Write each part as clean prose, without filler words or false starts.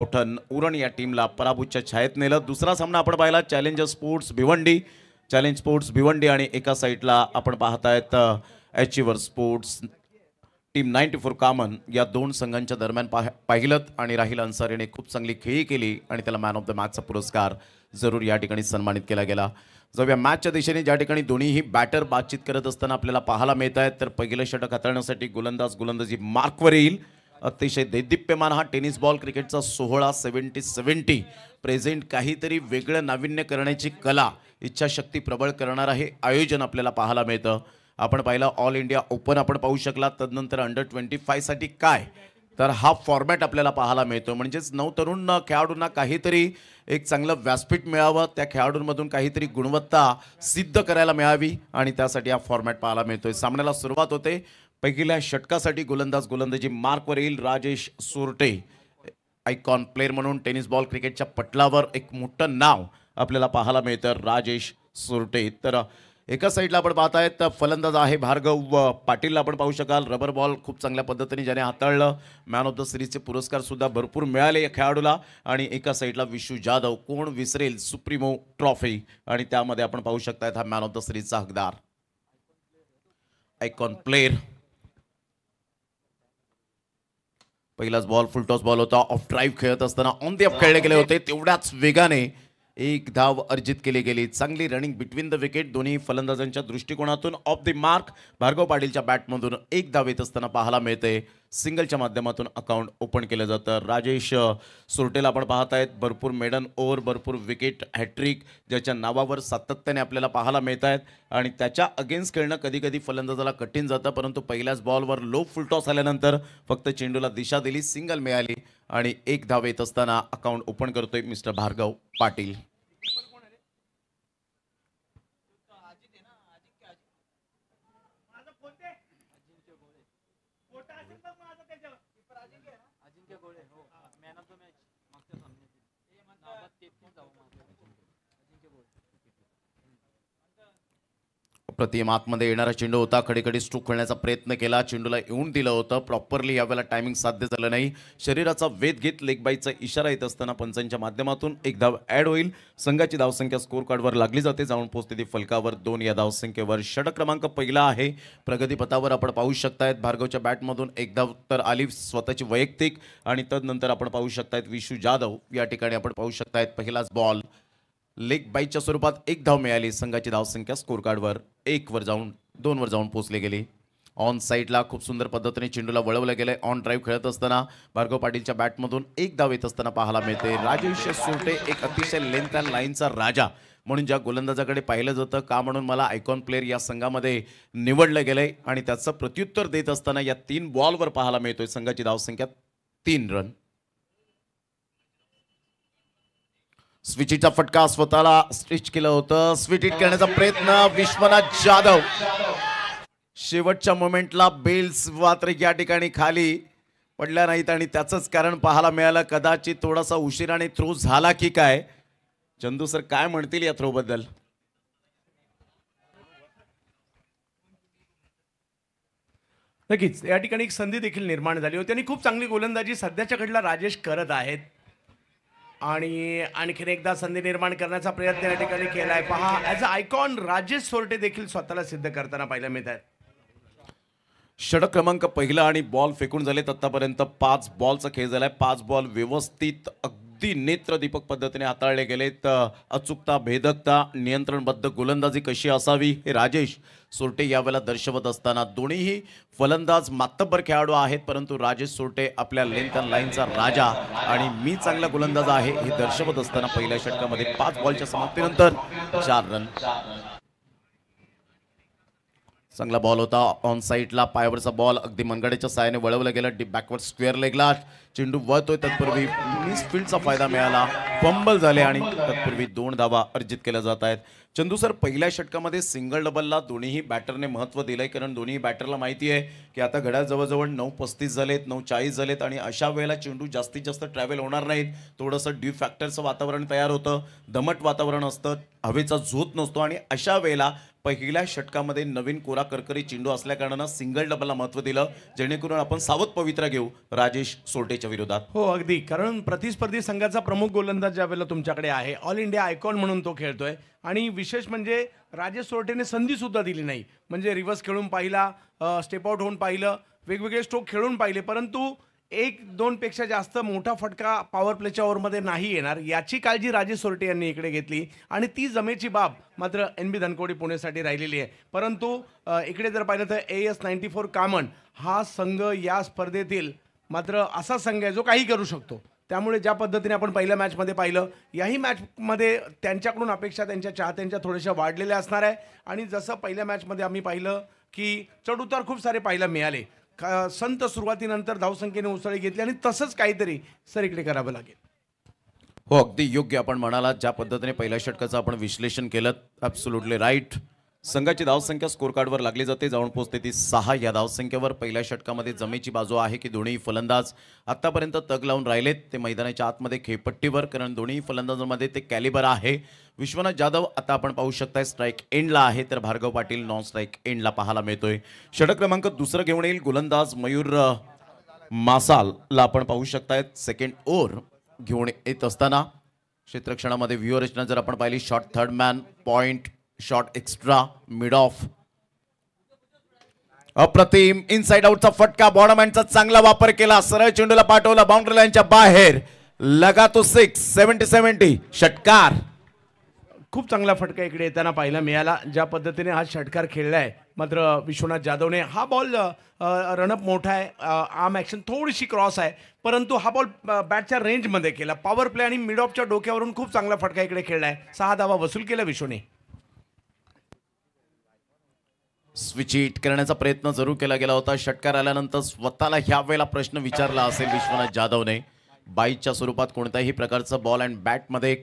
मोठन उरण या टीमला पराभूतच्या छायेत नेलं। दुसरा सामना आपण पाहिला challenger sports Bhiwandi, challenge sports Bhiwandi आणि एका साईडला आपण पाहतायत अचीवर स्पोर्ट्स टीम 94 कामन या दोन संघांच्या दरम्यान पाहिलं आणि राहिल अन्सारीने खूप चांगली खेळी केली आणि त्याला मॅन ऑफ द मॅचचा पुरस्कार जरूर या ठिकाणी सन्मानित केला गेला। जर या मॅचच्या दिशेने ज्या ठिकाणी दोन्हीही बॅटर बातचीत करत असताना आपल्याला पाहायला मिळत आहेत तर पहिलं षटक हाताळण्यासाठी गोलंदाजी मार्कवर येईल। अतिशय दैदिप्यमान हा टेनिस बॉल क्रिकेटचा सोहळा 70-70 प्रेझेंट काहीतरी वेगळं नाविन्य करण्याची कला इच्छाशक्ती प्रबळ करणारा हे आयोजन आपल्याला पाहायला मिळतं। आपण पाहिलं ऑल इंडिया ओपन आपण पाहू शकला, तदनंतर अंडर 25 साठी काय तर हा फॉर्मॅट आपल्याला पाहायला मिळतो। म्हणजेच नवतरुण खेळाडूंना काहीतरी एक चांगलं व्यासपीठ मिळावं, त्या खेळाडूंमधून काहीतरी गुणवत्ता सिद्ध करायला मिळावी आणि त्यासाठी हा फॉर्मॅट पाहायला मिळतोय। सामन्याला सुरुवात होते पहिल्या षटकासाठी गोलंदाजी मार्कवर येईल राजेश सुरटे। आयकॉन प्लेयर म्हणून टेनिस बॉल क्रिकेटच्या पटलावर एक मोठं नाव आपल्याला पाहायला मिळतं राजेश सुरटे। तर एका साईडला आपण पाहतायत फलंदाज आहे भार्गव पाटील, आपण पाहू शकाल रबर बॉल खूप चांगल्या पद्धतीने ज्याने हाताळलं, मॅन ऑफ द सिरीजचे पुरस्कार सुद्धा भरपूर मिळाले या खेळाडूला। आणि एका साईडला विशू जाधव, कोण विसरेल सुप्रीमो ट्रॉफी, आणि त्यामध्ये आपण पाहू शकतायत हा मॅन ऑफ द सिरीजचा हकदार आयकॉन प्लेयर। पहिलाच बॉल फुलटॉस बॉल होता, ऑफ ड्राईव्ह खेळत असताना ऑन द ऑफ खेळले गेले होते, तेवढ्याच वेगाने एक धाव अर्जित केली गेली। चांगली रनिंग बिटवीन द विकेट दोन्ही फलंदाजांच्या दृष्टिकोनातून। ऑफ द मार्क भार्गव पाटीलच्या बॅटमधून एक धाव येत असताना पाहायला मिळते, सिंगलच्या माध्यमातून अकाउंट ओपन केलं जातं। राजेश सुरटेला आपण पाहतायत भरपूर मेडन ओव्हर, भरपूर विकेट, हॅट्रिक ज्याच्या नावावर सातत्याने आपल्याला पाहायला मिळत आहेत आणि त्याच्या अगेन्स्ट खेळणं कधी कधी फलंदाजाला कठीण जातं, परंतु पहिल्याच बॉलवर लो फुलटॉस आल्यानंतर फक्त चेंडूला दिशा दिली, सिंगल मिळाली आणि एक धाव येत असताना अकाउंट ओपन करतोय मिस्टर भार्गव पाटील। प्रतिम आतमध्ये येणारा चेंडू होता, खडीखडी स्ट्रोक खेळण्याचा प्रयत्न केला, चेंडूला येऊन दिलं होतं प्रॉपरली, यावेळेला टायमिंग साध्य झालं नाही। शरीराचा वेध घेत लेग बाईचा इशारा येत असताना पंचांच्या माध्यमातून एक धाव ऍड होईल। संघाची धावसंख्या स्कोर कार्डवर लागली जाते, जाऊन पोहोचते ती फलकावर 2 या धावसंख्येवर। षटक क्रमांक पहिला आहे प्रगतीपथावर, आपण पाहू शकतायत भार्गवच्या बॅटमधून एक धाव तर आली स्वतःची वैयक्तिक, आणि तदनंतर आपण पाहू शकतायत विशू जाधव या ठिकाणी आपण पाहू शकतायत पहिलाच बॉल लेग बाईटच्या स्वरूपात एक धाव मिळाली। संघाची धावसंख्या स्कोर कार्डवर 1 वर जाऊन 2 वर जाऊन पोहोचले गेली। ऑन साईडला खूप सुंदर पद्धतीने चेंडूला वळवलं गेलंय, ऑन ड्राईव्ह खेळत असताना भार्गव पाटीलच्या बॅटमधून एक धाव येत असताना पाहायला मिळते। राजेश सुरटे एक अतिशय लेंथ अँड लाईनचा राजा म्हणून ज्या गोलंदाजाकडे पाहिलं जातं का म्हणून मला आयकॉन प्लेयर या संघामध्ये निवडलं गेलंय आणि त्याचं प्रत्युत्तर देत असताना या 3 बॉलवर पाहायला मिळतोय संघाची धावसंख्या 3 रन। स्विचिटचा फटका स्वतःला स्टिच केलं होतं, स्विच हिट करण्याचा प्रयत्न विश्वनाथ जाधव, शेवटच्या मोमेंटला बेल्स मात्र या ठिकाणी खाली पडल्या नाहीत आणि त्याचंच कारण पाहायला मिळालं। कदाचित थोडासा उशिराने थ्रो झाला की काय, चंदू सर काय म्हणतील या थ्रो बद्दल? नक्कीच या ठिकाणी एक संधी देखील निर्माण झाली होती आणि खूप चांगली गोलंदाजी सध्याच्या घडीला राजेश करत आहेत आणि आणखीन एकदा संधी निर्माण करण्याचा प्रयत्न या ठिकाणी केलाय। पहा ॲज अ आयकॉन राजेश सोरटे देखील स्वतःला सिद्ध करताना पाहायला मिळत आहेत। षटक क्रमांक पहिला आणि बॉल फेकून झालेत आतापर्यंत 5 बॉलचा खेळ झालाय। 5 बॉल व्यवस्थित अगदी नेत्रदीपक पद्धतीने हाताळले गेलेत। अचूकता, भेदकता, नियंत्रणबद्ध गोलंदाजी कशी असावी हे राजेश सोरटे यावेळेला दर्शवत असताना दोन्हीही फलंदाज मातब्बर खेळाडू आहेत, परंतु राजेश सोरटे आपल्या लेंथ अँड लाईनचा राजा आणि मी चांगला गोलंदाज आहे हे दर्शवत असताना पहिल्या षटकामध्ये 5 बॉलच्या समाप्तीनंतर 4 रन। चांगला बॉल होता, ऑन साईडला पायावरचा बॉल अगदी मनगड्याच्या साहाय्याने वळवलं गेलं, डीप बॅकवर्ड स्क्वेअर लेगला चेंडू वळतोय, तत्पूर्वी मिस फील्डचा फायदा मिळाला, फंबल झाले आणि तत्पूर्वी 2 धावा अर्जित केल्या जात आहेत। चंदू सर, पहिल्या षटकामध्ये सिंगल डबलला दोन्हीही बॅटरने महत्त्व दिलंय, कारण दोन्ही बॅटरला माहिती आहे की आता घड्याळ जवळजवळ 9:35 झालेत, 9:40 झालेत आणि अशा वेळेला चेंडू जास्तीत जास्त ट्रॅव्हल होणार नाहीत. थोडंसं ड्यू फॅक्टरचं वातावरण तयार होतं, दमट वातावरण असतं, हवेचा झोत नसतो आणि अशा वेळेला पहिल्या षटकामध्ये नवीन कोरा करकरी चेंडू असल्याकारणानं सिंगल डबलला महत्त्व दिलं, जेणेकरून आपण सावध पवित्रा घेऊ राजेश सोरटेच्या विरोधात. हो अगदी, कारण प्रतिस्पर्धी संघाचा प्रमुख गोलंदाज ज्यावेळेला तुमच्याकडे आहे, ऑल इंडिया आयकॉन म्हणून तो खेळतोय आणि विशेष म्हणजे राजेश सोरटेने संधी सुद्धा दिली नाही. म्हणजे रिव्हर्स खेळून पाहिला, स्टेप आउट होऊन पाहिलं, वेगवेगळे स्ट्रोक खेळून पाहिले, परंतु 1-2 पेक्षा जास्त मोठा फटका पॉवर प्लेच्या ओव्हरमध्ये नाही येणार याची काळजी राजेश सोरटे यांनी इकडे घेतली आणि ती जमेची बाब मात्र NB धनकवडी पुणेसाठी राहिलेली आहे. परंतु इकडे जर पाहिलं तर AS94 कामन हा संघ या स्पर्धेतील मात्र असा संघ आहे जो काही करू शकतो. त्यामुळे ज्या पद्धतीने आपण पहिल्या मॅचमध्ये पाहिलं, याही मॅचमध्ये त्यांच्याकडून अपेक्षा त्यांच्या चाहत्यांच्या थोड्याशा वाढलेल्या असणार आहे आणि जसं पहिल्या मॅचमध्ये आम्ही पाहिलं की चढउतार खूप सारे पाहायला मिळाले, संत सुरुवातीनंतर धावसंख्येने उसळी घेतली आणि तसंच काहीतरी सर इकडे करावं लागेल. हो, अगदी योग्य आपण म्हणालात. ज्या पद्धतीने पहिल्या षटकाचं आपण विश्लेषण केलं, ॲब्सोल्युटली राईट. संघाची धावसंख्या स्कोर कार्डवर लागली जाते, जाऊन पोहोचते ती 6. या धावसंख्येवर पहिल्या षटकामध्ये जमेची बाजू आहे की दोन्ही फलंदाज आत्तापर्यंत तग लावून राहिलेत ते मैदानाच्या आतमध्ये खेळपट्टीवर, कारण दोन्ही फलंदाजांमध्ये ते कॅलिबर आहे. विश्वनाथ जाधव आता आपण पाहू शकताय स्ट्राईक एंडला आहे, तर भार्गव पाटील नॉन स्ट्राईक एंडला पाहायला मिळतोय. षटक क्रमांक 2 घेऊन येईल गोलंदाज मयूर मासालला आपण पाहू शकताय सेकंड ओव्हर घेऊन येत असताना. क्षेत्ररक्षणामध्ये व्यूअरचना जर आपण पाहिली, shot third man, point, shot extra, mid of. अप्रतिम इनसाइड आउटचा फटका, बॉडमॅनचा चांगला वापर केला, सरळ चेंडूला पाठवला बाउंड्री लाईनच्या बाहेर, लगा तो 6. 70-70 षटकार. खूप चांगला फटका इकडे येताना पाहायला मिळाला. ज्या पद्धतीने हा षटकार खेळलाय मात्र विश्वनाथ जाधवने, हा बॉल रनअप मोठा आहे, आर्म ॲक्शन थोडीशी क्रॉस आहे, परंतु हा बॉल बॅटच्या रेंजमध्ये केला. पॉवर प्ले आणि मिड ऑफच्या डोक्यावरून खूप चांगला फटका इकडे खेळलाय. 6 धावा वसूल केला विश्वने. स्विच हिट करण्याचा प्रयत्न जरूर केला गेला होता. षटकार आल्यानंतर स्वतःला ह्या वेळेला प्रश्न विचारला असेल विश्वनाथ जाधवने. बाईच्या स्वरूपात कोणत्याही प्रकारचं बॉल अँड बॅटमध्ये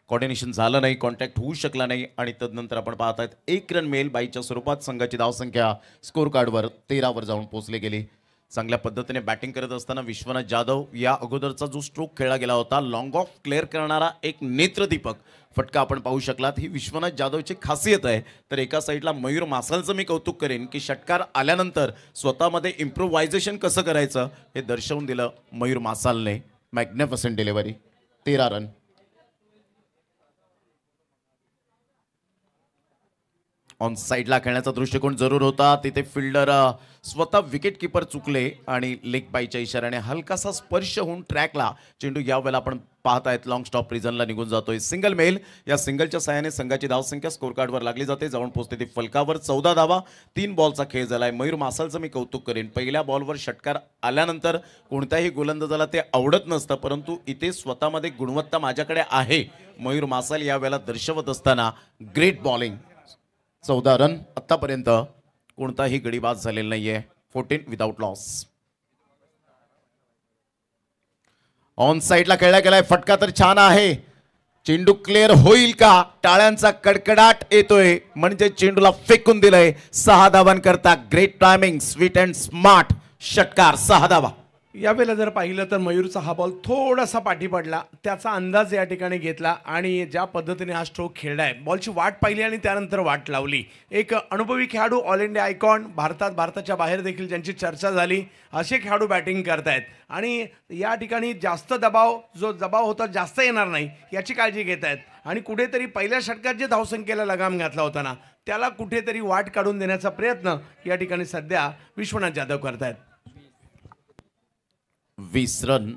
कॉर्डिनेशन झालं नाही, कॉन्टॅक्ट होऊ शकला नाही आणि तदनंतर आपण पाहत आहेत 1 रन मिळेल बाईच्या स्वरूपात. संघाची धावसंख्या स्कोर कार्डवर 13 जाऊन पोहोचली गेली. चांगल्या पद्धतीने बॅटिंग करत असताना विश्वनाथ जाधव या अगोदरचा जो स्ट्रोक खेळला गेला होता, लॉंग ऑफ क्लिअर करणारा एक नेत्रदीपक फटका आपण पाहू शकलात. ही विश्वनाथ जाधवची खासियत आहे. तर एका साईडला मयूर मासालचं मी कौतुक करेन की षटकार आल्यानंतर स्वतःमध्ये इम्प्रोव्हायझेशन कसं करायचं हे दर्शवून दिलं मयूर मासालने. Magnificent delivery, 13 run. ऑन साईडला खेळण्याचा दृष्टिकोन जरूर होता. तिथे फिल्डर स्वतः विकेट किपर चुकले आणि लेग बायच्या इशाऱ्याने हलकासा स्पर्श होऊन ट्रॅकला चेंडू यावेळेला आपण पाहत आहेत लॉंग स्टॉप रिझनला निघून जातोय. Single male. या सिंगलच्या सहाय्याने संघाची धावसंख्या स्कोर कार्डवर लागली जाते, जाऊन पोहोचते ती फलकावर. 14 धावा, 3 बॉलचा खेळ झालाय. मयूर मासालचं मी कौतुक करेन. पहिल्या बॉलवर षटकार आल्यानंतर कोणत्याही गोलंदाजाला ते आवडत नसतं, परंतु इथे स्वतःमध्ये गुणवत्ता माझ्याकडे आहे मयूर मासाल यावेळेला दर्शवत असताना ग्रेट बॉलिंग. 14 रन. आतापर्यंत कोणताही गडी बाद झालेला नाहीये. 14 विदाउट लॉस. ऑन साईडला खेळला गेलाय फटका तर छान आहे. चेंडू क्लिअर होईल का? टाळ्यांचा कडकडाट येतोय, म्हणजे चेंडूला फेकून दिलंय. 6 धावांकरता great timing, sweet and smart षटकार. 6 धावा. यावेळेला जर पाहिलं तर मयूरचा हा बॉल थोडासा पाठी पडला, त्याचा अंदाज या ठिकाणी घेतला आणि ज्या पद्धतीने हा स्ट्रोक खेळलाय, बॉलची वाट पाहिली आणि त्यानंतर वाट लावली. एक अनुभवी खेळाडू, ऑल इंडिया आयकॉन, भारताच्या बाहेर देखील ज्यांची चर्चा झाली, असे खेळाडू बॅटिंग करतायत आणि या ठिकाणी जास्त दबाव होता जास्त येणार नाही याची काळजी घेत आहेत आणि कुठेतरी पहिल्या षटकात जे धावसंख्येला लगाम घातला होता ना, त्याला कुठेतरी वाट काढून देण्याचा प्रयत्न या ठिकाणी सध्या विश्वनाथ जाधव करतायत. 20 रन.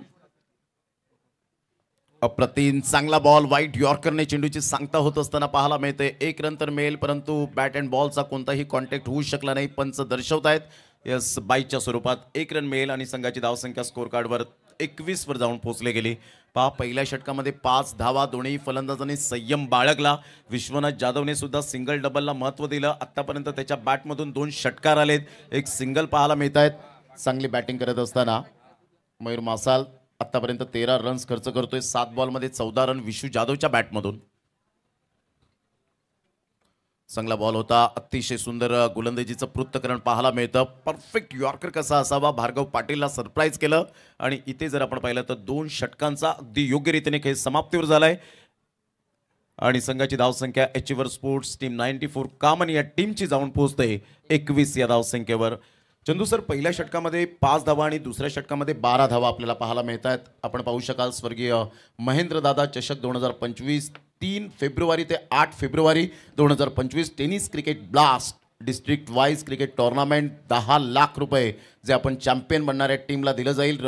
अप्रतिम चांगला बॉल, व्हाईट यॉर्करने चेंडूची सांगता होत असताना पाहायला मिळते. 1 रन तर मिळेल, परंतु बॅट अँड बॉलचा कोणताही कॉन्टॅक्ट होऊ शकला नाही. पंच दर्शवतायत यस बाईच्या स्वरूपात 1 रन मिळेल आणि संघाची धावसंख्या स्कोर कार्डवर 21 वर जाऊन पोहोचले गेली. पहा, पहिल्या षटकामध्ये 5 धावा, दोन्ही फलंदाजांनी संयम बाळगला. विश्वनाथ जाधवने सुद्धा सिंगल डबलला महत्त्व दिलं. आतापर्यंत त्याच्या बॅटमधून 2 षटकार आलेत, 1 सिंगल पाहायला मिळत आहेत. चांगली बॅटिंग करत असताना मयूर मासाल आतापर्यंत 13 रन्स खर्च करतोय. 7 बॉलमध्ये 14 रन विशू जाधवच्या बॅटमधून. चांगला बॉल होता. अतिशय सुंदर गोलंदाजीचं पृथक्करण पाहायला मिळतं. परफेक्ट यॉर्कर कसा असावा भार्गव पाटीलला सरप्राईज केलं आणि इथे जर आपण पाहिलं तर 2 षटकांचा अगदी योग्य रीतीने खेळ समाप्तीवर झालाय आणि संघाची धावसंख्या एचवर स्पोर्ट्स टीम 94 कामन या टीमची जाऊन पोहोचते 21 या धावसंख्येवर. चंदू सर, पहिल्या षटकामध्ये 5 धावा आणि दुसऱ्या षटकामध्ये 12 धावा आपल्याला पाहायला मिळत आहेत. आपण पाहू शकाल स्वर्गीय महेंद्रदादा चषक 2025 3 फेब्रुवारी ते 8 February 2025 tennis cricket blast district wise cricket tournament 10 lakh रुपये जे आपण चॅम्पियन बनणाऱ्या टीमला दिलं जाईल.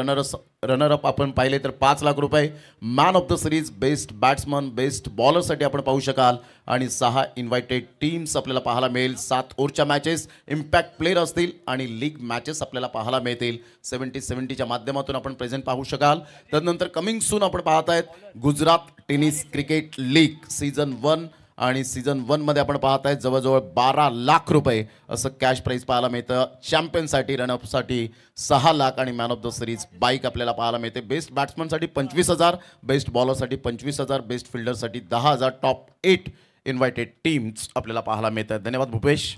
रनरअप आपण पाहिले तर 5 लाख रुपये. Man of the series, best batsman, best बॉलरसाठी आपण पाहू शकाल आणि 6 इन्व्हायटेड टीम्स आपल्याला पाहायला मिळेल. 7 ओव्हरच्या मॅचेस, इम्पॅक्ट प्लेयर असतील आणि लीग मॅचेस आपल्याला पाहायला मिळतील. 70-70च्या माध्यमातून आपण प्रेझेंट पाहू शकाल. त्यानंतर कमिंग सून आपण पाहत आहेत Gujarat tennis cricket league season 1 आणि सीझन 1 मध्ये आपण पाहत आहेत जवळजवळ 12 लाख रुपये असं कॅश प्राईज पाहायला मिळतं. चॅम्पियनसाठी, रनअपसाठी 6 लाख आणि man of the series bike आपल्याला पाहायला मिळते. बेस्ट बॅट्समनसाठी 25,000, बेस्ट बॉलरसाठी 25,000, बेस्ट फिल्डरसाठी 10,000. टॉप 8 इन्व्हायटेड टीम्स आपल्याला पाहायला मिळतात. धन्यवाद भूपेश.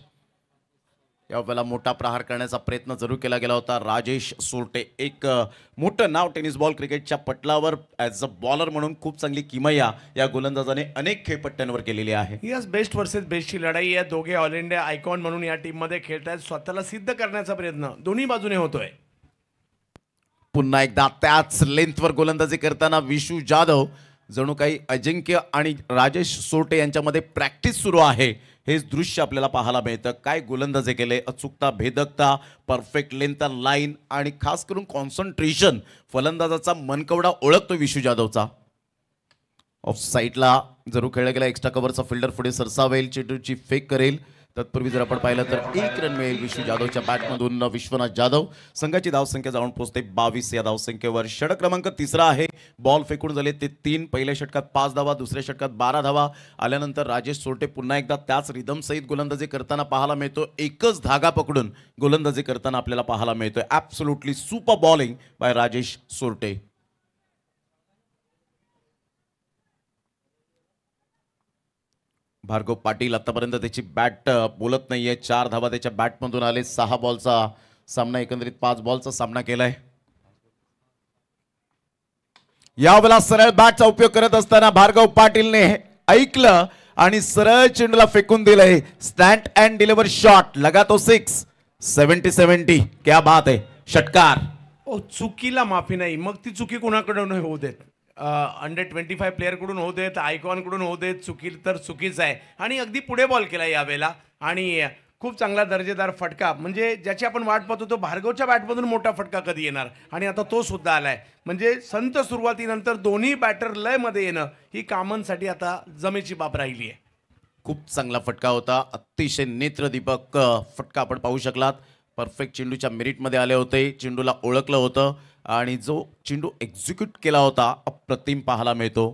यावेळेला मोठा प्रहार करण्याचा प्रयत्न जरूर केला गेला होता. राजेश सोरटे एक मोठं नाव टेनिस बॉल क्रिकेटच्या पटलावर ॲज अ बॉलर म्हणून खूप चांगली किमया या गोलंदाजाने अनेक खेळपट्ट्यांवर केलेली आहे. यस, बेस्ट वर्सेस बेस्टची लढाई आहे. दोघे ऑल इंडिया आयकॉन म्हणून या टीममध्ये खेळत आहेत. स्वतःला सिद्ध करण्याचा प्रयत्न दोन्ही बाजूने होतोय. पुन्हा एकदा त्याच लेंथवर गोलंदाजी करताना विशू जाधव जणू काही अजिंक्य आणि राजेश सोरटे यांच्यामध्ये प्रॅक्टिस सुरू आहे हेच दृश्य आपल्याला पाहायला मिळतं. काय गोलंदाजी केले, अचूकता, भेदकता, परफेक्ट लेंथ लाईन आणि खास करून कॉन्सन्ट्रेशन. फलंदाजाचा मनकवडा ओळखतो विशू जाधवचा. ऑफ साईडला जरूर खेळला गेला. एक्स्ट्रा कव्हरचा फिल्डर पुढे सरसावेल, चेंडूची फेक करेल. तत्पूर्वी जर आपण पाहिलं तर 1 रन मिळेल विशू जाधवच्या बॅटमधून. विश्वनाथ जाधव संघाची धावसंख्या जाऊन पोहोचते 22 या धावसंख्येवर. षटक क्रमांक 3 आहे. बॉल फेकून झाले ते 3. पहिल्या षटकात 5 धावा, दुसऱ्या षटकात 12 धावा आल्यानंतर राजेश सोरटे पुन्हा एकदा त्याच रिदम सहित गोलंदाजी करताना पाहायला मिळतो. एकच धागा पकडून गोलंदाजी करताना आपल्याला पाहायला मिळतोय. Absolutely super bowling by Rajesh Sorate. Bhargav Patil आतापर्यंत त्याची बॅट बोलत नाहीये. 4 धावा त्याच्या बॅटमधून आले. 6 बॉलचा सामना, एकंदरीत 5 बॉलचा सामना केलाय. यावेळेला सरळ बॅटचा उपयोग करत असताना भार्गव पाटीलने ऐकलं आणि सरळ चेंडूला फेकून दिलंय. स्टँड अँड डिलिव्हर शॉट, लगा तो 6. 70-70. क्या बात आहे. षटकार. चुकीला माफी नाही. मग ती चुकी कोणाकडून होऊ देत. अंडर 25 प्लेअरकडून होऊ देत, आयकॉनकडून होऊ देत. चुकी तर चुकीच आहे आणि अगदी पुढे बॉल केला यावेळेला आणि खूप चांगला दर्जेदार फटका. म्हणजे ज्याची आपण वाट पाहतो तो भार्गवच्या बॅटमधून मोठा फटका कधी येणार आणि आता तो सुद्धा आलाय. म्हणजे संत सुरुवातीनंतर दोन्ही बॅटर लयमध्ये येणं ही कामनसाठी आता जमेची बाब राहिली आहे. खूप चांगला फटका होता. अतिशय नेत्रदीपक फटका आपण पाहू शकलात. परफेक्ट चेंडूच्या मेरिटमध्ये आले होते. चेंडूला ओळखलं होतं आणि जो चेंडू एक्झिक्यूट केला होता अप्रतिम पाहायला मिळतो.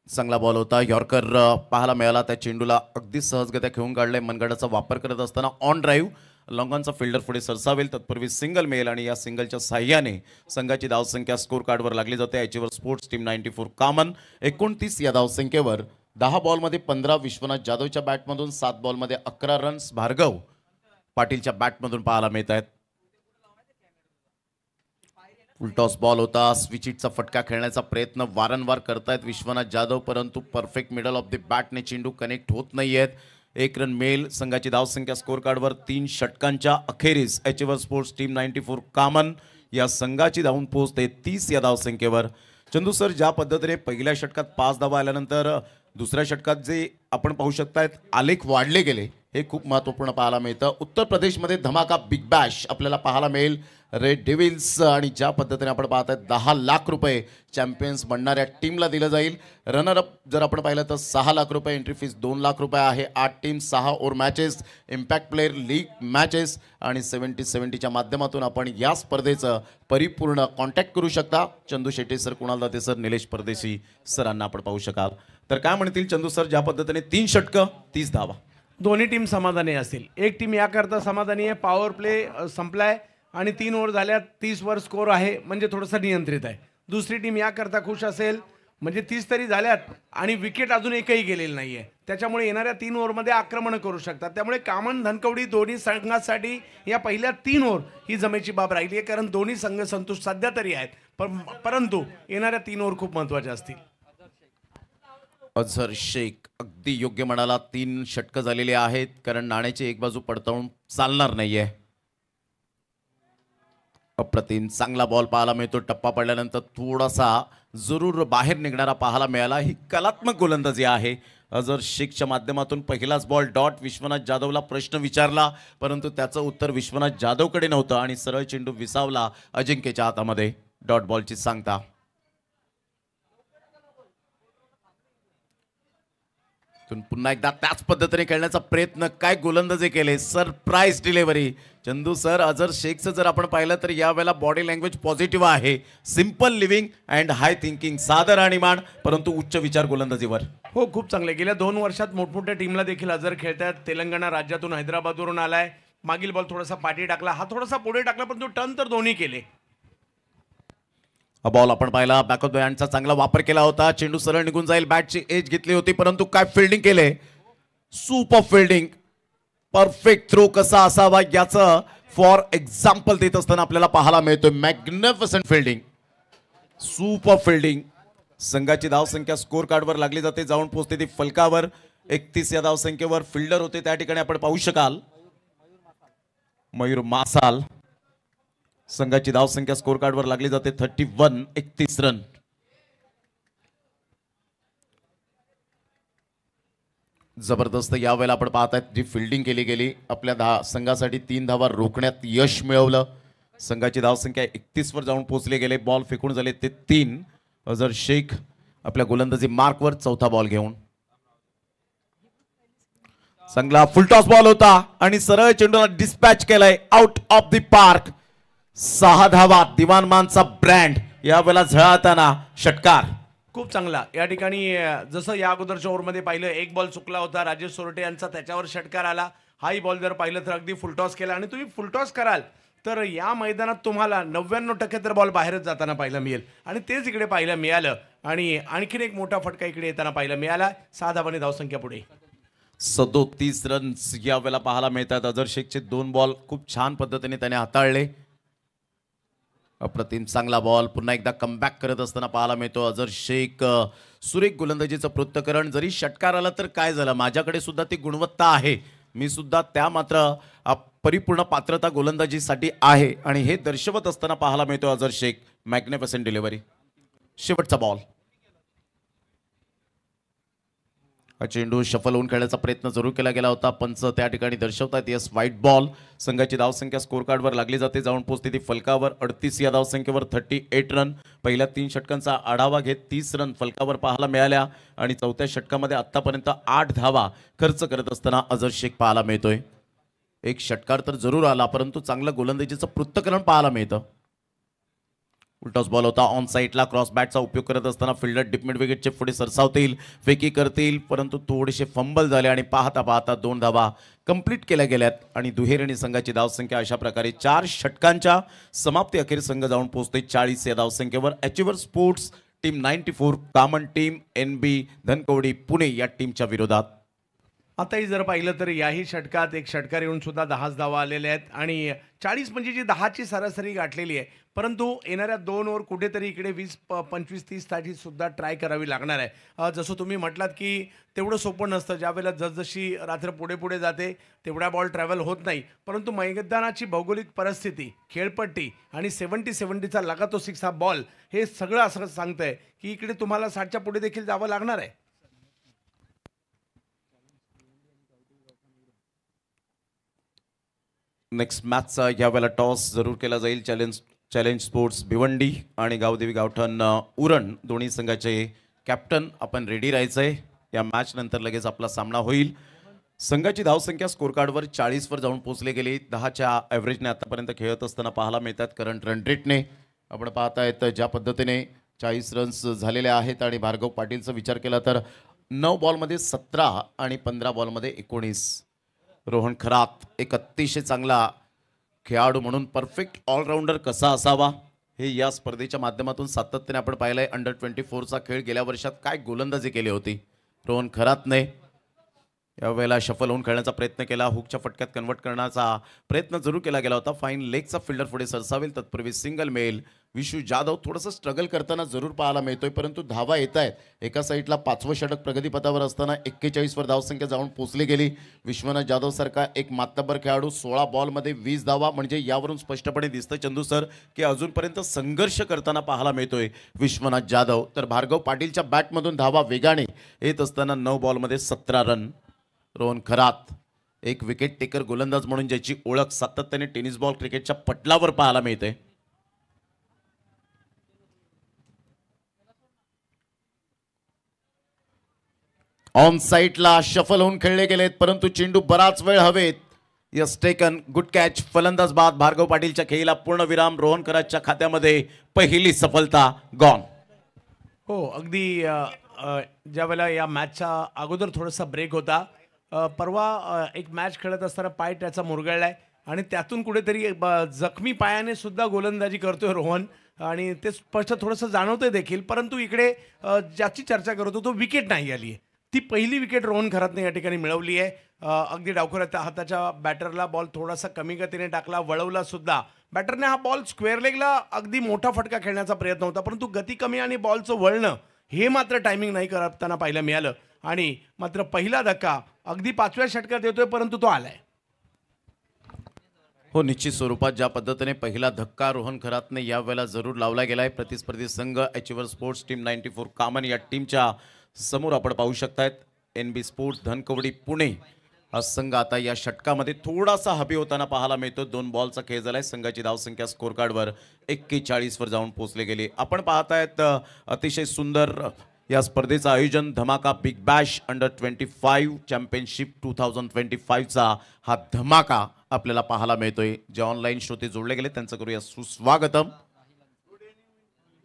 चांगला बॉल होता. यॉर्कर पाहायला मिळाला. त्या चेंडूला अगदी सहजगत्या खेळून काढलाय. मनगडाचा वापर करत असताना ऑन ड्राईव्ह लॉंगॉनचा फिल्डर पुढे सरसावेल. तत्पूर्वी सिंगल मिळेल आणि या सिंगलच्या साह्याने संघाची धावसंख्या स्कोर कार्डवर लागली जाते. एचवर स्पोर्ट्स टीम 94 कामन 29 या धावसंख्येवर. 10 बॉलमध्ये 15 विश्वनाथ जाधवच्या बॅटमधून, 7 बॉलमध्ये 11 रन्स भार्गव पाटीलच्या बॅटमधून पाहायला मिळत आहेत. फुलटॉस बॉल होता. स्विचिटचा फटका खेळण्याचा प्रयत्न वारंवार करतायत विश्वनाथ जाधव, परंतु परफेक्ट मिडल ऑफ द बॅटने चेंडू कनेक्ट होत नाहीयेत. 1 रन मिळेल. संघाची धावसंख्या स्कोर कार्डवर 3 षटकांच्या अखेरीस एचवर स्पोर्ट्स टीम 94 कामन या संघाची धावून पोहोचते 30 या धावसंख्येवर. चंदू सर, ज्या पद्धतीने पहिल्या षटकात 5 धावा आल्यानंतर दुसऱ्या षटकात जे आपण पाहू शकतायत आलेख वाढले गेले हे खूप महत्त्वपूर्ण पाहायला मिळतं. उत्तर प्रदेशमध्ये धमाका बिग बॅश आपल्याला पाहायला मिळेल. रेड डेव्हिल्स आणि ज्या पद्धतीने आपण पाहत आहेत 10 लाख रुपये चॅम्पियन्स बनणाऱ्या टीमला दिलं जाईल. रनरअप जर आपण पाहिलं तर 6 लाख रुपये. एंट्री फीस 2 लाख रुपये आहे. 8 team, 6 over matches, impact player, league matches आणि 70-70च्या माध्यमातून आपण या स्पर्धेचं परिपूर्ण कॉन्टॅक्ट करू शकता. चंदू शेट्टी सर, कुणाल दाते सर, निलेश परदेशी सरांना आपण पाहू शकाल. तर काय म्हणतील चंदू सर, ज्या पद्धतीने 3 षटकं 30 धावा, दोन्ही टीम समाधानी असतील. एक टीम याकरता समाधानी आहे, पॉवर प्ले संपलाय आणि 3 ओव्हर झाल्या, 30 वर स्कोर आहे म्हणजे थोडंसं नियंत्रित आहे. दुसरी टीम याकरता खुश असेल म्हणजे 30 तरी झाल्यात आणि विकेट अजून एकही गेलेली नाहीये. त्याच्यामुळे येणाऱ्या 3 ओव्हरमध्ये आक्रमण करू शकतात. त्यामुळे कामन धनकवडी दोन्ही संघांसाठी या पहिल्या 3 ओव्हर ही जमेची बाब राहिली आहे, कारण दोन्ही संघ संतुष्ट सध्या तरी आहेत. परंतु येणाऱ्या 3 ओव्हर खूप महत्त्वाच्या असतील. अझर शेख अगदी योग्य म्हणाला, 3 षटकं झालेली आहेत, कारण नाण्याची एक बाजू पडताळून चालणार नाहीये. अप्रतिम चांगला बॉल पाहायला मिळतो. टप्पा पडल्यानंतर थोडासा जरूर बाहेर निघणारा पाहायला मिळाला. ही कलात्मक गोलंदाजी आहे अझर शेखच्या माध्यमातून. पहिलाच बॉल डॉट. विश्वनाथ जाधवला प्रश्न विचारला, परंतु त्याचं उत्तर विश्वनाथ जाधवकडे नव्हतं आणि सरळ चेंडू विसावला अजिंक्यच्या हातामध्ये. डॉट बॉलची सांगता. पुन्हा एकदा त्याच पद्धतीने खेळण्याचा प्रयत्न. काय गोलंदाजी केले, surprise delivery. Chandu sir, Azhar शेखचं जर आपण पाहिलं तर यावेळेला बॉडी लँग्वेज पॉझिटिव्ह आहे. Simple living and high thinking. सादर आणि मान, परंतु उच्च विचार गोलंदाजीवर. हो, खूप चांगले. गेल्या 2 वर्षात मोठमोठ्या टीमला देखील अझर खेळतात. तेलंगणा राज्यातून, हैदराबादवरून आलाय. मागील बॉल थोडासा पाठी टाकला, हा थोडासा पुढे टाकला, परंतु टर्न तर दोन्ही केले. हा बॉल आपण पाहिला. बॅक ऑफ द हँडचा चांगला वापर केला होता. चेंडू सरळ निघून जाईल. बॅटची एज घेतली होती, परंतु काय फिल्डिंग केले. Super fielding. परफेक्ट थ्रो कसा असावा याचं फॉर एक्झाम्पल देत असताना आपल्याला पाहायला मिळतोय. Magnificent fielding, super fielding. संघाची धावसंख्या स्कोर कार्डवर लागली जाते, जाऊन पोहोचते ती फलकावर. 31 या धावसंख्येवर फिल्डर होते त्या ठिकाणी आपण पाहू शकाल. मयूर मासाल. संघाची धावसंख्या स्कोर कार्डवर लागली जाते 31. 31 रन. जबरदस्त यावेळेला आपण पाहतायत जी फिल्डिंग केली गेली. आपल्या संघासाठी 3 धावा रोखण्यात यश मिळवलं. संघाची धावसंख्या 31 वर जाऊन पोहोचले गेले. बॉल फेकून झाले ते 3. अझर शेख आपल्या गोलंदाजी मार्कवर चौथा बॉल घेऊन. चांगला फुलटॉस बॉल होता आणि सरळ चेंडूला डिस्पॅच केलाय आउट ऑफ द पार्क. 6 धावा. दिवानमानचा ब्रँड यावेळेला झळाताना षटकार. खूप चांगला. या ठिकाणी जसं या अगोदरच्या ओव्हरमध्ये पाहिलं, एक बॉल चुकला होता राजेश सोरटे यांचा, त्याच्यावर षटकार आला. हाही बॉल जर पाहिलं तर अगदी फुलटॉस केला. आणि तुम्ही फुलटॉस कराल तर या मैदानात तुम्हाला 99% तर बॉल बाहेरच जाताना पाहायला मिळेल, आणि तेच इकडे पाहायला मिळालं. आणि आणखीन एक मोठा फटका इकडे येताना पाहायला मिळाला. 6 धावांनी धावसंख्या पुढे. 37 रन्स यावेळेला पाहायला मिळतात. अझर शेखचे 2 बॉल खूप छान पद्धतीने त्याने हाताळले. अप्रतिम चांगला बॉल. पुन्हा एकदा कमबॅक करत असताना पाहायला मिळतो अझर शेख. सुरेख गोलंदाजीचं पृथक्करण. जरी षटकार आला तर काय झालं, माझ्याकडे सुद्धा ती गुणवत्ता आहे, मी सुद्धा त्या मात्र परिपूर्ण पात्रता गोलंदाजीसाठी आहे, आणि हे दर्शवत असताना पाहायला मिळतो अझर शेख. Magnificent delivery. शेवटचा बॉल. हा चेंडू शफल होऊन खेळण्याचा प्रयत्न जरूर केला गेला होता. पंच त्या ठिकाणी दर्शवतात यस व्हाईट बॉल. संघाची धावसंख्या स्कोर कार्डवर लागली जाते, जाऊन पोहोचते ती फलकावर. 38 या धावसंख्येवर 38 रन. पहिल्या 3 षटकांचा आढावा घेत 30 रन फलकावर पाहायला मिळाल्या, आणि चौथ्या षटकामध्ये आतापर्यंत 8 धावा खर्च करत असताना अझर शेख पाहायला मिळतोय. एक षटकार तर जरूर आला, परंतु चांगलं गोलंदाजीचं पृथक्करण पाहायला मिळतं. उलटॉस बॉल होता ऑन साईडला. क्रॉस बॅटचा उपयोग करत असताना फिल्डर डिप मिड विकेटचे पुढे सरसावतील, फेकी करतील, परंतु थोडेसे फंबल झाले आणि पाहता पाहता 2 धावा कंप्लीट केल्या गेल्यात. आणि दुहेरीने संघाची धावसंख्या अशा प्रकारे 4 षटकांच्या समाप्ती अखेर संघ जाऊन पोहोचते 40 या धावसंख्येवर. अचिव्हर स्पोर्ट्स टीम 94, कामन टीम NB धनकवडी पुणे या टीमच्या विरोधात. आताही जर पाहिलं तर याही षटकात एक षटकार येऊन सुद्धा 10 धावा आलेल्या आहेत, आणि 40 म्हणजे जी 10ची सरासरी गाठलेली आहे. परंतु येणाऱ्या 2 ओव्हर कुठेतरी इकडे 20, 25, 30 साठी सुद्धा ट्राय करावी लागणार आहे. जसं तुम्ही म्हटलात की तेवढं सोपं नसतं. ज्यावेळेला जसजशी रात्र पुढे पुढे जाते तेवढा बॉल ट्रॅव्हल होत नाही, परंतु मैदानाची भौगोलिक परिस्थिती, खेळपट्टी आणि 70-70चा लगातो 6 हा बॉल, हे सगळं असं सांगतंय की इकडे तुम्हाला 60च्या पुढे देखील जावं लागणार आहे. नेक्स्ट मॅचचा यावेळेला टॉस जरूर केला जाईल. चॅलेंज स्पोर्ट्स भिवंडी आणि गावदेवी गावठण उरण दोन्ही संघाचे कॅप्टन आपण रेडी राहायचंय. या मॅच नंतर लगेच आपला सामना होईल. संघाची धावसंख्या स्कोर कार्डवर 40 वर जाऊन पोहोचले गेली. 10च्या ॲव्हरेजने आतापर्यंत खेळत असताना पाहायला मिळतात. करंट रन रेटने आपण पाहतायत ज्या पद्धतीने 40 रन्स झालेले आहेत. आणि भार्गव पाटीलचा विचार केला तर 9 बॉलमध्ये 17 आणि 15 बॉलमध्ये 19. रोहन खरात एक अतिशय चांगला खेळाडू म्हणून परफेक्ट ऑलराऊंडर कसा असावा हे या स्पर्धेच्या माध्यमातून सातत्याने आपण पाहिलंय. अंडर 24चा खेळ गेल्या वर्षात काय गोलंदाजी केली होती रोहन खरातने. यावेळेला शफल होऊन खेळण्याचा प्रयत्न केला, हुकच्या फटक्यात कन्वर्ट करण्याचा प्रयत्न जरूर केला गेला होता. फाईन लेगचा फिल्डर पुढे सरसावेल तत्पूर्वी सिंगल मेल. विशू जाधव थोडंसं स्ट्रगल करताना जरूर पाहायला मिळतोय, परंतु धावा येत आहेत. एका साईडला 5वं षटक प्रगतीपथावर असताना 41वर धावसंख्या जाऊन पोचली गेली. विश्वनाथ जाधव सारखा एक मातब्बर खेळाडू 16 बॉलमध्ये 20 धावा, म्हणजे यावरून स्पष्टपणे दिसतं चंदू सर की अजूनपर्यंत संघर्ष करताना पाहायला मिळतोय विश्वनाथ जाधव. तर भार्गव पाटीलच्या बॅटमधून धावा वेगाने येत असताना 9 बॉलमध्ये 17 रन. रोहन खरात एक विकेट टेकर गोलंदाज म्हणून ज्याची ओळख सातत्याने टेनिस बॉल क्रिकेटच्या पटलावर पाहायला मिळते. ऑन साईडला शफल होऊन खेळले गेलेत, परंतु चेंडू बराच वेळ हवेत. Yes taken, good catch. फलंदाज बाद. भार्गव पाटीलच्या खेळीला पूर्णविराम. रोहन खरातच्या खात्यामध्ये पहिली सफलता गॉन. हो, अगदी ज्या वेळेला या मॅचच्या अगोदर थोडासा ब्रेक होता, परवा एक मॅच खेळत असताना पाय त्याचा मुरगळलाय आणि त्यातून कुठेतरी जखमी पायाने सुद्धा गोलंदाजी करतोय रोहन, आणि ते स्पष्ट थोडंसं जाणवतंय देखील. परंतु इकडे ज्याची चर्चा करतो तो विकेट नाही आली आहे. ती पहिली विकेट रोहन खरातने या ठिकाणी मिळवली आहे. अगदी डावखुऱ्या हाताच्या बॅटरला बॉल थोडासा कमी गतीने टाकला, वळवला सुद्धा. बॅटरने हा बॉल स्क्वेअर लेगला अगदी मोठा फटका खेळण्याचा प्रयत्न होता, परंतु गती कमी आणि बॉलचं वळणं हे मात्र टायमिंग नाही करताना पाहायला मिळालं. आणि मात्र पहिला धक्का अगदी 5व्या षटकात येतोय, परंतु तो आलाय. हो, निश्चित स्वरूपात ज्या पद्धतीने पहिला धक्का रोहन खरातने यावेळेला जरूर लावला गेलाय. प्रतिस्पर्धी संघ अचिव्हर स्पोर्ट्स टीम 94 कामन या टीमच्या समोर आपण पाहू शकतायत. NB स्पोर्ट्स धनकवडी पुणे हा संघ आता या षटकामध्ये थोडासा हबी होताना पाहायला मिळतो. 2 बॉलचा खेळ झालाय. संघाची धावसंख्या स्कोर कार्डवर 41वर जाऊन पोहोचले गेली. आपण पाहतायत अतिशय सुंदर या स्पर्धेचं आयोजन धमाका बिग बॅश अंडर 25 चॅम्पियनशिप 2025चा हा धमाका आपल्याला पाहायला मिळतोय. जे ऑनलाईन श्रोते जोडले गेले त्यांचं करूया सुस्वागतम.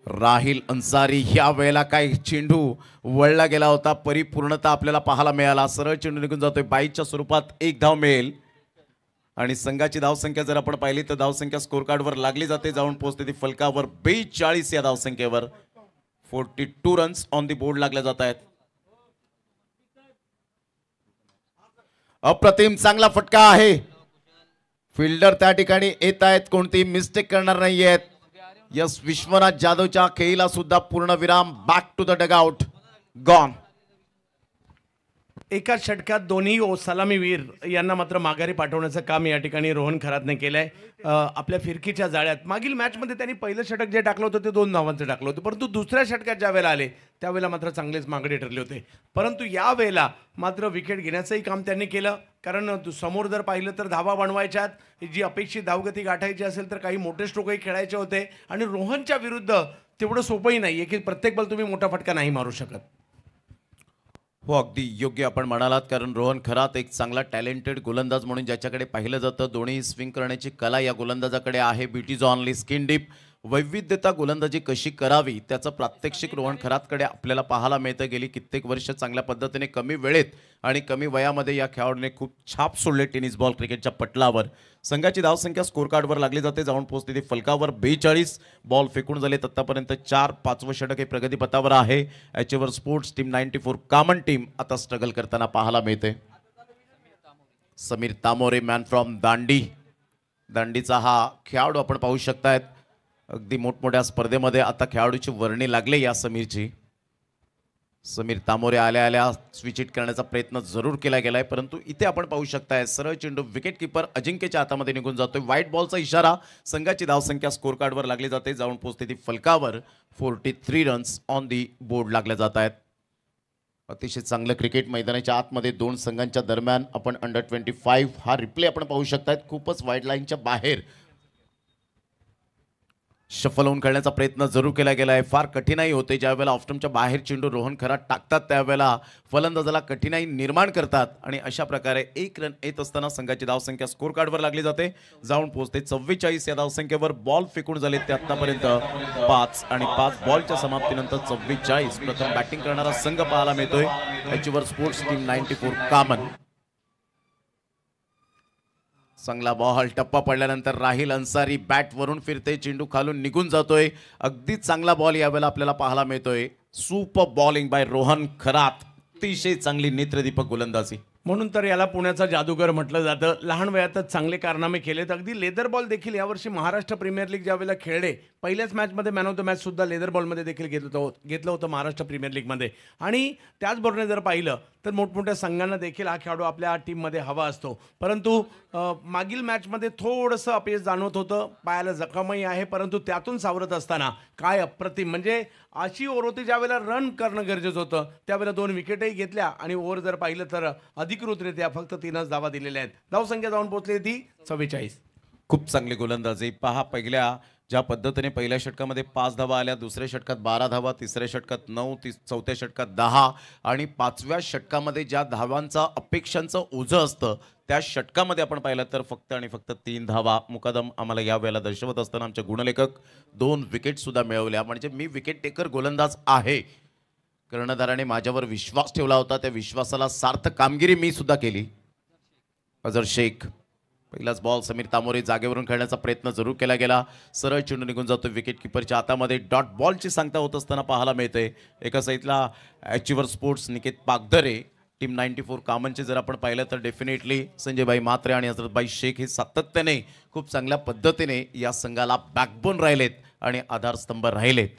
राहिल अन्सारी या वेळेला काय चेंडू वळला गेला होता, परिपूर्णता आपल्याला पाहायला मिळाला. सरळ चेंडू निघून जातोय. 22च्या स्वरूपात 1 धाव मिळेल आणि संघाची धावसंख्या जर आपण पाहिली तर धावसंख्या स्कोर कार्डवर लागली जाते, जाऊन पोहोचते ती फलकावर 42 या धावसंख्येवर. 42 रन्स ऑन दी बोर्ड लागले जात आहेत. अप्रतिम चांगला फटका आहे. फिल्डर त्या ठिकाणी येत आहेत, कोणती मिस्टेक करणार नाहीयेत. यस, विश्वनाथ जाधवच्या खेळीला सुद्धा पूर्णविराम. Back to the dugout gone. एका षटकात दोन्ही सलामीवीर यांना मात्र माघारी पाठवण्याचं काम या ठिकाणी रोहन खरातने केलंय. आपल्या फिरकीच्या जाळ्यात मागील मॅचमध्ये त्यांनी पहिलं षटक जे टाकलं होतं ते 2 धावांचं टाकलं होतं, परंतु दुसऱ्या षटकात ज्या वेळेला आले त्यावेळेला मात्र चांगलेच माघारी ठरले होते. परंतु या वेळेला मात्र विकेट घेण्याचंही काम त्यांनी केलं, कारण समोर जर पाहिलं तर धावा बनवायच्यात, जी अपेक्षित धावगती गाठायची असेल तर काही मोठे स्ट्रोकही खेळायचे होते. आणि रोहनच्या विरुद्ध तेवढं सोपंही नाही आहे की प्रत्येक बॉल तुम्ही मोठा फटका नाही मारू शकत. हो, अगदी योग्य आपण म्हणालात, कारण रोहन खरात एक चांगला टॅलेंटेड गोलंदाज म्हणून ज्याच्याकडे पाहिलं जातं. दोन्ही स्विंग करण्याची कला या गोलंदाजाकडे आहे. बीटीज ऑनली स्किन डीप. वैविध्यता गोलंदाजी कशी करावी त्याचं प्रात्यक्षिक रोहन खरातकडे आपल्याला पाहायला मिळतं. गेली कित्येक वर्ष चांगल्या पद्धतीने कमी वेळेत आणि कमी वयामध्ये या खेळाडूने खूप छाप सोडले टेनिस बॉल क्रिकेटच्या पटलावर. संघाची धावसंख्या स्कोर कार्डवर लागली जाते, जाऊन पोहोचते ती फलकावर. 42 बॉल फेकून झालेत आतापर्यंत 4. 5वं षटक हे प्रगतीपथावर आहे. अचिव्हर स्पोर्ट्स टीम 94 कामन टीम आता स्ट्रगल करताना पाहायला मिळते. Sameer Tamore man from Dandi. दांडीचा हा खेळाडू आपण पाहू शकतायत. अगदी मोठमोठ्या स्पर्धेमध्ये आता खेळाडूची वर्णी लागले या समीरची. समीर तामोरे आल्या आल्या स्विच हिट करण्याचा प्रयत्न जरूर केला गेलाय, परंतु इथे आपण पाहू शकताय सरळ चेंडू विकेट किपर अजिंक्यच्या हातामध्ये निघून जातोय. व्हाईट बॉलचा इशारा. संघाची धावसंख्या स्कोर कार्डवर लागली जाते, जाऊन पोहोचते ती फलकावर. 43 रन्स ऑन दी बोर्ड लागल्या जात आहेत. अतिशय चांगलं क्रिकेट मैदानाच्या आतमध्ये 2 संघांच्या दरम्यान आपण अंडर 25 हा रिप्ले आपण पाहू शकतायत. खूपच वाईड लाईनच्या बाहेर शफल होऊन खेळण्याचा प्रयत्न जरूर केला गेला आहे. फार कठीणाई होते ज्यावेळेला ऑफस्टंपच्या बाहेर चेंडू रोहन खरात टाकतात, त्यावेळेला फलंदाजाला कठीणाई निर्माण करतात आणि अशा प्रकारे 1 रन येत असताना संघाची धावसंख्या स्कोर कार्डवर लागली जाते, जाऊन पोहोचते 44 या धावसंख्येवर. बॉल फेकून झाले ते आतापर्यंत 5 आणि 5 बॉलच्या समाप्तीनंतर 44. प्रथम बॅटिंग करणारा संघ पाहायला मिळतोय अचिव्हर स्पोर्ट्स टीम 94 कामन. चांगला बॉल टप्पा पडल्यानंतर राहिल अन्सारी बॅट वरून फिरते, चेंडू खालून निघून जातोय. अगदी चांगला बॉल यावेळेला आपल्याला पाहायला मिळतोय. Super bowling bye Rohan Kharat. अतिशय चांगली नेत्रदीपक गोलंदाजी. म्हणून तर याला पुण्याचा जादूगर म्हटलं जातं. लहान वयातच चांगले कारनामे केलेत. अगदी लेदर बॉल देखील यावर्षी महाराष्ट्र प्रीमियर लीग ज्यावेळेला खेळले, पहिल्याच मॅचमध्ये मॅन ऑफ द मॅच सुद्धा लेदर बॉलमध्ये देखील घेतलं होतं महाराष्ट्र प्रीमियर लीगमध्ये. आणि त्याचबरोबर जर पाहिलं तर मोठमोठ्या संघांना देखील हा खेळाडू आपल्या टीममध्ये हवा असतो. परंतु मागील मॅचमध्ये थोडंसं अपयश जाणवत होतं. पायाला जखमही आहे, परंतु त्यातून सावरत असताना काय अप्रतिम, म्हणजे अशी ओव्हर होती ज्यावेळेला रन करणं गरजेचं होतं, त्यावेळेला 2 विकेटही घेतल्या. आणि ओव्हर जर पाहिलं तर अधिकृतरित्या फक्त 3च धावा दिलेल्या आहेत. धावसंख्या जाऊन पोहोचली ती 44. खूप चांगली गोलंदाजी. पहा, पहिल्या ज्या पद्धतीने पहिल्या षटकामध्ये 5 धावा आल्या, दुसऱ्या षटकात 12 धावा, तिसऱ्या षटकात 9, चौथ्या षटकात 10 आणि 5व्या षटकामध्ये ज्या धावांचा अपेक्षांचं ओझं असतं त्या षटकामध्ये आपण पाहिलं तर फक्त आणि फक्त 3 धावा. मुकादम आम्हाला या वेळेला दर्शवत असताना आमचे गुणलेखक 2 विकेट सुद्धा मिळवल्या. म्हणजे मी विकेट टेकर गोलंदाज आहे. कर्णधाराने माझ्यावर विश्वास ठेवला होता, त्या विश्वासाला सार्थ कामगिरी मी सुद्धा केली. अझर शेख पहिलाच बॉल समीर तामोरे जागेवरून खेळण्याचा प्रयत्न जरूर केला गेला. सरळ चेंडू निघून जातो विकेट किपरच्या हातामध्ये. डॉट बॉलची सांगता होत असताना पाहायला मिळते. एका साईडला achiever sports Niket Pagdhare, team 94 कामनचे जर आपण पाहिलं तर डेफिनेटली संजयभाई म्हात्रे आणि हजरतभाई शेख हे सातत्याने खूप चांगल्या पद्धतीने या संघाला बॅकबोन राहिलेत आणि आधारस्तंभ राहिलेत.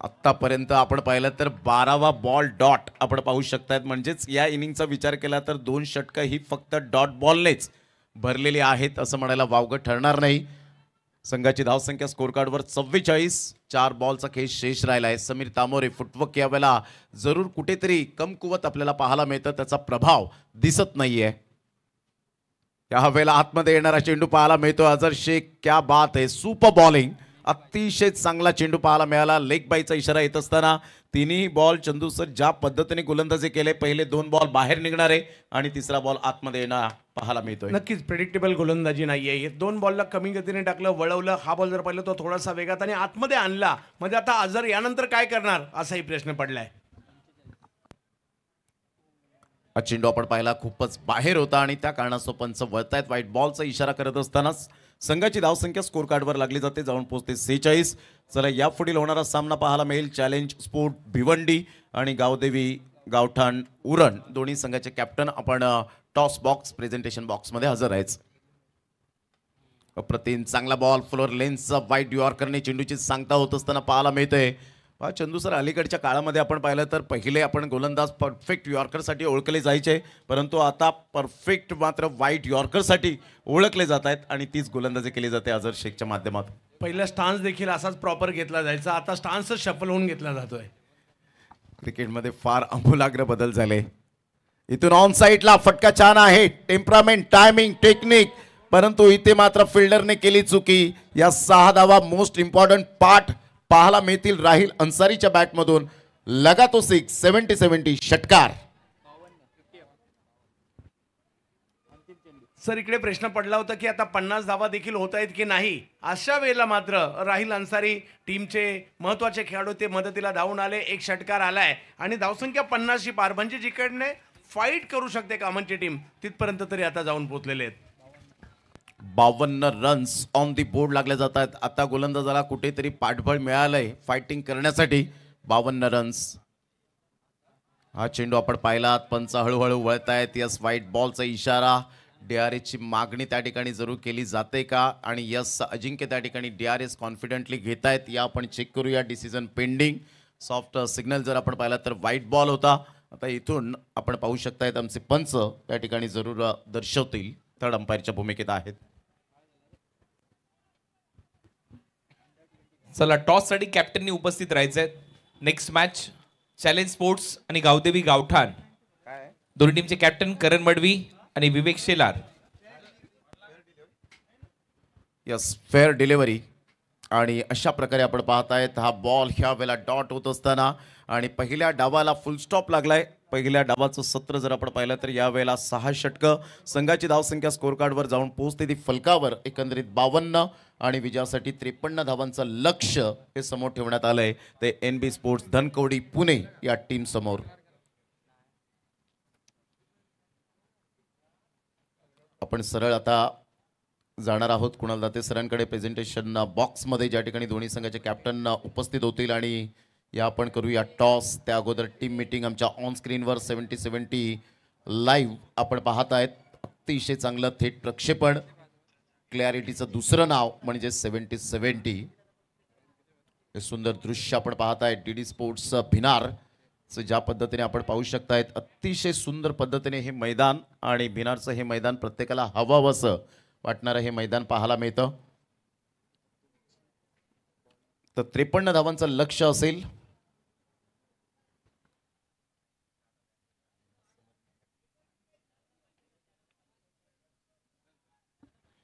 आत्तापर्यंत आपण पाहिलं तर 12वा बॉल डॉट आपण पाहू शकतात. म्हणजेच या इनिंगचा विचार केला तर 2 षटकं ही फक्त डॉट बॉलनेच भरलेली आहेत असं म्हणायला वावगं ठरणार नाही. संघाची धावसंख्या स्कोर कार्डवर 44. 4 बॉलचा खेळ शेष राहिला आहे. समीर तामोरे फुटवर्क यावेळेला जरूर कुठेतरी कमकुवत आपल्याला पाहायला मिळतं, त्याचा प्रभाव दिसत नाहीये. यावेळेला आतमध्ये येणारा चेंडू पाहायला मिळतो. अझर शेख, क्या बात आहे, सुपर बॉलिंग. अतिशय चांगला चेंडू पाहायला मिळाला. लेग बायचा इशारा येत असताना तिन्ही बॉल चंदू सर ज्या पद्धतीने गोलंदाजी केले, पहिले 2 बॉल बाहेर निघणारे आणि तिसरा बॉल आतमध्ये येणार पाहायला मिळतोय. नक्कीच प्रेडिक्टेबल गोलंदाजी नाहीये. हे 2 बॉलला कमी गतीने टाकलं, वळवलं. हा बॉल जर पाहिलं तो थोडासा वेगात आणि आतमध्ये आणला. म्हणजे आता अझर यानंतर काय करणार असाही प्रश्न पडलाय. हा चेंडू आपण पाहिला खूपच बाहेर होता आणि त्या कारणास्तव पंच वळतायत. व्हाईट बॉलचा इशारा करत असतानाच संघाची धावसंख्या स्कोर कार्डवर लागली जाते, जाऊन पोहोचते 46. चला यापुढील होणारा सामना पाहायला मिळेल चॅलेंज स्पोर्ट भिवंडी आणि गावदेवी गावठाण उरण. दोन्ही संघाचे कॅप्टन आपण टॉस बॉक्स प्रेझेंटेशन बॉक्समध्ये हजर आहेच. अप्रतिम चांगला बॉल फ्लोअर लेन्सचा व्हाईट यॉर्करने चेंडूची सांगता होत असताना पाहायला मिळतंय. चंदू सर, अलीकडच्या काळामध्ये आपण पाहिलं तर पहिले आपण गोलंदाज परफेक्ट यॉर्करसाठी ओळखले जायचे, परंतु आता परफेक्ट मात्र व्हाईट यॉर्करसाठी ओळखले जात आहेत आणि तीच गोलंदाजी केली जाते अझर शेखच्या माध्यमातून. पहिला स्टान्स देखील असाच प्रॉपर घेतला जायचा, आता स्टान्सच शफल होऊन घेतला जातोय. क्रिकेटमध्ये फार आमूलाग्र बदल झाले. इथून ऑन साईडला फटका छान आहे, टेम्परामेंट, टायमिंग, टेक्निक, परंतु इथे मात्र फिल्डरने केली चुकी. या 6 धावा मोस्ट इम्पॉर्टंट पार्ट पाहायला मिळतील राहिल अन्सारीच्या बॅटमधून. लगा तो 6, 70-70 षटकार. सर, इकडे प्रश्न पडला होता की आता 50 धावा देखील होत आहेत की नाही. अशा वेळेला मात्र राहिल अन्सारी टीमचे महत्वाचे खेळाडू ते मदतीला धावून आले. 1 षटकार आलाय आणि धावसंख्या 50शी पार, म्हणजे जिकडने फाईट करू शकते कामनची टीम तिथपर्यंत तरी आता जाऊन पोहोचलेले आहेत. 52 रन्स ऑन दी बोर्ड लागले जात आहेत. आता गोलंदाजाला कुठेतरी पाठबळ मिळालंय फायटिंग करण्यासाठी. 52 रन्स. हा चेंडू आपण पाहिला, पंच हळूहळू वळतायत. यस, व्हाईट बॉलचा इशारा. DRSची मागणी त्या ठिकाणी जरूर केली जाते का, आणि यस अजिंक्य त्या ठिकाणी DRS कॉन्फिडेंटली घेतायत या आपण चेक करूया. Decision pending. सॉफ्ट सिग्नल जर आपण पाहिला तर व्हाईट बॉल होता. आता इथून आपण पाहू शकतायत आमचे पंच त्या ठिकाणी जरूर दर्शवतील. थर्ड अंपायरच्या भूमिकेत आहेत. चला, टॉससाठी कॅप्टननी उपस्थित राहायचंय. नेक्स्ट मॅच चॅलेंज स्पोर्ट्स आणि गावदेवी गावठाण, दोन्ही टीमचे कॅप्टन करण मडवी आणि Vivek Shelar. Yes, fair delivery. आणि अशा प्रकारे आपण पाहतायत हा बॉल ह्या वेळेला डॉट होत असताना आणि पहिल्या डावाला फुल स्टॉप लागलाय. पहिल्या डावाचं सत्र जर आपण पाहिलं तर यावेळेला 6 षटकं. संघाची धावसंख्या स्कोर कार्डवर जाऊन पोहोचते ती फलकावर एकंदरीत 52 आणि विजयासाठी 53 धावांचं लक्ष्य हे समोर ठेवण्यात आलंय. ते NB स्पोर्ट्स धनकवडी पुणे या टीम समोर. आपण सरळ आता जाणार आहोत कुणाल दाते सरांकडे प्रेझेंटेशन बॉक्समध्ये, ज्या ठिकाणी दोन्ही संघाचे कॅप्टन उपस्थित होतील आणि या आपण करूया टॉस. त्या अगोदर टीम मीटिंग आमच्या ऑन स्क्रीनवर 70-70 लाईव्ह आपण पाहत आहेत. अतिशय चांगलं थेट प्रक्षेपण, क्लॅरिटीचं दुसरं नाव म्हणजे 70-70. हे सुंदर दृश्य आपण पाहत आहे डी स्पोर्ट्स भिनार. ज्या पद्धतीने आपण पाहू शकतायत, अतिशय सुंदर पद्धतीने हे मैदान आणि भिनारचं हे मैदान प्रत्येकाला हवावंसं वाटणारं हे मैदान पाहायला मिळतं. तर 53 धावांचं लक्ष असेल.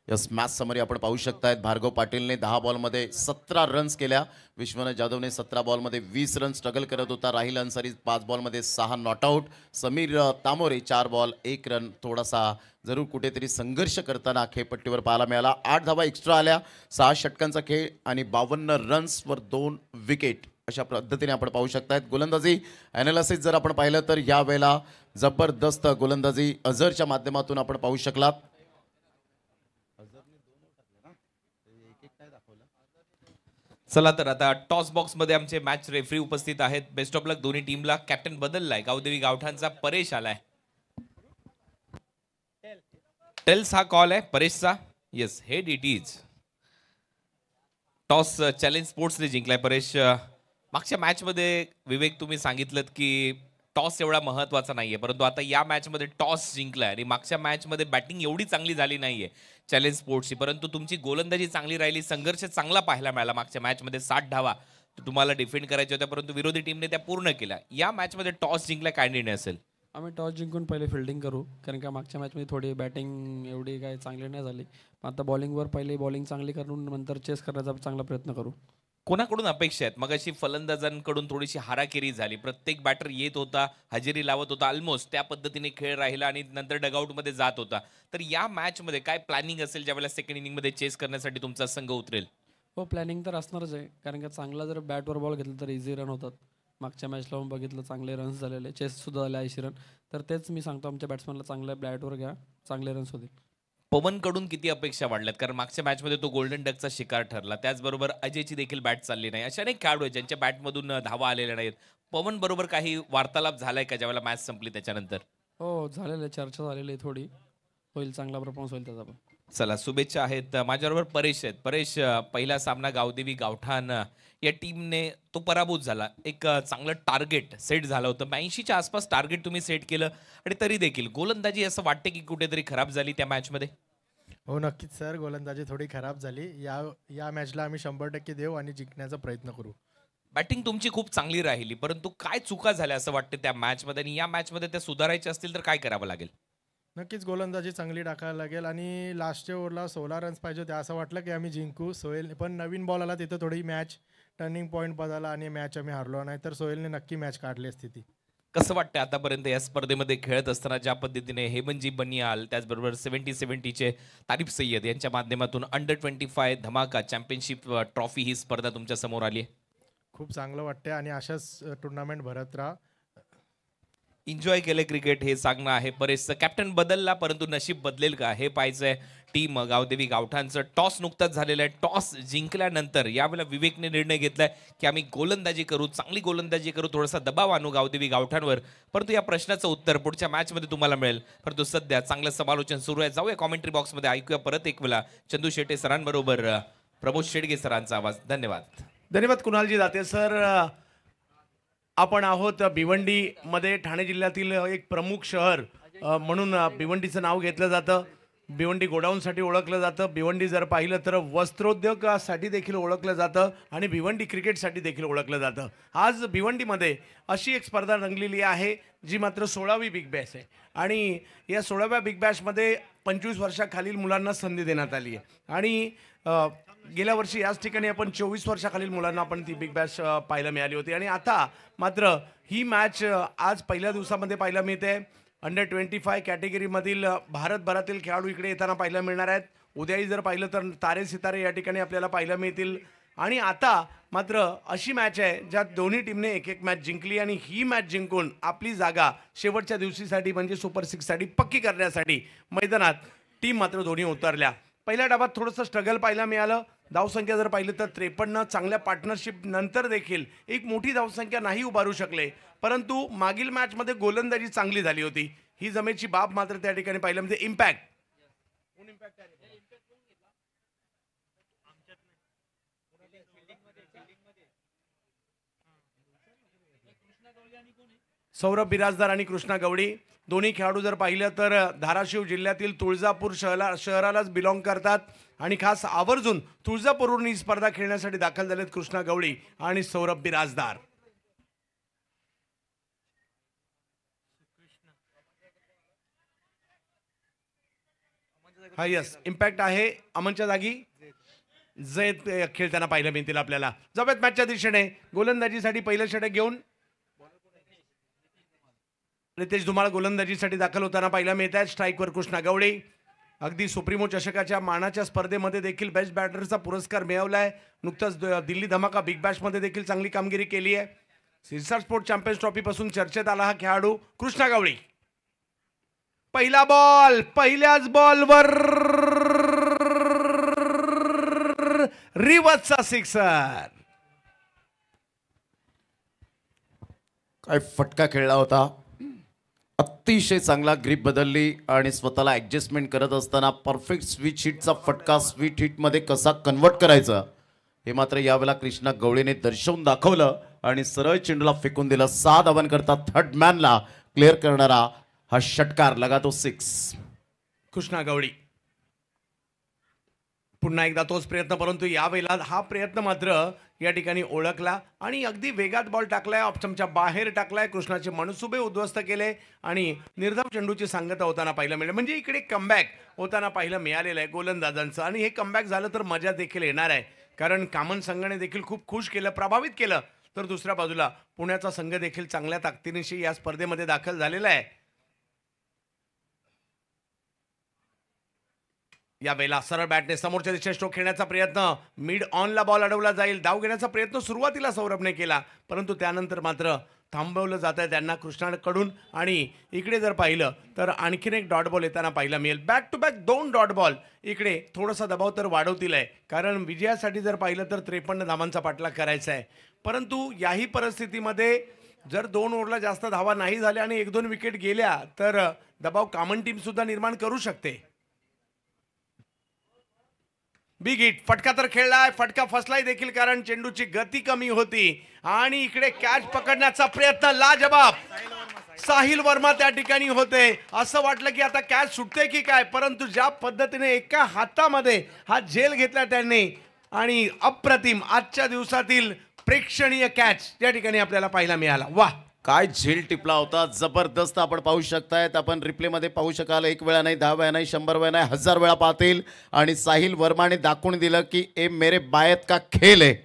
यस, मॅच समरी आपण पाहू शकतायत. भार्गव पाटीलने 10 बॉलमध्ये 17 रन्स केल्या. विश्वनाथ जाधवने 17 बॉलमध्ये 20 रन स्ट्रगल करत होता. राहिल अन्सारी 5 बॉलमध्ये 6 not out. Samir Tamore 4 ball 1 run, थोडासा जरूर कुठेतरी संघर्ष करताना खेळपट्टीवर पाहायला मिळाला. 8 धावा एक्स्ट्रा आल्या, 6 षटकांचा खेळ आणि 52 रन्सवर 2 विकेट. अशा पद्धतीने आपण पाहू शकतायत. गोलंदाजी ॲनालिसिस जर आपण पाहिलं तर यावेळेला जबरदस्त गोलंदाजी अझरच्या माध्यमातून आपण पाहू शकलात. चला तर आता टॉस बॉक्स मध्ये आमचे मॅच रेफरी उपस्थित आहेत. बेस्ट ऑफ लक दोन्ही टीमला. कॅप्टन बदललाय, गावदेवी गावठाणचा परेश आलाय. टेल्स हा कॉल आहे परेशचा. Yes, head it is. Toss challenge स्पोर्ट्सने जिंकलाय परेश. मागच्या मॅच मध्ये विवेक तुम्ही सांगितलं की टॉस एवढा महत्वाचा नाहीये, परंतु आता या मॅच मध्ये टॉस जिंकलाय आणि मागच्या मॅच मध्ये बॅटिंग एवढी चांगली झाली नाहीये चॅलेंज स्पोर्ट्सची, परंतु तुमची गोलंदाजी चांगली राहिली. संघर्ष चांगला पाहायला मिळाला. मागच्या मॅच मध्ये 60 धावा तुम्हाला डिफेंड करायच्या होत्या, परंतु विरोधी टीमने त्या पूर्ण केल्या. या मॅच मध्ये टॉस जिंकला, काय निर्णय असेल? आम्ही टॉस जिंकून पहिले फिल्डिंग करू, कारण का मागच्या मॅचमध्ये थोडी बॅटिंग एवढी काय चांगली नाही झाली. आता बॉलिंगवर पहिले बॉलिंग चांगली करून नंतर चेस करण्याचा चांगला प्रयत्न करू. कोणाकडून अपेक्षा आहेत? मग अशी फलंदाजांकडून थोडीशी हाराकिरी झाली. प्रत्येक बॅटर येत होता, हजेरी लावत होता, ऑलमोस्ट त्या पद्धतीने खेळ राहिला आणि नंतर डगआउटमध्ये जात होता. तर या मॅचमध्ये काय प्लॅनिंग असेल ज्यावेळेला सेकंड इनिंगमध्ये चेस करण्यासाठी तुमचा संघ उतरेल? हो, प्लॅनिंग तर असणारच आहे, कारण का चांगला जर बॅटवर बॉल घेतला तर इझी रन होतात. मागच्या मॅचला पण बघितलं, चांगले रन्स झालेले, चेससुद्धा झाले 80 रन. तर तेच मी सांगतो, आमच्या बॅट्समॅनला चांगल्या बॅटवर घ्या, चांगले रन्स होतील. पवनकडून किती अपेक्षा वाढल्यात? कारण मागच्या मॅचमध्ये तो गोल्डन डकचा शिकार ठरला. त्याचबरोबर अजयची देखील बॅट चालली नाही. अशा अनेक खेळाडू आहेत ज्यांच्या बॅटमधून धावा आलेल्या नाहीत. पवन बरोबर काही वार्तालाप झालाय का ज्यावेळेला मॅच संपली त्याच्यानंतर? हो, झालेलं, चर्चा झालेली आहे थोडी. होईल, चांगला परफॉर्मन्स होईल त्याचा पण. चला, शुभेच्छा आहेत. माझ्याबरोबर परेश आहेत. परेश, पहिला सामना गावदेवी गावठाण या टीमने तो पराभूत झाला. एक चांगलं टार्गेट सेट झालं होतं, 82च्या आसपास टार्गेट तुम्ही सेट केलं आणि तरी देखील गोलंदाजी असं वाटते की कुठेतरी खराब झाली त्या मॅचमध्ये? हो, नक्कीच सर, गोलंदाजी थोडी खराब झाली. या मॅचला आम्ही 100% देऊ आणि जिंकण्याचा प्रयत्न करू. बॅटिंग तुमची खूप चांगली राहिली, परंतु काय चुका झाल्या असं वाटतं त्या मॅचमध्ये, आणि या मॅचमध्ये त्या सुधारायच्या असतील तर काय करावं लागेल? नक्कीच गोलंदाजी चांगली टाकायला लागेल आणि लास्टच्या ओव्हरला 16 रन्स पाहिजे होते. असं वाटलं की आम्ही जिंकू. सोहेल पण नवीन बॉल आला, तिथं थोडी मॅच टर्निंग पॉईंट बदलला आणि मॅच आम्ही हारलो. नाही तर सोहेलने नक्की मॅच काढली असती ती. कसं वाटतं आतापर्यंत या स्पर्धेमध्ये खेळत असताना ज्या पद्धतीने हेमनजी बनियाल, त्याचबरोबर 70-70चे तारिफ सय्यद यांच्या माध्यमातून अंडर-25 धमाका चॅम्पियनशिप ट्रॉफी ही स्पर्धा तुमच्या समोर आली आहे? खूप चांगलं वाटतंय आणि अशाच टुर्नामेंट भरत राहा. एन्जॉय केलं क्रिकेट हे सांगणं आहे परेशचं. कॅप्टन बदलला, परंतु नशीब बदलेल का हे पाहायचंय. टीम गावदेवी गावठाणचं टॉस नुकताच झालेलं आहे. टॉस जिंकल्यानंतर यावेळेला विवेकने निर्णय घेतलाय की आम्ही गोलंदाजी करू, चांगली गोलंदाजी करू, थोडासा दबाव आणू गावदेवी गावठाणवर. परंतु या प्रश्नाचं उत्तर पुढच्या मॅचमध्ये तुम्हाला मिळेल. परंतु सध्या चांगलं समालोचन सुरू आहे. जाऊया कॉमेंट्री बॉक्समध्ये, ऐकूया परत एक वेळा चंदू शेटे सरांबरोबर प्रमोद शेडगे सरांचा आवाज. धन्यवाद. धन्यवाद कुणालजी दाते सर. आपण आहोत भिवंडीमध्ये. ठाणे जिल्ह्यातील एक प्रमुख शहर म्हणून भिवंडीचं नाव घेतलं जातं. भिवंडी गोडाऊनसाठी ओळखलं जातं. भिवंडी जर पाहिलं तर वस्त्रोद्योगासाठी देखील ओळखलं जातं आणि भिवंडी क्रिकेटसाठी देखील ओळखलं जातं. आज भिवंडीमध्ये अशी एक स्पर्धा रंगलेली आहे जी मात्र 16वी बिग बॅश आहे आणि या 16व्या बिग बॅशमध्ये 25 वर्षाखालील मुलांना संधी देण्यात आली आहे. आणि गेल्या वर्षी याच ठिकाणी आपण 24 वर्षाखालील मुलांना आपण ती बिग बॅश पाहायला मिळाली होती. आणि आता मात्र ही मॅच आज पहिल्या दिवसामध्ये पाहायला मिळते. अंडर-25 कॅटेगरीमधील भारतभरातील खेळाडू इकडे येताना पाहायला मिळणार आहेत. उद्याही जर पाहिलं तर तारे सितारे या ठिकाणी आपल्याला पाहायला मिळतील. आणि आता मात्र अशी मॅच आहे ज्यात दोन्ही टीमने एक एक मॅच जिंकली आणि ही मॅच जिंकून आपली जागा शेवटच्या दिवशीसाठी म्हणजे सुपर 6साठी पक्की करण्यासाठी मैदानात टीम मात्र दोन्ही उतरल्या. पहिल्या डावात थोडंसं स्ट्रगल पाहायला मिळालं. धावसंख्या जर पाहिलं तर 53, चांगल्या पार्टनरशिप नंतर देखील एक मोठी धावसंख्या नाही उभारू शकले. परंतु मागील मॅचमध्ये गोलंदाजी चांगली झाली होती. ही जमेची बाब मात्र त्या ठिकाणी पाहिलं म्हणजे इम्पॅक्ट. सौरभ बिराजदार आणि कृष्णा गवडी दोन्ही खेळाडू जर पाहिलं तर धाराशिव जिल्ह्यातील तुळजापूर शहरालाच बिलॉंग करतात आणि खास आवर्जून तुळजापूरवरून ही स्पर्धा खेळण्यासाठी दाखल झालेत कृष्णा गवडी आणि सौरभ बिराजदार. हा यस इम्पॅक्ट आहे. अमनच्या जागी जैद खेळताना पाहिलं मिळतील आपल्याला. जाऊयात मॅचच्या दिशेने. गोलंदाजीसाठी पहिलं षटक घेऊन रितेश धुमाळ गोलंदाजीसाठी दाखल होताना पाहायला मिळत आहेत. स्ट्राईकवर कृष्णा गवळी. अगदी सुप्रीमो चषकाच्या मानाच्या स्पर्धेमध्ये देखील बेस्ट बॅटरचा पुरस्कार मिळवलाय. नुकताच दिल्ली धमाका बिग बॅशमध्ये देखील चांगली कामगिरी केली आहे. सिरसा स्पोर्ट चॅम्पियन्स ट्रॉफी पासून चर्चेत आला हा खेळाडू कृष्णा गवळी. पहिला बॉल, पहिल्याच बॉलवर रिवर्सचा सिक्सर. काय फटका खेळला होता. अतिशय चांगला ग्रिप बदलली आणि स्वतःला ॲडजस्टमेंट करत असताना परफेक्ट स्विच हिटचा फटका स्वीट हिटमध्ये कसा कन्वर्ट करायचा हे मात्र यावेळेला कृष्णा गवळीने दर्शवून दाखवलं आणि सरळ चेंडूला फेकून दिलं. 6 धावन करता थर्ड मॅनला क्लिअर करणारा हा षटकार लगातो 6. कृष्णा गवळी पुन्हा एकदा तोच प्रयत्न, परंतु यावेळेला हा प्रयत्न मात्र या ठिकाणी ओळखला आणि अगदी वेगात बॉल टाकलाय. ऑप्शनच्या बाहेर टाकलाय. कृष्णाचे मनसुबे उद्ध्वस्त केले आणि निर्धाव चेंडूची सांगता होताना पाहायला मिळेल. म्हणजे इकडे कमबॅक होताना पाहायला मिळालेलं आहे गोलंदाजांचं आणि हे कमबॅक झालं तर मजा देखील येणार आहे. कारण कामन संघाने देखील खूप खुश केलं, प्रभावित केलं. तर दुसऱ्या बाजूला पुण्याचा संघ देखील चांगल्या ताकदीनिशी या स्पर्धेमध्ये दाखल झालेला आहे. या वेळेला सरळ बॅटने समोरच्या दिशेने स्ट्रोक खेळण्याचा प्रयत्न. मिड ऑनला बॉल अडवला जाईल. डाव घेण्याचा प्रयत्न सुरुवातीला सौरभने केला, परंतु त्यानंतर मात्र थांबवलं जात आहे त्यांना कृष्णाकडून. आणि इकडे जर पाहिलं तर आणखीन एक डॉट बॉल येताना पाहायला मिळेल. Back to back 2 dot ball. इकडे थोडासा दबाव तर वाढवतील आहे, कारण विजयासाठी जर पाहिलं तर 53 धावांचा पाठलाग करायचा आहे. परंतु याही परिस्थितीमध्ये जर 2 ओव्हरला जास्त धावा नाही झाल्या आणि 1-2 विकेट गेल्या तर दबाव कॉमन टीम सुद्धा निर्माण करू शकते. Big hit. फटका तर खेळलाय, फटका फसलाय देखील कारण चेंडूची गती कमी होती. आणि इकडे कॅच पकडण्याचा प्रयत्न लाजबाब. साहिल वर्मा त्या ठिकाणी होते. असं वाटलं की आता कॅच सुटते की काय, परंतु ज्या पद्धतीने एका हातामध्ये हा झेल घेतला त्यांनी आणि अप्रतिम आजच्या दिवसातील प्रेक्षणीय कॅच या ठिकाणी आपल्याला पाहायला मिळाला. वाह, काय झेल टिपला होता. जबरदस्त. आपण पाहू शकतायत, आपण रिप्लेमध्ये पाहू शकाल. 1 वेळा नाही, 10 वेळा नाही, 100 वेळा नाही, 1000 वेळा पाहतील. आणि साहिल वर्माने दाखवून दिलं की ए मेरे बायत का खेल आहे.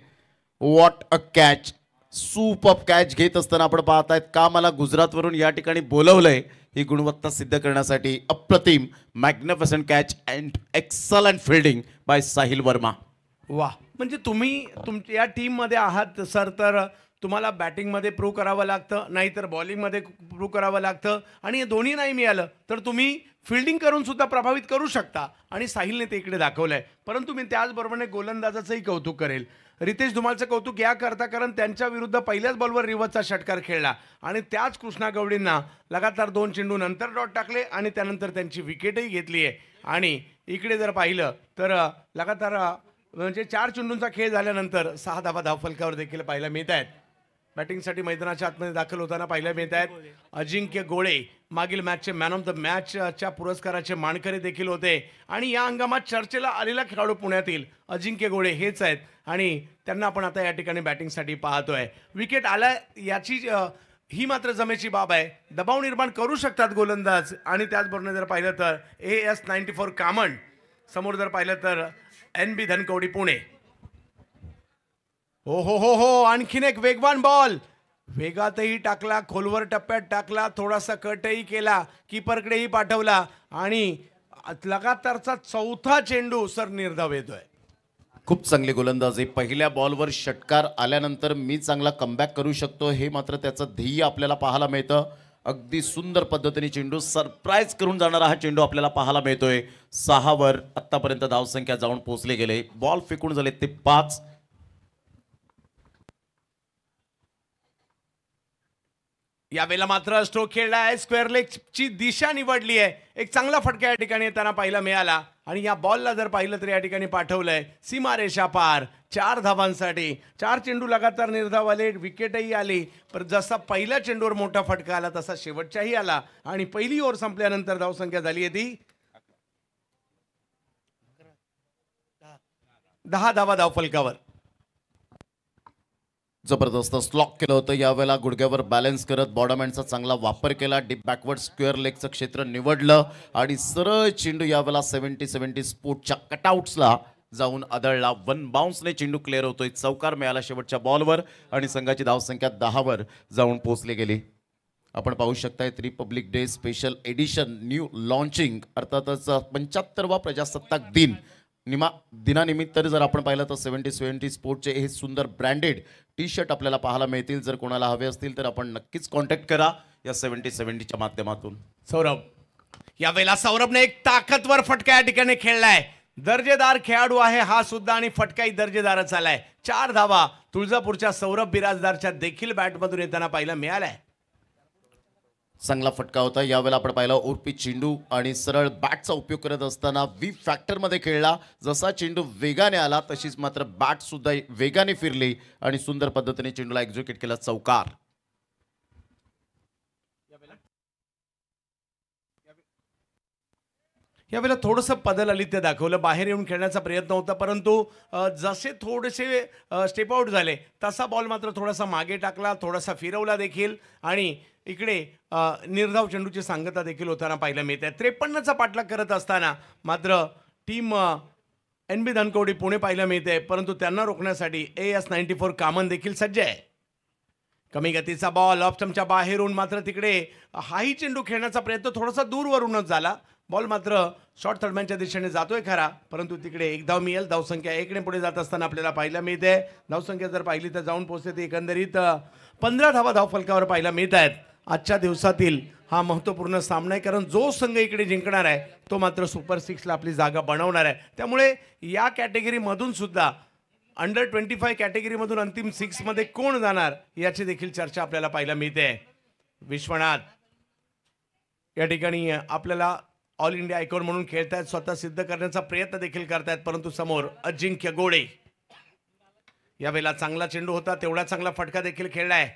What a catch. Super catch घेत असताना आपण पाहतायत का मला गुजरातवरून या ठिकाणी बोलवलंय ही गुणवत्ता सिद्ध करण्यासाठी. अप्रतिम magnificent catch and excellent fielding by Sahil Varma. वाह, म्हणजे तुम्ही तुमच्या या टीममध्ये आहात सर, तर तुम्हाला बॅटिंगमध्ये प्रूव्ह करावं लागतं, नाहीतर बॉलिंगमध्ये प्रूव्ह करावं लागतं. आणि हे दोन्ही नाही मिळालं तर तुम्ही फिल्डिंग करून सुद्धा प्रभावित करू शकता. आणि साहिलने ते इकडे दाखवलं आहे. परंतु मी त्याचबरोबरने गोलंदाजाचंही कौतुक करेल. रितेश धुमाळचं कौतुक या करता कारण त्यांच्या विरुद्ध पहिल्याच बॉलवर रिव्हर्सचा षटकार खेळला आणि त्याच कृष्णा गवडींना लगातार 2 चेंडू नंतर डॉट टाकले आणि त्यानंतर त्यांची विकेटही घेतली आहे. आणि इकडे जर पाहिलं तर लगातार म्हणजे 4 चेंडूंचा खेळ झाल्यानंतर 6 धावा धावफलकावर देखील पाहायला मिळत आहेत. बॅटिंगसाठी मैदानाच्या आतमध्ये दाखल होताना पाहायला मिळत आहेत अजिंक्य गोळे. मागील मॅचचे मॅन ऑफ द मॅचच्या पुरस्काराचे मानकरी देखील होते आणि या हंगामात चर्चेला आलेला खेळाडू पुण्यातील अजिंक्य गोळे हेच आहेत आणि त्यांना आपण आता या ठिकाणी बॅटिंगसाठी पाहतोय. विकेट आला याची ही मात्र जमेची बाब आहे. दबाव निर्माण करू शकतात गोलंदाज. आणि त्याचबरोबर जर पाहिलं तर AS94 कामन, समोर जर पाहिलं तर NB धनकवडी पुणे. हो हो हो हो, आणखीन एक वेगवान बॉल. वेगातही टाकला, खोलवर टप्प्यात टाकला, थोडासा कटही केला, कीपरकडेही पाठवला आणि लगातारचा 4था चेंडू सर निर्धाव येतोय. खूप चांगली गोलंदाजी. पहिल्या बॉलवर षटकार आल्यानंतर मी चांगला कमबॅक करू शकतो हे मात्र त्याचं ध्येय आपल्याला पाहायला मिळतं. अगदी सुंदर पद्धतीने चेंडू सरप्राईज करून जाणारा हा चेंडू आपल्याला पाहायला मिळतोय. 6 वर आतापर्यंत धावसंख्या जाऊन पोहोचले गेले. बॉल फेकून झाले ते 5. यावेळेला मात्र स्ट्रोक खेळला आहे. स्क्वेअर लेगची दिशा निवडली आहे. एक चांगला फटका या ठिकाणी त्यांना पाहायला मिळाला आणि या बॉलला जर पाहिलं तर या ठिकाणी पाठवलंय सीमारेषा पार 4 धावांसाठी. 4 चेंडू लगातार निर्धाव आले, विकेटही आली. पण जसा पहिल्या चेंडूवर मोठा फटका आला तसा शेवटच्याही आला आणि पहिली ओव्हर संपल्यानंतर धावसंख्या झाली आहे ती 10 धावा धावफलकावर. जबरदस्त स्लॉक केलं होतं. यावेळेला गुडघ्यावर बॅलन्स करत बॉडमॅनचा चांगला वापर केला. डीप बॅकवर्ड स्क्वेअर लेगचं क्षेत्र निवडलं आणि सरळ चेंडू यावेळेला 70-70 स्पोर्टच्या कटआउट्सला जाऊन आदळला. 1 बाउन्सने चेंडू क्लिअर होतोय. चौकार मिळाला शेवटच्या बॉलवर आणि संघाची धावसंख्या 10 वर जाऊन पोहोचली गेली. आपण पाहू शकताय Republic day special edition new launching अर्थातच 75वा प्रजासत्ताक दिन दिनानिमित्त जर आपण पाहिलं तर 70-70 स्पोर्टचे हे सुंदर ब्रँडेड टी शर्ट आपल्याला पाहायला मिळतील. जर कोणाला हवे असतील तर आपण नक्कीच कॉन्टॅक्ट करा या 70-70च्या माध्यमातून. सौरभ, यावेळेला सौरभने एक ताकदवर फटका या ठिकाणी खेळलाय. दर्जेदार खेळाडू आहे हा सुद्धा आणि फटकाही दर्जेदारच आलाय. 4 धावा तुळजापूरच्या सौरभ बिराजदारच्या देखील बॅटमधून येताना पाहायला मिळालाय. चांगला फटका होता. यावेळेला आपण पाहिला ओरपी चेंडू आणि सरळ बॅटचा उपयोग करत असताना व्ही फॅक्टरमध्ये खेळला. जसा चेंडू वेगाने आला तशीच मात्र बॅट सुद्धा वेगाने फिरली आणि सुंदर पद्धतीने चेंडूला एक्झिक्यूट केला. चौकार. यावेळेला थोडंसं पदललित दाखवलं. बाहेर येऊन खेळण्याचा प्रयत्न होता परंतु जसे थोडेसे स्टेप आउट झाले तसा बॉल मात्र थोडासा मागे टाकला, थोडासा फिरवला देखील आणि इकडे निर्धाव चेंडूची सांगता देखील होताना पाहायला मिळते. 53चा पाठलाग करत असताना मात्र टीम NB धनकवडी पुणे पाहायला मिळते परंतु त्यांना रोखण्यासाठी AS94 कामन देखील सज्ज आहे. कमी गतीचा बॉल ऑफ स्टंपच्या बाहेरून मात्र तिकडे हाही चेंडू खेळण्याचा प्रयत्न थोडासा दूरवरूनच झाला. बॉल मात्र शॉर्ट थर्डमॅनच्या दिशेने जातोय खरा परंतु तिकडे 1 धाव मिळेल. धावसंख्या 1 ने पुढे जात असताना आपल्याला पाहायला मिळते. धावसंख्या जर पाहिली तर जाऊन पोहोचते ती एकंदरीत 15 धावा धावफलकावर पाहायला मिळत आहेत. आजच्या दिवसातील हा महत्त्वपूर्ण सामना आहे कारण जो संघ इकडे जिंकणार आहे तो मात्र सुपर 6ला आपली जागा बनवणार आहे. त्यामुळे या कॅटेगरीमधून सुद्धा अंडर 25 कॅटेगरीमधून अंतिम 6 मध्ये कोण जाणार याची देखील चर्चा आपल्याला पाहायला मिळते. विश्वनाथ या ठिकाणी आपल्याला ऑल इंडिया आयकॉन म्हणून खेळतायत, स्वतः सिद्ध करण्याचा प्रयत्न देखील करतायत परंतु समोर अजिंक्य गोडे. यावेळेला चांगला चेंडू होता, तेवढा चांगला फटका देखील खेळलाय.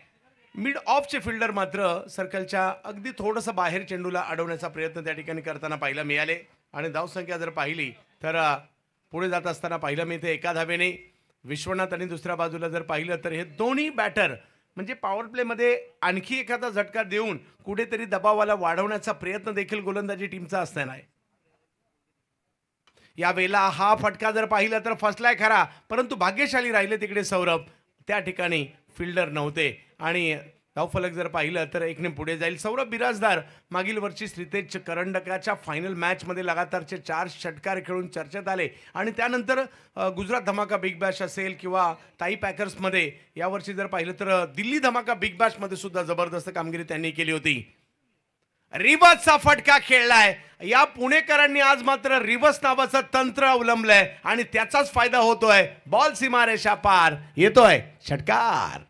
मिड ऑफचे फिल्डर मात्र सर्कलच्या अगदी थोडंसं बाहेर चेंडूला अडवण्याचा प्रयत्न त्या ठिकाणी करताना पाहायला मिळाले आणि धावसंख्या जर पाहिली तर पुढे जात असताना पाहायला मिळते 1 धावेने. विश्वनाथ आणि दुसऱ्या बाजूला जर पाहिलं तर हे दोन्ही बॅटर म्हणजे पॉवर प्लेमध्ये आणखी एखादा झटका देऊन कुठेतरी दबावाला वाढवण्याचा प्रयत्न देखील गोलंदाजी टीमचा असताना आहे. यावेळेला हा फटका जर पाहिला तर फसलाय खरा परंतु भाग्यशाली राहिले तिकडे सौरभ. त्या ठिकाणी फिल्डर नव्हते आणि धावफलक जर पाहिलं तर 1 ने पुढे जाईल. सौरभ बिराजदार मागील वर्षी श्रीतेज करंडकाच्या फायनल मॅचमध्ये लगातारचे 4 षटकार खेळून चर्चेत आले आणि त्यानंतर गुजरात धमाका बिग बॅश असेल किंवा ताई पॅकर्समध्ये यावर्षी जर पाहिलं तर दिल्ली धमाका बिग बॅशमध्ये सुद्धा जबरदस्त कामगिरी त्यांनी केली होती. रिव्हर्सचा फटका खेळलाय. या पुणेकरांनी आज मात्र रिव्हर्स नावाचं तंत्र अवलंबलंय आणि त्याचाच फायदा होतोय. बॉल सीमारेषा पार येतोय, षटकार.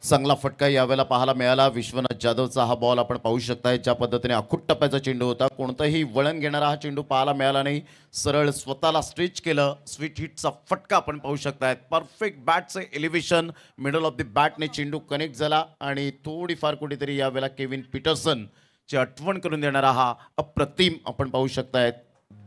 चांगला फटका यावेळेला पाहायला मिळाला. विश्वनाथ जाधवचा हा बॉल आपण पाहू शकताय ज्या पद्धतीने आखूट टप्प्याचा चेंडू होता. कोणताही वळण घेणारा हा चेंडू पाहायला मिळाला नाही. सरळ स्वतःला स्ट्रेच केलं. स्वीट हिटचा फटका आपण पाहू शकताय. परफेक्ट बॅटचे एलिव्हेशन मिडल ऑफ द बॅटने चेंडू कनेक्ट झाला आणि थोडीफार कुठेतरी यावेळेला केविन पीटरसन ची आठवण करून देणारा हा अप्रतिम आपण पाहू शकताय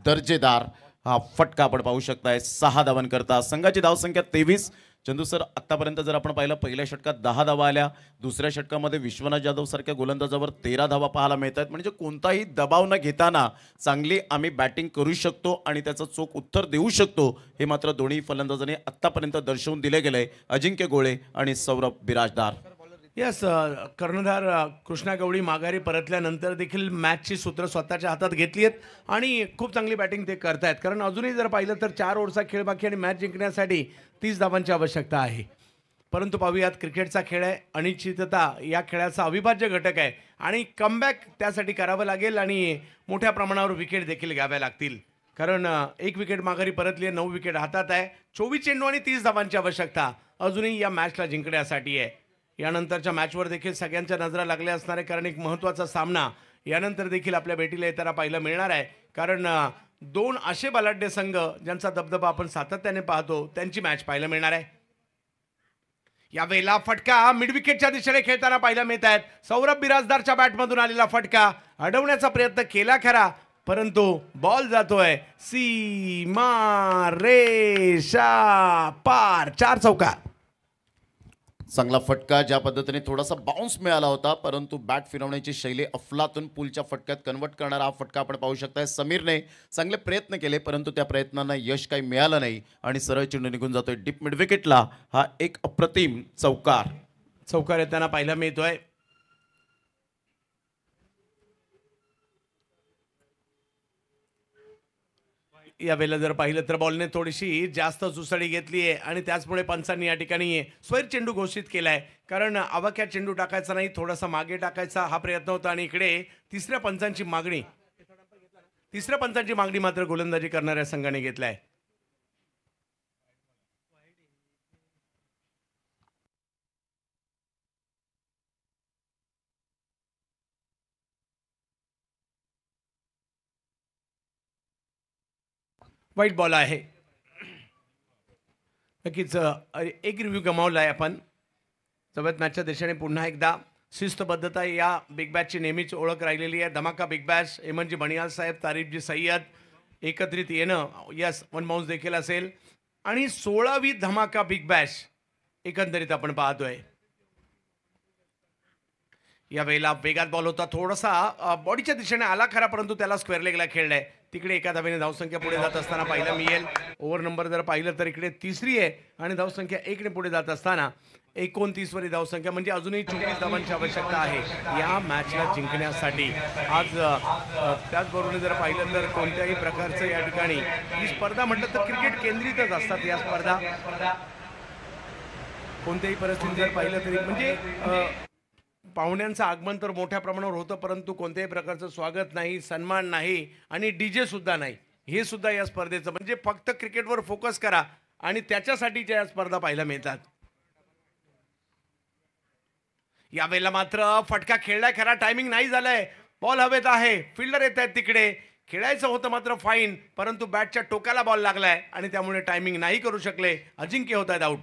दर्जेदार हा फटका आपण पाहू शकताय. 6 धावांकरता संघाची धावसंख्या 23. चंदू सर, आतापर्यंत जर आपण पाहिलं पहिल्या षटकात 10 धावा आल्या, दुसऱ्या षटकामध्ये विश्वनाथ जाधव सारख्या गोलंदाजावर 13 धावा पाहायला मिळतात. म्हणजे कोणताही दबाव न घेताना चांगली आम्ही बॅटिंग करू शकतो आणि त्याचं चोख उत्तर देऊ शकतो हे मात्र दोन्ही फलंदाजांनी आतापर्यंत दर्शवून दिले गेले. अजिंक्य गोळे आणि सौरभ बिराजदार. यस, कर्णधार कृष्णा गवळी माघारी परतल्यानंतर देखील मॅचची सूत्र स्वतःच्या हातात घेतली आहेत आणि खूप चांगली बॅटिंग ते करतायत कारण अजूनही जर पाहिलं तर 4 ओव्हरचा खेळ बाकी आणि मॅच जिंकण्यासाठी 30 धावांची आवश्यकता आहे. परंतु पाहूयात क्रिकेटचा खेळ आहे, अनिश्चितता या खेळाचा अविभाज्य घटक आहे आणि कमबॅक त्यासाठी करावं लागेल आणि मोठ्या प्रमाणावर विकेट देखील घ्याव्या लागतील. कारण 1 विकेट माघारी परतली आहे, 9 विकेट हातात आहे. 24 चेंडू आणि 30 धावांची आवश्यकता अजूनही या मॅचला जिंकण्यासाठी आहे. यानंतरच्या मॅचवर देखील सगळ्यांच्या नजरा लागल्या असणार आहे, कारण एक महत्त्वाचा सामना यानंतर देखील आपल्या भेटीला येताना पाहायला मिळणार आहे. कारण 2 असे बलाढ्य संघ ज्यांचा दबदबा आपण सातत्याने पाहतो त्यांची मॅच पाहायला मिळणार आहे. यावेळेला फटका मिड विकेटच्या दिशेने खेळताना पाहायला मिळत आहेत. सौरभ बिराजदारच्या बॅटमधून आलेला फटका अडवण्याचा प्रयत्न केला खरा, परंतु बॉल जातोय सीमा रेषा पार. 4 चौकार. चांगला फटका, ज्या पद्धतीने थोडासा बाउन्स मिळाला होता, परंतु बॅट फिरवण्याची शैली अफलातून पूलच्या फटक्यात कन्वर्ट करणारा हा फटका आपण पाहू शकताय. समीरने चांगले प्रयत्न केले, परंतु त्या प्रयत्नांना यश काही मिळालं नाही आणि सरळ चेंडू निघून जातोय डीप मिड विकेटला. हा एक अप्रतिम चौकार येताना पाहायला मिळतोय. यावेळेला जर पाहिलं तर बॉलने थोडीशी जास्त सुसडी घेतली आहे आणि त्याचमुळे पंचांनी या ठिकाणी स्वैर चेंडू घोषित केलाय. कारण आवाक्यात चेंडू टाकायचा नाही, थोडासा मागे टाकायचा हा प्रयत्न होता आणि इकडे तिसऱ्या पंचांची मागणी मात्र गोलंदाजी करणाऱ्या संघाने घेतलाय. वाईट बॉल आहे. नक्कीच एक रिव्ह्यू गमावला आहे आपण. जवळ मॅचच्या दिशेने पुन्हा एकदा शिस्तबद्धता या बिग बॅचची नेहमीच ओळख राहिलेली आहे. धमाका बिग बॅच, हेमंतजी बनियाल साहेब, तारिफजी सय्यद एकत्रित येणं, यस 1 बाउन्स देखील असेल आणि 16वी धमाका बिग बॅच एकंदरीत आपण पाहतोय. या वेळेला वेगात बॉल होता, थोडासा बॉडीच्या दिशेने आला खरा, परंतु त्याला स्क्वेअर लेगला खेळलाय. तिकडे एका धावेने धावसंख्या पुढे जात असताना पाहायला मिळेल. ओव्हर नंबर जर पाहिलं तर इकडे 3री आहे आणि धावसंख्या 1ने पुढे जात असताना 29 वरी धावसंख्या, म्हणजे अजूनही 24 धावांची आवश्यकता आहे या मॅचला जिंकण्यासाठी. आज त्याचबरोबर जर पाहिलं तर कोणत्याही प्रकारचं या ठिकाणी ही स्पर्धा म्हटलं तर क्रिकेट केंद्रितच असतात या स्पर्धा. कोणत्याही परिस्थितीत जर पाहिलं तरी म्हणजे पाहुण्यांचं आगमन तर मोठ्या प्रमाणावर होतं, परंतु कोणत्याही प्रकारचं स्वागत नाही, सन्मान नाही आणि डीजे सुद्धा नाही. हे सुद्धा या स्पर्धेचं, म्हणजे फक्त क्रिकेटवर फोकस करा आणि त्याच्यासाठीच्या या स्पर्धा पाहायला मिळतात. यावेळेला मात्र फटका खेळलाय खरा, टायमिंग नाही झालाय, बॉल हवेत आहे, फिल्डर येत आहेत तिकडे. खेळायचं होतं मात्र फाईन, परंतु बॅटच्या टोकाला बॉल लागलाय आणि त्यामुळे टायमिंग नाही करू शकले. अजिंक्य होत आहेत आउट.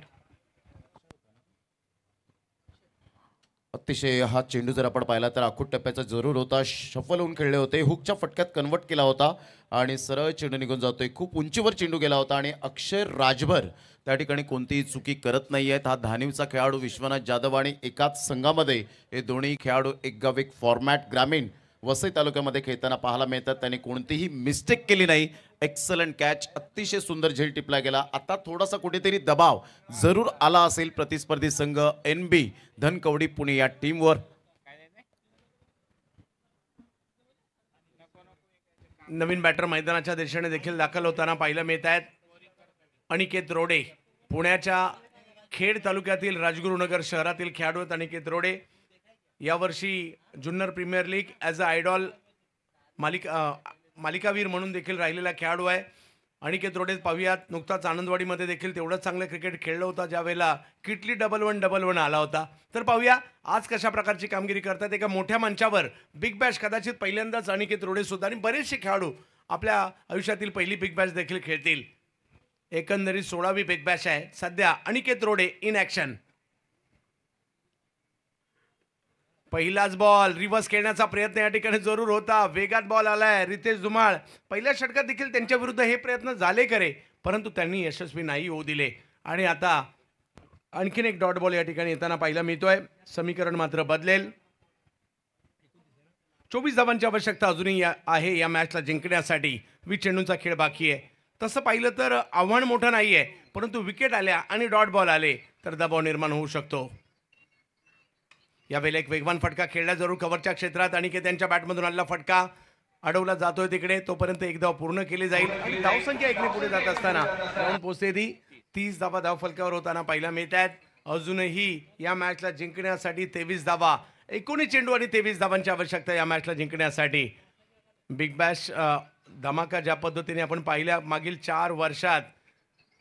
अतिशय हा चेंडू जर आपण पाहिला तर आखूड टप्प्याचा जरूर होता. शफल होऊन खेळले होते, हुकच्या फटक्यात कन्वर्ट केला होता आणि सरळ चेंडू निघून जातोय. खूप उंचीवर चेंडू गेला होता आणि अक्षय राजभर त्या ठिकाणी कोणतीही चुकी करत नाही आहेत. हा धानिवचा खेळाडू विश्वनाथ जाधव आणि एकाच संघामध्ये हे दोन्ही खेळाडू एक गाव एक फॉर्मॅट ग्रामीण वसई तालुक्यामध्ये खेळताना पाहायला मिळतात. त्यांनी कोणतीही मिस्टेक केली नाही. एक्सलंट कॅच, अतिशय सुंदर झेल टिपला गेला. आता थोडासा कुठेतरी दबाव जरूर आला असेल प्रतिस्पर्धी संघ NB धनकवडी पुणे या टीमवर. नवीन बॅटर मैदानाच्या दिशेने देखील दाखल होताना पाहायला मिळत आहेत. अनिकेत रोडे, पुण्याच्या खेड तालुक्यातील राजगुरुनगर शहरातील खेळाडू आहेत. अनिकेत रोडे यावर्षी Junnar premier league as a idol मालिकावीर म्हणून देखील राहिलेला खेळाडू आहे. अनिकेत रोडे पाहूयात, नुकताच आनंदवाडीमध्ये देखील तेवढंच चांगलं क्रिकेट खेळलं होतं ज्यावेळेला किटली 11-11 आला होता. तर पाहूया आज कशा प्रकारची कामगिरी करतात. एका मोठ्या मंचावर बिग बॅश कदाचित पहिल्यांदाच अनिकेत रोडे सुद्धा आणि बरेचसे खेळाडू आपल्या आयुष्यातील पहिली बिग बॅश देखील खेळतील. एकंदरीत 16वी बिग बॅश आहे सध्या. Aniket Rode in action. पहिलाच बॉल, रिव्हर्स खेळण्याचा प्रयत्न या ठिकाणी जरूर होता. वेगात बॉल आलाय. रितेश धुमाळ पहिल्या षटकात देखील त्यांच्या विरुद्ध हे प्रयत्न झाले खरे, परंतु त्यांनी यशस्वी नाही होऊ दिले. आणि आता आणखीन एक डॉट बॉल या ठिकाणी येताना पाहायला मिळतोय. समीकरण मात्र बदलेल. 24 धावांची आवश्यकता अजूनही आहे या मॅचला जिंकण्यासाठी. 20 चेंडूंचा खेळ बाकी आहे. तसं पाहिलं तर आव्हान मोठं नाही आहे, परंतु विकेट आल्या आणि डॉट बॉल आले तर दबाव निर्माण होऊ शकतो. यावेळेला एक वेगवान फटका खेळला जरूर कव्हरच्या क्षेत्रात. अनिकेत यांच्या बॅटमधून आलेला फटका अडवला जातोय तिकडे. तोपर्यंत एक धाव पूर्ण केली जाईल आणि धावसंख्या 1ने पुढे जात असताना जाऊन पोहोचते ती 30 धावा धावफलकावर होताना पाहायला मिळत आहेत. अजूनही या मॅचला जिंकण्यासाठी 23 धावा, 19 चेंडू आणि 23 धावांची आवश्यकता या मॅचला जिंकण्यासाठी. बिग बॅश धमाका ज्या पद्धतीने आपण पाहिल्या मागील 4 वर्षात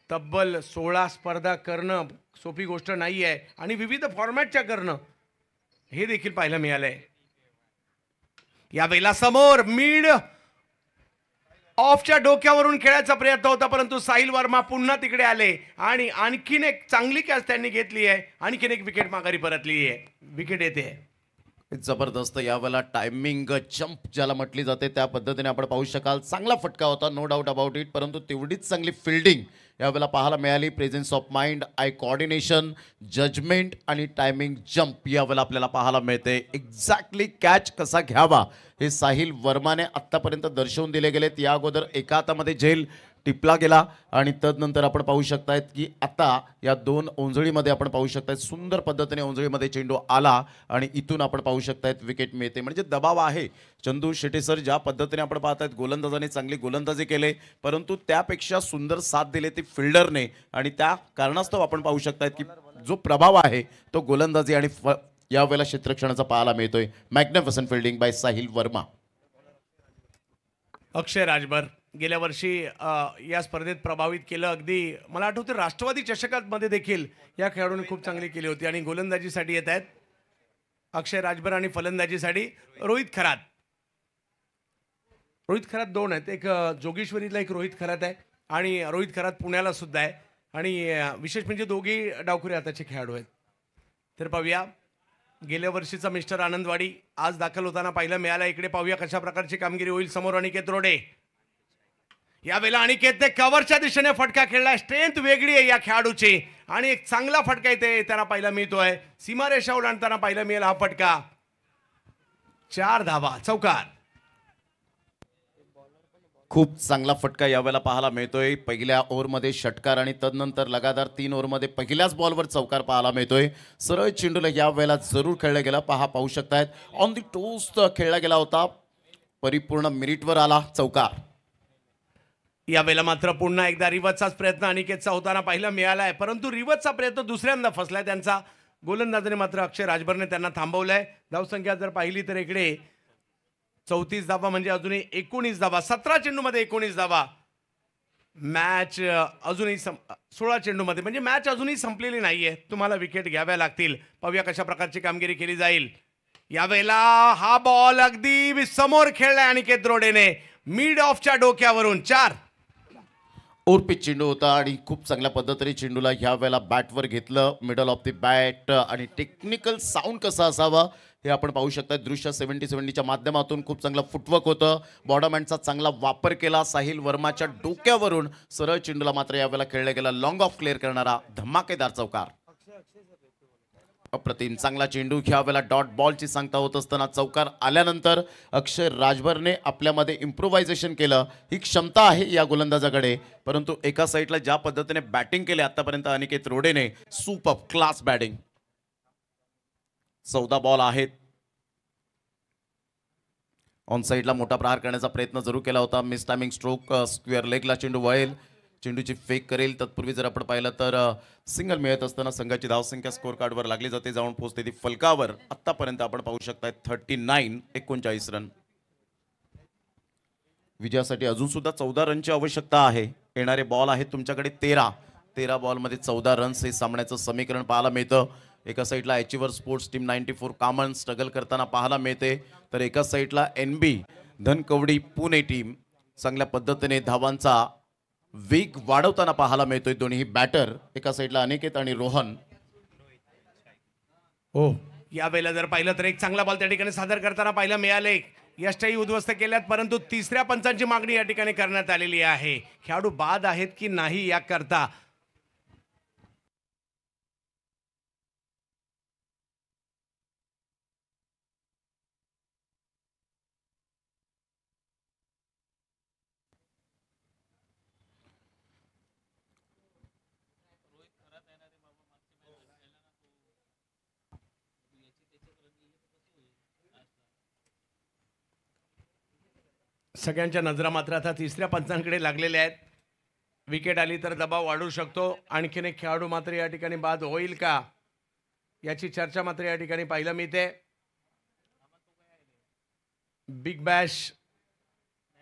तब्बल 16 स्पर्धा करणं सोपी गोष्ट नाही आहे आणि विविध फॉर्मॅटच्या करणं हे देखील पाहायला मिळालंय. यावेळेला समोर मिड ऑफच्या डोक्यावरून खेळायचा प्रयत्न होता, परंतु साहिल वर्मा पुन्हा तिकडे आले आणि आणखीन एक चांगली कॅच त्यांनी घेतली आहे. आणखीन एक विकेट माघारी परतली आहे. विकेट येते. जबरदस्त यावेळेला टायमिंग जंप ज्याला म्हटली जाते त्या पद्धतीने आपण पाहू शकाल. चांगला फटका होता, नो डाऊट अबाउट इट, परंतु तेवढीच चांगली फिल्डिंग यावेळेला पाहायला मिळाली. Presence of mind, eye coordination, judgement आणि टायमिंग जंप यावेळेला आपल्याला पाहायला मिळते. एक्झॅक्टली कॅच कसा घ्यावा हे साहिल वर्माने आत्तापर्यंत दर्शवून दिले गेलेत. या अगोदर एका हातामध्ये झेल टिपला गेला आणि तदनंतर आपण पाहू शकतायत की आता या 2 ओंजळीमध्ये आपण पाहू शकतायत सुंदर पद्धतीने ओंजळीमध्ये चेंडू आला आणि इथून आपण पाहू शकतायत विकेट मिळते. म्हणजे दबाव आहे. चंदू शेटे सर ज्या पद्धतीने आपण पाहतायत गोलंदाजाने चांगली गोलंदाजी केले, परंतु त्यापेक्षा सुंदर साथ दिले ती फिल्डरने आणि त्या कारणास्तव आपण पाहू शकतायत की जो प्रभाव आहे तो गोलंदाजी आणि यावेळेला क्षेत्ररक्षणाचा पाहायला मिळतोय. Magnificent fielding by Sahil Verma. Akshay Rajbhar गेल्या वर्षी या स्पर्धेत प्रभावित केलं. अगदी मला आठवतं राष्ट्रवादी चषकामध्ये देखील या खेळाडूंनी खूप चांगली केली होती. आणि गोलंदाजीसाठी येत आहेत अक्षय राजभर आणि फलंदाजीसाठी रोहित खरात. रोहित खरात 2 आहेत. एक जोगेश्वरीला एक रोहित खरात आहे आणि रोहित खरात पुण्याला सुद्धा आहे. आणि विशेष म्हणजे दोघे डावखुरे हाताचे खेळाडू आहेत. तर पाहूया गेल्या वर्षीचा मिस्टर आनंदवाडी आज दाखल होताना पाहायला मिळाला. इकडे पाहूया कशा प्रकारची कामगिरी होईल. समोर अनिकेत रोडे. यावेळेला अनिकेतने कव्हरच्या दिशेने फटका खेळलाय. स्ट्रेंथ वेगळी आहे या खेळाडूची आणि एक चांगला फटका इथे त्यांना पाहायला मिळतोय. सीमारेषा ओलांडताना पाहायला मिळेल हा फटका. 4 धावा, चौकार. खूप चांगला फटका यावेळेला पाहायला मिळतोय. पहिल्या ओव्हरमध्ये षटकार आणि तदनंतर लगातार 3 ओव्हरमध्ये पहिल्याच बॉलवर चौकार पाहायला मिळतोय. सरळ चेंडूला यावेळेला जरूर खेळला गेला. पाहू शकतायत ऑन दी टोस्ट खेळला गेला होता. परिपूर्ण मिनिटवर आला चौकार. यावेळेला मात्र पुन्हा एकदा रिवर्सचाच प्रयत्न अनिकेतचा होताना पाहायला मिळाला आहे, परंतु रिवर्सचा प्रयत्न दुसऱ्यांदा फसलाय त्यांचा. गोलंदाजाने मात्र अक्षय राजभरने त्यांना थांबवलंय. धावसंख्या जर पाहिली तर इकडे 34 धावा म्हणजे अजूनही 19 धावा. 17 चेंडूमध्ये 19 धावा. मॅच अजूनही 16 चेंडूमध्ये म्हणजे मॅच अजूनही संपलेली नाहीये. तुम्हाला विकेट घ्याव्या लागतील. पाहूया कशा प्रकारची कामगिरी केली जाईल. यावेळेला हा बॉल अगदी समोर खेळलाय अनिकेत रोडेने मिड ऑफच्या डोक्यावरून. 4. ओरपिच चेंडू होता आणि खूप चांगल्या पद्धतीने चेंडूला ह्या वेळेला बॅटवर घेतलं. मिडल ऑफ द बॅट आणि टेक्निकल साऊंड कसा असावा हे आपण पाहू शकता. दृश्य 70-70च्या माध्यमातून खूप चांगला फुटवर्क होतं. बॉडमॅनचा चांगला वापर केला. साहिल वर्माच्या डोक्यावरून सरळ चेंडूला मात्र यावेळेला खेळला गेला. लॉंग ऑफ क्लिअर करणारा धमाकेदार चौकार. अप्रतिम चांगला चेंडू. ह्या वेळेला डॉट बॉलची सांगता होत असताना चौकार आल्यानंतर अक्षय राजभरने आपल्यामध्ये इम्प्रोव्हायझेशन केलं. ही क्षमता आहे या गोलंदाजाकडे, परंतु एका साईडला ज्या पद्धतीने बॅटिंग केली आतापर्यंत अनिकेत रोडेने सुपर क्लास बॅटिंग. 14 बॉल आहेत. ऑन साईडला मोठा प्रहार करण्याचा प्रयत्न जरूर केला होता. Miss timing stroke. स्क्वेअर लेगला चेंडू वळेल. चेंडूची फेक करेल. तत्पूर्वी जर आपण पाहिलं तर सिंगल मिळत असताना संघाची धावसंख्या स्कोर कार्डवर लागली जाते. जाऊन पोहोचते ती फलकावर. आतापर्यंत आपण पाहू शकता 39 रन. विजयासाठी अजून सुद्धा 14 रनची आवश्यकता आहे. येणारे बॉल आहेत तुमच्याकडे 13 बॉलमध्ये 14 रन्स हे सामन्याचं समीकरण पाहायला मिळतं. एका साईडला achiever sports team 94 common struggle करताना पाहायला मिळते, तर एका साईडला NB धनकवडी पुणे टीम चांगल्या पद्धतीने धावांचा वेग वाढवताना पाहायला मिळतोय. दोन्ही बॅटर एका साईडला अनिकेत आणि रोहन. हो, यावेळेला जर पाहिलं तर एक चांगला बॉल त्या ठिकाणी सादर करताना पाहायला मिळाले. यष्टही उद्ध्वस्त केल्यात, परंतु तिसऱ्या पंचांची मागणी या ठिकाणी करण्यात आलेली आहे. खेळाडू बाद आहेत की नाही याकरता सगळ्यांच्या नजरा मात्र आता तिसऱ्या पंचांकडे लागलेल्या आहेत. विकेट आली तर दबाव वाढू शकतो. आणखीन एक खेळाडू मात्र या ठिकाणी बाद होईल का याची चर्चा मात्र या ठिकाणी पाहायला मिळते. बिग बॅश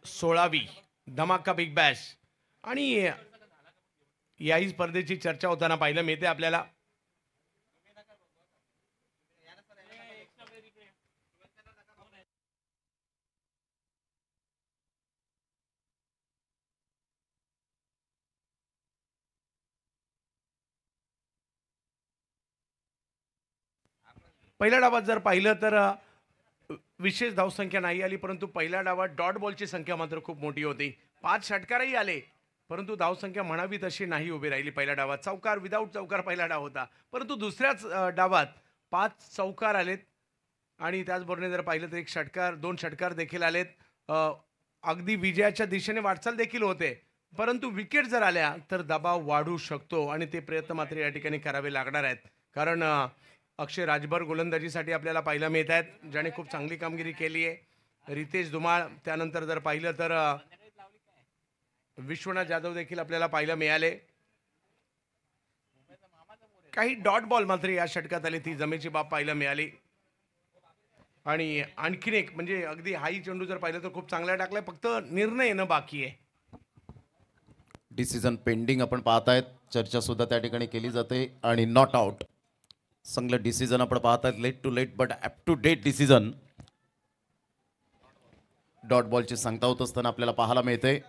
16वी धमाका बिग बॅश आणि याही स्पर्धेची चर्चा होताना पाहायला मिळते आपल्याला. पहिल्या डावात जर पाहिलं तर विशेष धावसंख्या नाही आली, परंतु पहिल्या डावात डॉट बॉलची संख्या मात्र खूप मोठी होती. 5 षटकारही आले, परंतु धावसंख्या म्हणावी तशी नाही उभी राहिली. पहिल्या डावात चौकार विदाऊट चौकार पहिला डाव होता, परंतु दुसऱ्याच डावात 5 चौकार आलेत आणि त्याचबरोबर जर पाहिलं तर 1 षटकार 2 षटकार देखील आलेत. अगदी विजयाच्या दिशेने वाटचाल देखील होते, परंतु विकेट जर आल्या तर दबाव वाढू शकतो आणि ते प्रयत्न मात्र या ठिकाणी करावे लागणार आहेत. कारण अक्षय राजभर गोलंदाजीसाठी आपल्याला पाहायला मिळत आहेत, ज्याने खूप चांगली कामगिरी केली आहे. रितेश धुमाळ, त्यानंतर जर पाहिलं तर विश्वनाथ जाधव देखील आपल्याला पाहायला मिळाले. काही डॉट बॉल मात्र या षटकात आले, ती जमेची बाब पाहायला मिळाली. आणि आणखीन एक म्हणजे अगदी हाई चेंडू जर पाहिलं तर खूप चांगला टाकलाय, फक्त निर्णय येणं बाकी आहे. डिसिजन पेंडिंग आपण पाहतायत, चर्चा सुद्धा त्या ठिकाणी केली जाते आणि नॉट आउट चांगलं डिसिजन आपण पाहतायत. Late to late but up to date decision. Dot बॉलची सांगता होत असताना आपल्याला पाहायला मिळते.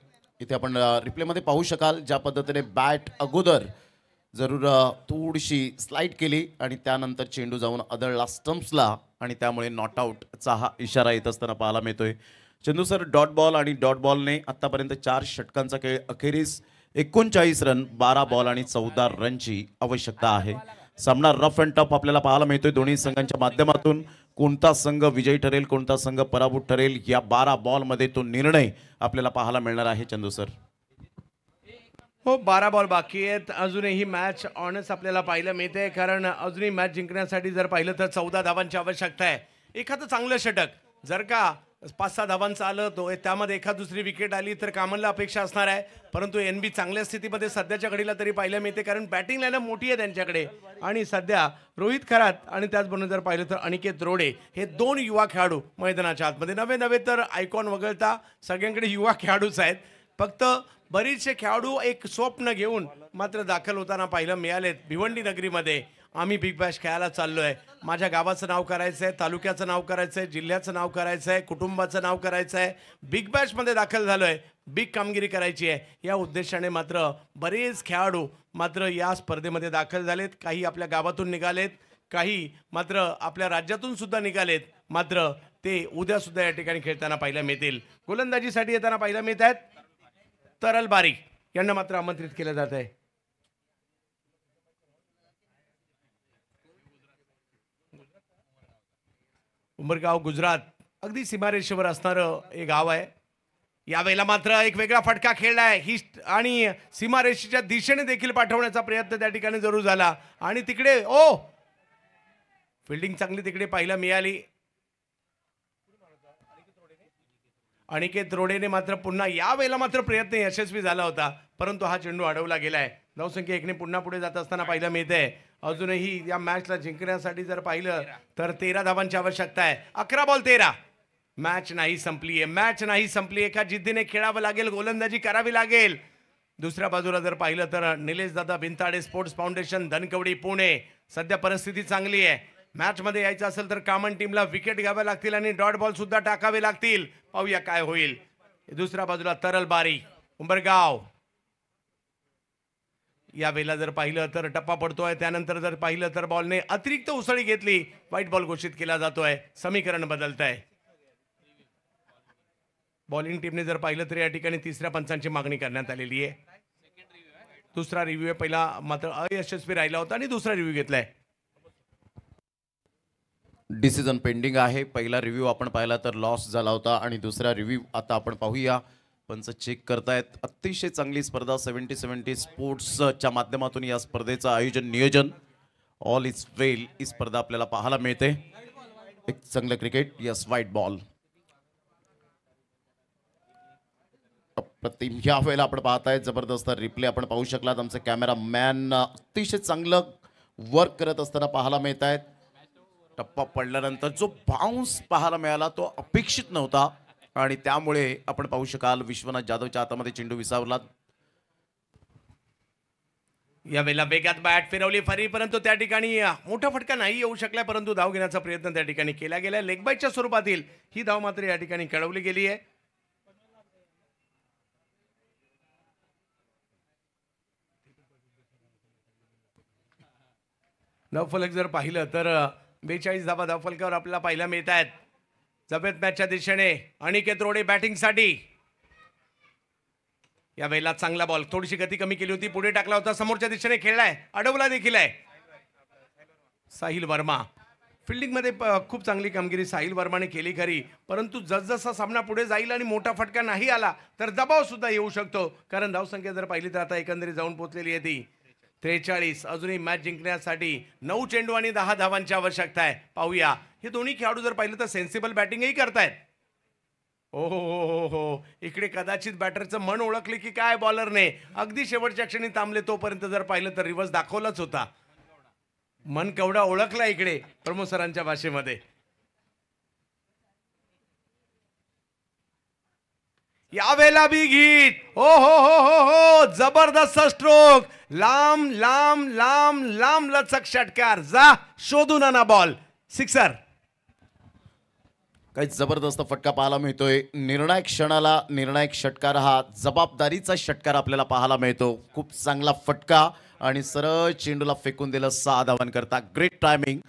इथे आपण रिप्लेमध्ये पाहू शकाल ज्या पद्धतीने बॅट अगोदर जरूर थोडीशी स्लाइड केली आणि त्यानंतर चेंडू जाऊन आदळला स्टम्प्सला आणि त्यामुळे नॉट आउटचा हा इशारा येत असताना पाहायला मिळतोय. चंदू सर, डॉट बॉल आणि डॉट बॉलने आतापर्यंत 4 षटकांचा खेळ, अखेरीस 39 रन 12 बॉल आणि 14 रनची आवश्यकता आहे. सामना रफ अँड टफ आपल्याला पाहायला मिळतोय दोन्ही संघांच्या माध्यमातून. कोणता संघ विजयी ठरेल, कोणता संघ पराभूत ठरेल, या 12 बॉलमध्ये तो निर्णय आपल्याला पाहायला मिळणार आहे. चंदू सर, हो, 12 बॉल बाकी आहेत. अजूनही मॅच ऑनच आपल्याला पाहायला मिळते, कारण अजूनही मॅच जिंकण्यासाठी जर पाहिलं तर 14 धावांची आवश्यकता आहे. एखादं चांगलं षटक जर का 5-6 धावांचं आलं, तो त्यामध्ये एखाद दुसरी विकेट आली तर कामनला अपेक्षा असणार आहे. परंतु NB चांगल्या स्थितीमध्ये सध्याच्या घडीला तरी पाहायला मिळते, कारण बॅटिंग लाईनअप मोठी आहे त्यांच्याकडे. आणि सध्या रोहित खरात आणि त्याचबरोबर जर पाहिलं तर अनिकेत रोडे हे 2 युवा खेळाडू मैदानाच्या आतमध्ये. नवे तर आयकॉन वगळता सगळ्यांकडे युवा खेळाडूच आहेत. फक्त बरेचसे खेळाडू एक स्वप्न घेऊन मात्र दाखल होताना पाहायला मिळालेत. भिवंडी नगरीमध्ये आम्ही बिग बॅश खेळायला चाललो आहे, माझ्या गावाचं नाव करायचं आहे, तालुक्याचं नाव करायचं आहे, जिल्ह्याचं नाव करायचं आहे, कुटुंबाचं नाव करायचं आहे, बिग बॅशमध्ये दाखल झालो आहे, बिग कामगिरी करायची आहे, या उद्देशाने मात्र बरेच खेळाडू मात्र या स्पर्धेमध्ये दाखल झालेत. काही आपल्या गावातून निघालेत, काही मात्र आपल्या राज्यातून सुद्धा निघालेत. मात्र ते उद्या सुद्धा या ठिकाणी खेळताना पाहायला मिळतील. गोलंदाजीसाठी येताना पाहायला मिळत आहेत तरल बारी यांना मात्र आमंत्रित केलं जात आहे. उमरगाव गुजरात अगदी सीमारेषेवर असणारं हे गाव आहे. यावेळेला मात्र एक वेगळा फटका खेळलाय ही आणि सीमारेषेच्या दिशेने देखील पाठवण्याचा प्रयत्न त्या ठिकाणी जरूर झाला आणि तिकडे फिल्डिंग चांगली तिकडे पाहायला मिळाली. अनिकेत रोडेने मात्र पुन्हा यावेळेला मात्र प्रयत्न यशस्वी झाला होता, परंतु हा चेंडू अडवला गेलाय. धावसंख्या 1ने पुन्हा पुढे जात असताना पाहायला मिळते. अजूनही या मॅचला जिंकण्यासाठी जर पाहिलं तर 13 धावांची आवश्यकता आहे. 11 बॉल 13. मॅच नाही संपली आहे. एका जिद्दीने खेळावं लागेल, गोलंदाजी करावी लागेल. दुसऱ्या बाजूला जर पाहिलं तर निलेश दादा भिंताडे स्पोर्ट्स फाउंडेशन धनकवडी पुणे, सध्या परिस्थिती चांगली आहे. मॅचमध्ये यायचं असेल तर कॉमन टीमला विकेट घ्याव्या लागतील आणि डॉट बॉल सुद्धा टाकावे लागतील. पाहूया काय होईल. दुसऱ्या बाजूला तरल बारी उंबरगाव. या वेळेला जर पाहिलं तर टप्पा पडतोय, त्यानंतर जर पाहिलं तर बॉलने अतिरिक्त उसळी घेतली, व्हाईट बॉल घोषित केला जातोय. समीकरण बदलत आहे. बॉलिंग टीमने जर पाहिलं तर या ठिकाणी तिसऱ्या पंचांची मागणी करण्यात आलेली आहे. दुसरा रिव्ह्यू आहे, पहिला मात्र अयशस्वी राहिला होता आणि दुसरा रिव्ह्यू घेतलाय. डिसिजन पेंडिंग आहे. पहिला रिव्ह्यू आपण पाहिला तर लॉस झाला होता आणि दुसरा रिव्ह्यू आता आपण पाहूया. पंच चेक करतायत. अतिशय चांगली स्पर्धा 70-70 स्पोर्ट्सच्या माध्यमातून या स्पर्धेचं आयोजन नियोजन ऑल इज वेल ही स्पर्धा आपल्याला पाहायला मिळते. एक चांगलं क्रिकेट. यस, व्हाईट बॉल प्रतिम या वेळेला आपण पाहताय जबरदस्त रिप्ले आपण पाहू शकलात. आमचे कॅमेरामॅन अतिशय चांगलं वर्क करत असताना पाहायला मिळत आहेत. टप्पा पडल्यानंतर जो बाउन्स पाहायला मिळाला तो अपेक्षित नव्हता आणि त्यामुळे आपण पाहू शकाल विश्वनाथ जाधवच्या हातामध्ये चेंडू विसावला. यावेळेला वेगात बॅट फिरवली फरी, परंतु त्या ठिकाणी मोठा फटका नाही येऊ शकला, परंतु धाव घेण्याचा प्रयत्न त्या ठिकाणी केला गेला. लेग बाईटच्या स्वरूपातील ही धाव मात्र या ठिकाणी खेळवली गेली आहे. धावफलक जर पाहिलं तर 42 धावा धावफलकावर आपल्याला पाहायला मिळत आहेत. जबेत मॅचच्या दिशेने अनिकेत रोडे बॅटिंगसाठी. या वेळेला चांगला बॉल, थोडीशी गती कमी केली होती, पुढे टाकला होता, समोरच्या दिशेने खेळलाय, अडवला देखील आहे. साहिल वर्मा फिल्डिंग मध्ये खूप चांगली कामगिरी साहिल वर्माने केली खरी, परंतु जसजसा सामना पुढे जाईल आणि मोठा फटका नाही आला तर दबाव सुद्धा येऊ शकतो, कारण धावसंख्या जर पाहिली तर आता एकंदरीत जाऊन पोहोचलेली आहे ती 43. अजूनही मॅच जिंकण्यासाठी 9 चेंडू आणि 10 धावांची आवश्यकता आहे. पाहूया हे दोन्ही खेळाडू जर पाहिलं तर सेन्सिबल बॅटिंगही करतायत. हो हो हो हो, इकडे कदाचित बॅटरचं मन ओळखले की काय बॉलरने, अगदी शेवटच्या क्षणी थांबले तोपर्यंत जर पाहिलं तर रिव्हर्स दाखवलाच होता. मन केवढा ओळखला इकडे प्रमोद सरांच्या भाषेमध्ये. यावेळेला बिग हिट, हो हो हो हो हो, जबरदस्त स्ट्रोक, लांब लांब लांब लांब लचक षटकार, जा शोधून आणा बॉल, सिक्सर. काही जबरदस्त फटका पाहायला मिळतोय. निर्णायक क्षणाला निर्णायक षटकार, हा जबाबदारीचा षटकार आपल्याला पाहायला मिळतो. खूप चांगला फटका आणि सरळ चेंडूला फेकून दिलं 6 धावांकरता. Great timing.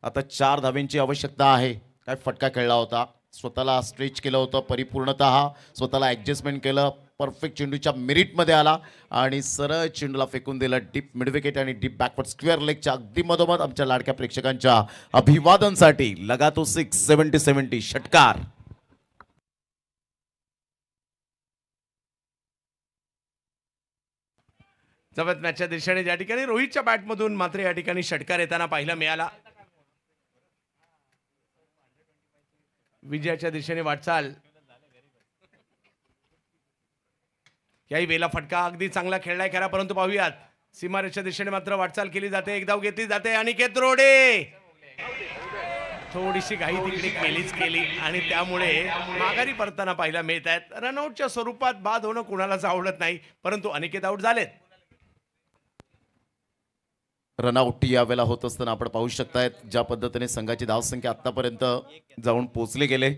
आता 4 धावांची आवश्यकता आहे. काय फटका खेळला होता, स्वतःला स्ट्रेच केलं होतं परिपूर्णतः, स्वतःला ॲडजस्टमेंट केलं, परफेक्ट चेंडूच्या मेरिटमध्ये आला आणि सरळ चेंडूला फेकून दिलं डीप मिडविकेट आणि डीप बॅकवर्ड स्क्वेअर लेगच्या अगदी मधोमध. आमच्या लाडक्या प्रेक्षकांच्या अभिवादनसाठी लगातो 6 70 षटकार. जवळ मॅचच्या दिशेने ज्या ठिकाणी रोहितच्या बॅटमधून मात्र या ठिकाणी षटकार येताना पाहायला मिळाला. विजयाच्या दिशेने वाटचाल. याही वेळेला फटका अगदी चांगला खेळलाय खरा, परंतु पाहूयात सीमारेषच्या दिशेने मात्र वाटचाल केली जाते, एक धाव घेतली जाते. अनिकेत रोडे थोडीशी घाई तिकडे केली आणि त्यामुळे माघारी परताना पाहायला मिळत आहेत. रनआउटच्या स्वरूपात बाद होणं कुणालाच आवडत नाही, परंतु अनिकेत आउट झालेत. रनआउट यावेळेला होत असताना आपण पाहू शकतायत ज्या पद्धतीने संघाची धावसंख्या आतापर्यंत जाऊन पोहोचले गेले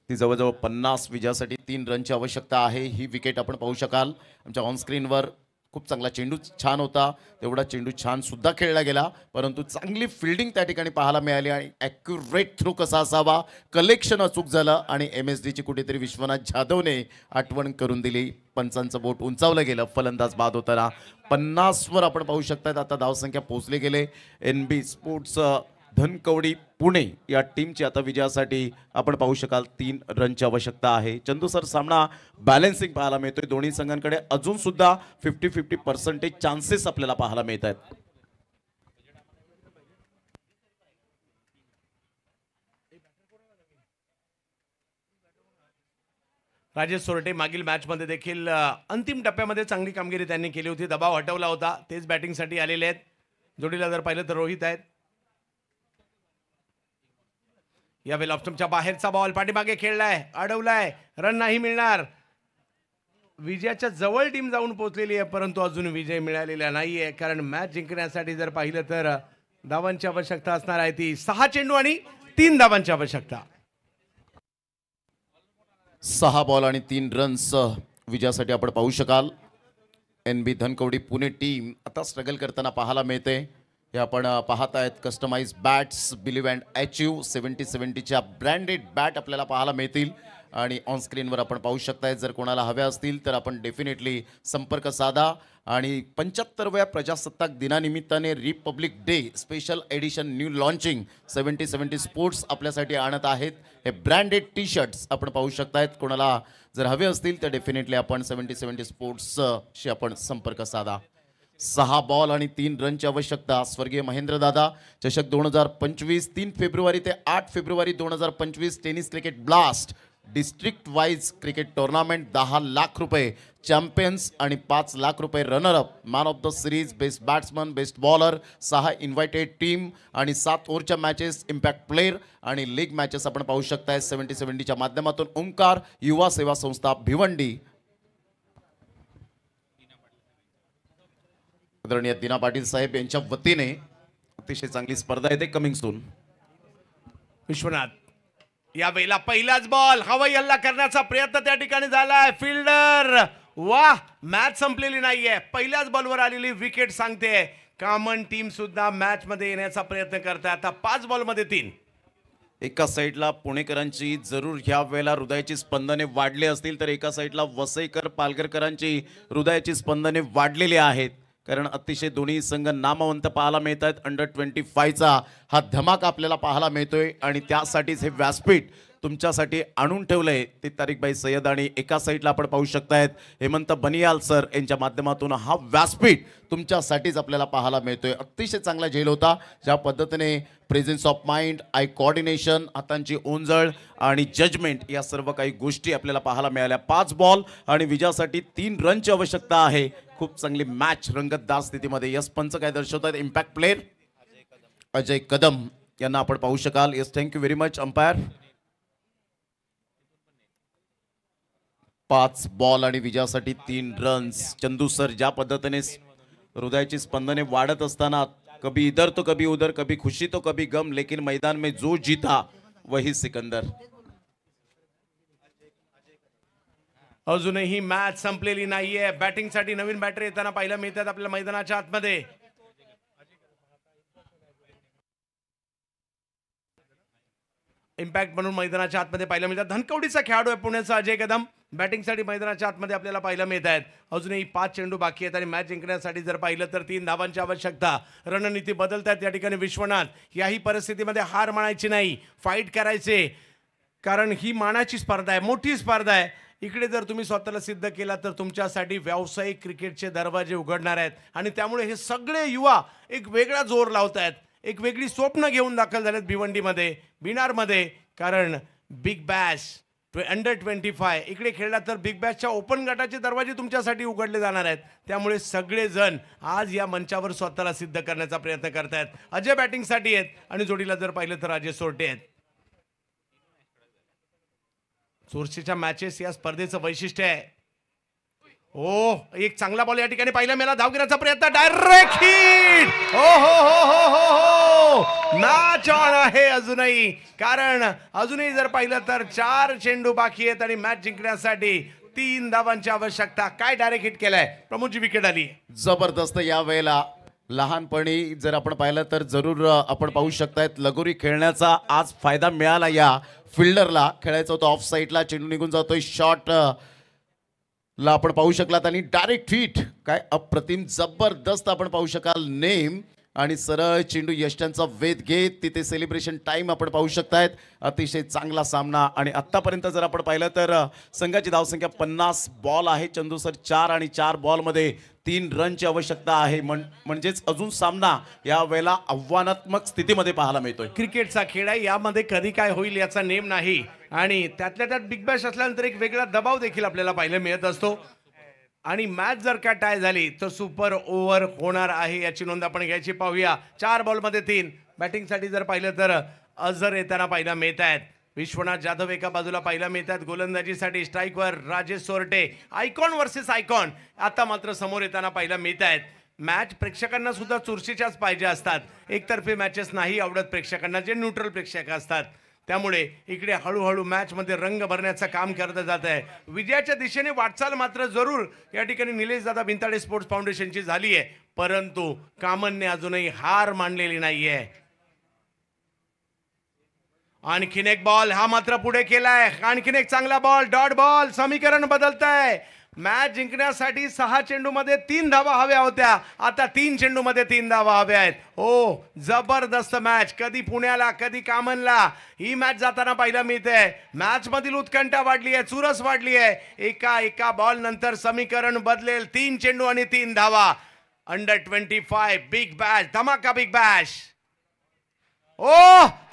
ती जवळजवळ 50. विजयासाठी 3 रनची आवश्यकता आहे. ही विकेट आपण पाहू शकाल आमच्या ऑन स्क्रीनवर. खूप चांगला चेंडू छान होता, तेवढा चेंडू छान सुद्धा खेळला गेला, परंतु चांगली फिल्डिंग त्या ठिकाणी पाहायला मिळाली आणि ॲक्युरेट थ्रू कसा असावा, कलेक्शन अचूक झालं आणि MSDची कुठेतरी विश्वनाथ जाधवने आठवण करून दिली. पंचांचं बोट उंचावलं गेलं, फलंदाज बाद होताना 50वर आपण पाहू शकतात. आता धावसंख्या पोहोचले गेले. NB स्पोर्ट्स धनकवडी पुणे या टीमची आता विजयासाठी आपण पाहू शकाल 3 रनची आवश्यकता आहे. चंदू सर, सामना बॅलन्सिंग पाहायला मिळतोय. दोन्ही संघांकडे अजून सुद्धा 50-50% चान्सेस आपल्याला पाहायला मिळत आहेत. राजेश सोरटे मागील मॅचमध्ये देखील अंतिम टप्प्यामध्ये चांगली कामगिरी त्यांनी केली होती, दबाव हटवला होता. तेच बॅटिंगसाठी आलेले आहेत. जोडीला जर पाहिलं तर रोहित आहेत. यावेळेला ऑप्शनच्या बाहेरचा बॉल पाठीमागे खेळलाय, अडवलाय, रन नाही मिळणार. विजयाच्या जवळ टीम जाऊन पोहोचलेली आहे, परंतु अजून विजय मिळालेला नाहीये, कारण मॅच जिंकण्यासाठी जर पाहिलं तर धावांची आवश्यकता असणार आहे ती 6 चेंडू आणि 3 धावांची आवश्यकता. 6 बॉल आणि 3 रन्स विजयासाठी आपण पाहू शकाल. NB धनकवडी पुणे टीम आता स्ट्रगल करताना पाहायला मिळते. हे आपण पाहत आहेत customise bats, believe and achieve 70-70च्या ब्रँडेड बॅट आपल्याला पाहायला मिळतील आणि ऑन स्क्रीनवर आपण पाहू शकताय. जर कोणाला हव्या असतील तर आपण डेफिनेटली संपर्क साधा. आणि 75व्या प्रजासत्ताक दिनानिमित्ताने republic day special edition new launching 70-70 sports आपल्यासाठी आणत आहेत. हे ब्रँडेड टी-शर्ट्स आपण पाहू शकतायत. कोणाला जर हवे असतील तर डेफिनेटली आपण 70-70 स्पोर्ट्सशी आपण संपर्क साधा. 6 बॉल आणि 3 रनची आवश्यकता. स्वर्गीय महेंद्रदादा चषक 2025 3 फेब्रुवारी ते 8 February 2025 tennis cricket blast district wise cricket tournament 10 lakh रुपये चॅम्पियन्स आणि 5 लाख रुपये runner up, man of the series, best batsman, best bowler, 6 invited team आणि 7 ओव्हरच्या मॅचेस, इम्पॅक्ट प्लेअर आणि लीग मॅचेस आपण पाहू शकताय 70-70च्या माध्यमातून. ओंकार युवा सेवा संस्था भिवंडी, आदरणीय दिना पाटील साहेब यांच्या वतीने अतिशय चांगली स्पर्धा येते. Coming soon. विश्वनाथ, या वेळेला पहिलाच बॉल हवाई हल्ला करण्याचा प्रयत्न त्या ठिकाणी झालाय. फिल्डर, वाह, मॅच संपलेली नाहीये. पहिल्याच बॉलवर आलेली विकेट सांगते. कॉमन टीम सुद्धा मॅच मध्ये येण्याचा प्रयत्न करते. आता 5 बॉलमध्ये 3. एका साईडला पुणेकरांची जरूर ह्या वेळेला हृदयाची स्पंदने वाढली असतील, तर एका साईडला वसईकर पालघरकरांची हृदयाची स्पंदने वाढलेली आहेत. कारण अतिशय दोन्ही संघ नामवंत पाहायला मिळत आहेत. अंडर 25चा हा धमाका आपल्याला पाहायला मिळतोय आणि त्यासाठीच हे व्यासपीठ तुमच्यासाठी आणून ठेवलंय ते तारिकभाई सय्यद. आणि एका साईडला आपण पाहू शकतायत हेमंत बनियाल सर यांच्या माध्यमातून हा व्यासपीठ तुमच्यासाठीच आपल्याला पाहायला मिळतोय. अतिशय चांगला झेल होता. ज्या पद्धतीने presence of mind, eye coordination, हातांची ओंजळ आणि जजमेंट या सर्व काही गोष्टी आपल्याला पाहायला मिळाल्या. 5 बॉल आणि विजयासाठी 3 रनची आवश्यकता आहे. खूप चांगली मॅच रंगतदार स्थितीमध्ये. यस पंच काय दर्शवतात? इम्पॅक्ट प्लेअर अजय कदम यांना आपण पाहू शकाल. Yes, thank you very much umpire. 5 ball आणि विजयासाठी 3 रन्स. चंदू सर, ज्या पद्धतीने हृदयाची स्पंदने वाढत असताना कभी इधर तो कभी उधर, कभी खुशी तो कभी गम, लेकिन मैदान में जो जीता वही सिकंदर. अजूनही मॅच संपलेली नाहीये. बॅटिंगसाठी नवीन बॅटर येताना पाहायला मिळतात आपल्या मैदानाच्या आतमध्ये. इम्पॅक्ट म्हणून मैदानाच्या आतमध्ये पाहायला मिळतात. धनकवडीचा खेळाडू आहे पुण्याचा अजय कदम. बॅटिंगसाठी मैदानाच्या आतमध्ये आपल्याला पाहायला मिळत आहेत. अजूनही 5 चेंडू बाकी आहेत आणि मॅच जिंकण्यासाठी जर पाहिलं तर 3 धावांची आवश्यकता. रणनीती बदलतात या ठिकाणी विश्वनाथ. याही परिस्थितीमध्ये हार मानायची नाही, फाईट करायचे, कारण ही मानाची स्पर्धा आहे, मोठी स्पर्धा आहे. इकडे जर तुम्ही स्वतःला सिद्ध केला तर तुमच्यासाठी व्यावसायिक क्रिकेटचे दरवाजे उघडणार आहेत. आणि त्यामुळे हे सगळे युवा एक वेगळा जोर लावत आहेत, एक वेगळी स्वप्न घेऊन दाखल झालेत भिवंडीमध्ये, बिनारमध्ये. कारण बिग बॅश अंडर 25 इकडे खेळला तर बिग बॅशच्या ओपन गटाचे दरवाजे तुमच्यासाठी उघडले जाणार आहेत. त्यामुळे सगळेजण आज या मंचावर स्वतःला सिद्ध करण्याचा प्रयत्न करत आहेत. अजय बॅटिंगसाठी आहेत आणि जोडीला जर पाहिलं तर राजेश सोरटे आहेत. चोरशीच्या मॅचेस या स्पर्धेचं वैशिष्ट्य आहे. ओ, एक चांगला बॉल या ठिकाणी पाहिला मिळाला. धावगिराचा प्रयत्न, डायरेक्ट हिट. हो हो हो हो हो हो, मॅच ऑन आहे अजूनही. कारण अजूनही जर पाहिलं तर 4 चेंडू बाकी आहेत आणि मॅच जिंकण्यासाठी 3 धावांची आवश्यकता. काय डायरेक्ट हिट केलाय, प्रमोदची विकेट आली. जबरदस्त. या वेळेला लहानपणी जर आपण पाहिलं तर जरूर आपण पाहू शकतायत लगोरी खेळण्याचा आज फायदा मिळाला. या फिल्डरला खेळायचं होतं ऑफ साईडला, चेंडू निघून जातोय. शॉट ला आपण पाहू शकलात आणि डायरेक्ट हिट. काय अप्रतिम, जबरदस्त आपण पाहू शकाल. नेम आणि सरळ चेंडू यष्ट्यांचा वेध घेत तिथे सेलिब्रेशन टाइम आपण पाहू शकतायत. अतिशय चांगला सामना. आणि आतापर्यंत जर आपण पाहिलं तर संघाची धावसंख्या 50 बॉल आहे. चंदू सर 4 आणि 4 बॉलमध्ये 3 रनची आवश्यकता आहे. म्हणजेच अजून सामना या वेळेला आव्हानात्मक स्थितीमध्ये पाहायला मिळतोय. क्रिकेटचा खेळ आहे, यामध्ये कधी काय होईल याचा नेम नाही. आणि त्यातल्या त्यात बिग बॅश असल्यानंतर एक वेगळा दबाव देखील आपल्याला पाहायला मिळत असतो. आणि मॅच जर का टाय झाली तर सुपर ओव्हर होणार आहे, याची नोंद आपण घ्यायची. पाहूया 4 बॉलमध्ये 3. बॅटिंगसाठी जर पाहिलं तर अझर येताना पाहायला मिळत आहेत. विश्वनाथ जाधव एका बाजूला पाहायला मिळतात. गोलंदाजीसाठी स्ट्राईकवर राजेश सोरटे. आयकॉन वर्सेस आयकॉन आता मात्र समोर येताना पाहायला मिळत आहेत. मॅच प्रेक्षकांना सुद्धा चुरशीच्याच पाहिजे असतात. एकतर्फी मॅचेस नाही आवडत प्रेक्षकांना, जे न्यूट्रल प्रेक्षक असतात. त्यामुळे इकडे हळूहळू मॅचमध्ये रंग भरण्याचं काम करत जात आहे. विजयाच्या दिशेने वाटचाल मात्र जरूर या ठिकाणी निलेश दादा भिंताडे स्पोर्ट्स फाउंडेशनची झाली आहे. परंतु कामनने अजूनही हार मानलेली नाहीये. आणखीन एक बॉल, हा मात्र पुढे केलाय. आणखीन एक चांगला बॉल, डॉट बॉल. समीकरण बदलत आहे. मॅच जिंकण्यासाठी 6 चेंडूमध्ये 3 धावा हव्या होत्या, आता 3 चेंडूमध्ये 3 धावा हव्या आहेत. हो, जबरदस्त मॅच. कधी पुण्याला कधी कामनला ही मॅच जाताना पाहायला मिळते. मॅच मधील उत्कंठा वाढली आहे, चुरस वाढली आहे. एका बॉल नंतर समीकरण बदलेल. 3 चेंडू आणि 3 धावा. अंडर 25 बिग बॅश, धमाका बिग बॅश. ओ,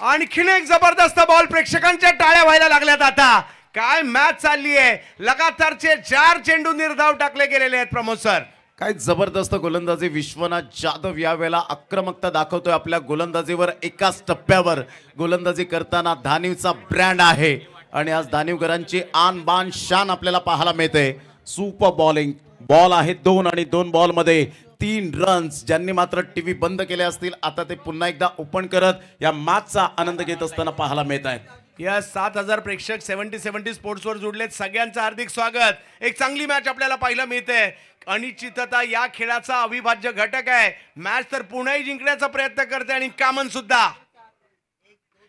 आणखीन एक जबरदस्त बॉल. प्रेक्षकांच्या टाळ्या व्हायला लागल्यात आता. काय मॅच चालली आहे. लगातारचे 4 चेंडू निर्धाव टाकले गेलेले आहेत प्रमोद सर. काय जबरदस्त गोलंदाजी. विश्वनाथ जाधव यावेळेला आक्रमकता दाखवतोय आपल्या गोलंदाजीवर. एकाच टप्प्यावर गोलंदाजी करताना धानीवचा ब्रँड आहे आणि आज धानीवकरांची आन बान शान आपल्याला पाहायला मिळते. Super bowling. बॉल आहे 2 आणि 2 बॉलमध्ये 3 रन्स. ज्यांनी मात्र टीव्ही बंद केले असतील आता ते पुन्हा एकदा ओपन करत या मॅचचा आनंद घेत असताना पाहायला मिळत आहेत. या 7,000 प्रेक्षक 70 स्पोर्ट्सवर जुडलेत. सगळ्यांचं हार्दिक स्वागत. एक चांगली मॅच आपल्याला पाहायला मिळते. अनिश्चितता या खेळाचा अविभाज्य घटक आहे. मॅच तर पुणेही जिंकण्याचा प्रयत्न करते आणि कामन सुद्धा.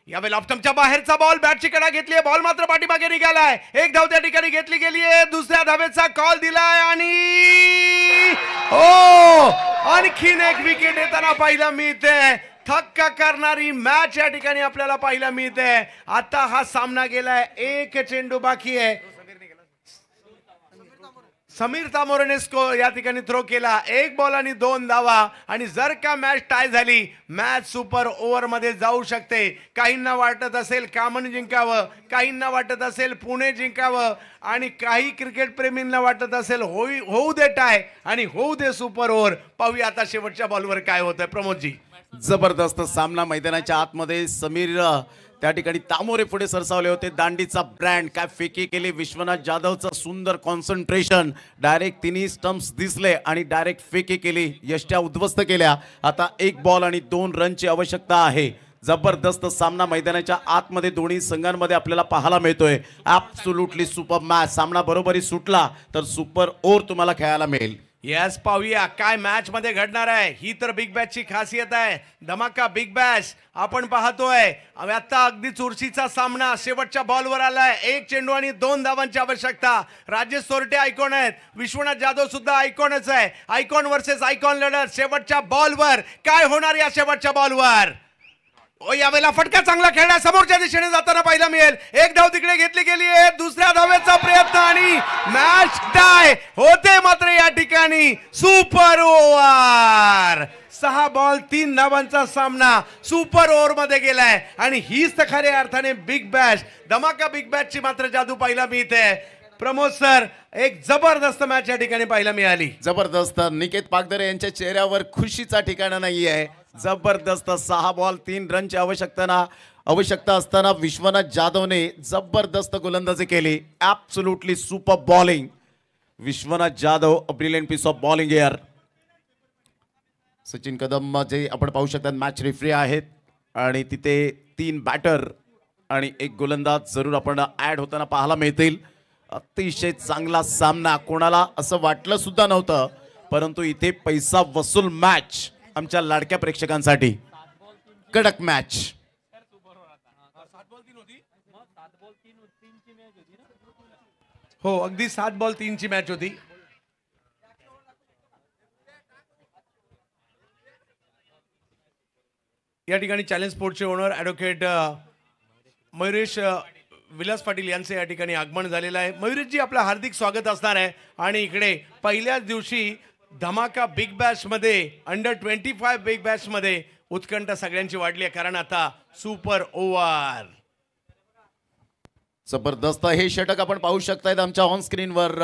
यावेळी ऑप्टमच्या बाहेरचा बॉल बॅटची कडा घेतली आहे. बॉल मात्र पाठीमागे निघालाय. एक धाव त्या ठिकाणी घेतली गेली आहे. दुसऱ्या धावेचा कॉल दिलाय आणि हो आणखीन एक विकेट येताना पाहायला मिळते. थक्क करणारी मॅच या ठिकाणी आपल्याला पाहायला मिळते. आता हा सामना गेलाय. एक चेंडू बाकी आहे. समीर तामोरेने या ठिकाणी थ्रो केला. 1 बॉल आणि 2 धावा आणि जर का मॅच टाय झाली मॅच सुपर ओव्हर मध्ये जाऊ शकते. काहींना वाटत असेल कामन जिंकावं, काहींना वाटत असेल पुणे जिंकावं आणि काही क्रिकेट प्रेमींना वाटत असेल होऊ दे टाय आणि होऊ दे सुपर ओव्हर. पाहूया आता शेवटच्या बॉलवर काय होतंय प्रमोदजी. जबरदस्त सामना मैदानाच्या आतमध्ये. समीर त्या ठिकाणी तामोरे पुढे सरसावले होते. दांडीचा ब्रँड. काय फेकी केली. विश्वनाथ जाधवचं सुंदर कॉन्सन्ट्रेशन. डायरेक्ट 3 स्टंप्स दिसले आणि डायरेक्ट फेकी केली. यष्ट्या उद्ध्वस्त केल्या. आता 1 बॉल आणि 2 रनची आवश्यकता आहे. जबरदस्त सामना मैदानाच्या आतमध्ये दोन्ही संघांमध्ये आपल्याला पाहायला मिळतोय. Absolutely super match. सामना बरोबरी सुटला तर सुपर ओव्हर तुम्हाला खेळायला मिळेल. यस, पाहूया काय मॅच मध्ये घडणार आहे. ही तर बिग बॅशची खासियत आहे. धमाका बिग बॅश आपण पाहतोय. आता अगदी चुरशीचा सामना शेवटच्या बॉलवर आलाय. 1 चेंडू आणि 2 धावांची आवश्यकता. राजेश सोरटे आयकॉन आहेत. विश्वनाथ जाधव सुद्धा आयकॉनच आहे. आयकॉन वर्सेस आयकॉन लढत शेवटच्या बॉलवर. काय होणार या शेवटच्या बॉलवर. ओ यावेळेला फटका चांगला खेळला. समोरच्या दिशेने जाताना पाहायला मिळेल. 1 धाव तिकडे घेतली गेली आहे. दुसऱ्या धावेचा प्रयत्न आणि मॅच टाय होते. मात्र या ठिकाणी सुपर ओव्हर. 6 बॉल 3 धावांचा सामना सुपर ओव्हर मध्ये गेलाय आणि हीच तर खऱ्या अर्थाने बिग बॅश. धमाका बिग बॅशची मात्र जादू पाहायला मिळते. प्रमोद सर, एक जबरदस्त मॅच या ठिकाणी पाहायला मिळाली. जबरदस्त. निकेत पागदरे यांच्या चेहऱ्यावर खुशीचा ठिकाणा नाही आहे. जबरदस्त. 6 बॉल 3 रनची आवश्यकता असताना विश्वनाथ जाधवने जबरदस्त गोलंदाजी केली. Absolutely super bowling. Vishwanath Jadhav a brilliant piece of bowling air. Sachin Kadam जे आपण पाहू शकता मॅच रेफरी आहेत आणि तिथे 3 बॅटर आणि 1 गोलंदाज जरूर आपण ऍड होताना पाहायला मिळतील. अतिशय चांगला सामना. कोणाला असं वाटलं सुद्धा नव्हतं परंतु इथे पैसा वसूल मॅच आमच्या लाडक्या प्रेक्षकांसाठी. कडक मॅच. हो अगदी 7 बॉल 3 ची मॅच होती. या ठिकाणी चॅलेंज स्पोर्टचे ओनर ॲडव्होकेट मयुरेश विलास पाटील यांचे या ठिकाणी आगमन झालेलं आहे. मयुरेशजी आपलं हार्दिक स्वागत असणार आहे. आणि इकडे पहिल्याच दिवशी धमाका बिग बॅश मध्ये अंडर 25 बिग बॅश मध्ये उत्कंठा सगळ्यांची वाढली आहे कारण आता सुपर ओव्हर. जबरदस्त. हे षटक आपण पाहू शकतायत आमच्या ऑन स्क्रीनवर.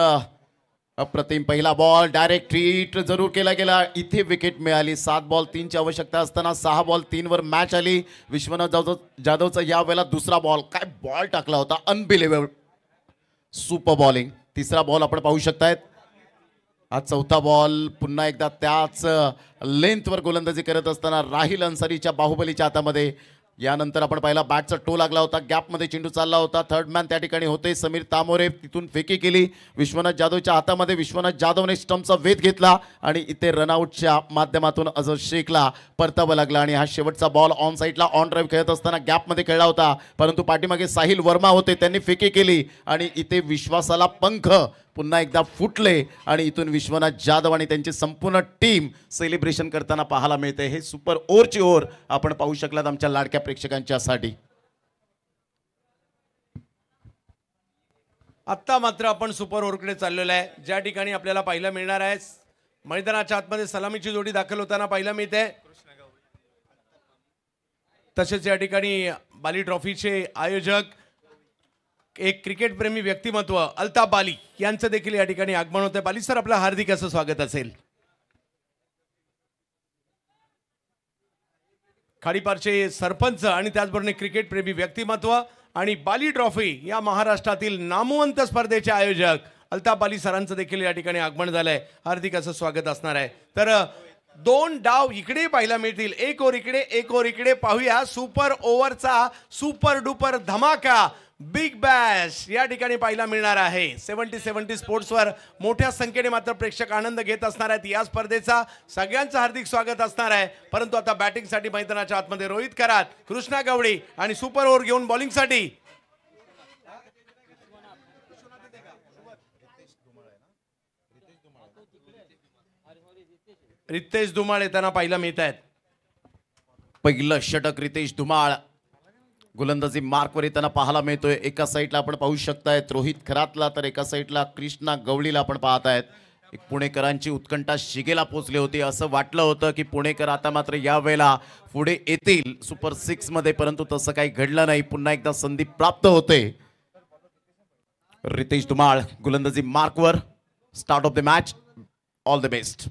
अप्रतिम. पहिला बॉल डायरेक्ट हिट जरूर केला गेला. इथे विकेट मिळाली. 7 बॉल 3 ची आवश्यकता असताना 6 बॉल 3 वर मॅच आली. विश्वनाथ जाधवचा यावेळेला दुसरा बॉल. काय बॉल टाकला होता. अनबिलिव्हेबल. Super bowling. तिसरा बॉल आपण पाहू शकतायत. हा 4था बॉल. पुन्हा एकदा त्याच लेंथवर गोलंदाजी करत असताना राहिल अन्सारीच्या बाहुबलीच्या हातामध्ये. यानंतर आपण पाहिला बॅटचा टो लागला होता. गॅपमध्ये चेंडू चालला होता. थर्ड मॅन त्या ठिकाणी होते समीर तामोरे. तिथून फेकी केली विश्वनाथ जाधवच्या हातामध्ये. विश्वनाथ जाधवने स्टंपचा वेध घेतला आणि इथे रनआउटच्या माध्यमातून अझर शेखला परतावा लागला. आणि हा शेवटचा बॉल ऑन साईडला ऑन ड्राईव्ह खेळत असताना गॅपमध्ये खेळला होता परंतु पाठीमागे साहिल वर्मा होते. त्यांनी फेकी केली आणि इथे विश्वासाला पंख पुन्हा एकदा फुटले आणि इथून विश्वनाथ जाधव आणि त्यांची संपूर्ण टीम सेलिब्रेशन करताना पाहायला मिळते. हे सुपर ओव्हरची ओव्हर आपण पाहू शकलात आमच्या लाडक्या प्रेक्षकांच्यासाठी. आत्ता मात्र आपण सुपर ओव्हरकडे चाललेलो आहे. ज्या ठिकाणी आपल्याला पाहायला मिळणार आहे मैदानाच्या आतमध्ये सलामीची जोडी दाखल होताना पाहायला मिळते. तसेच या ठिकाणी बाली ट्रॉफीचे आयोजक एक क्रिकेट प्रेमी व्यक्तिमत्व अल्ताफ बाली यांचं देखील या ठिकाणी आगमन होतं. बाली सर, आपलं हार्दिक असं स्वागत असेल. खाडीपारचे सरपंच आणि त्याचबरोबर क्रिकेट प्रेमी व्यक्तिमत्व आणि बाली ट्रॉफी या महाराष्ट्रातील नामवंत स्पर्धेचे आयोजक अल्ताफ बाली सरांचं देखील या ठिकाणी आगमन झालंय. हार्दिक असं स्वागत असणार आहे. तर 2 डाव इकडे पाहायला मिळतील, एक ओव्हर इकडे एक ओव्हर इकडे. पाहूया सुपर ओव्हरचा सुपर डुपर धमाका बिग बॅश या ठिकाणी पाहायला मिळणार आहे. 70 स्पोर्ट्सवर मोठ्या संख्येने मात्र प्रेक्षक आनंद घेत असणार आहेत. या स्पर्धेचा सगळ्यांचं हार्दिक स्वागत असणार आहे. परंतु आता बॅटिंगसाठी मैदानाच्या आतमध्ये रोहित करात, कृष्णा गवळी आणि सुपर ओव्हर घेऊन बॉलिंगसाठी रितेश धुमाळ येताना पाहायला मिळत आहेत. पहिलं षटक रितेश धुमाळ गोलंदाजी मार्कवर येताना पाहायला मिळतोय. एका साईडला आपण पाहू शकतायत रोहित खरातला, तर एका साईडला कृष्णा गवळीला आपण पाहतायत. एक पुणेकरांची उत्कंठा शिगेला पोहोचली होती. असं वाटलं होतं की पुणेकर आता मात्र यावेळेला पुढे येतील सुपर 6 मध्ये, परंतु तसं काही घडलं नाही. पुन्हा एकदा संधी प्राप्त होते. रितेश धुमाळ गोलंदाजी मार्कवर. Start of the match, all the best.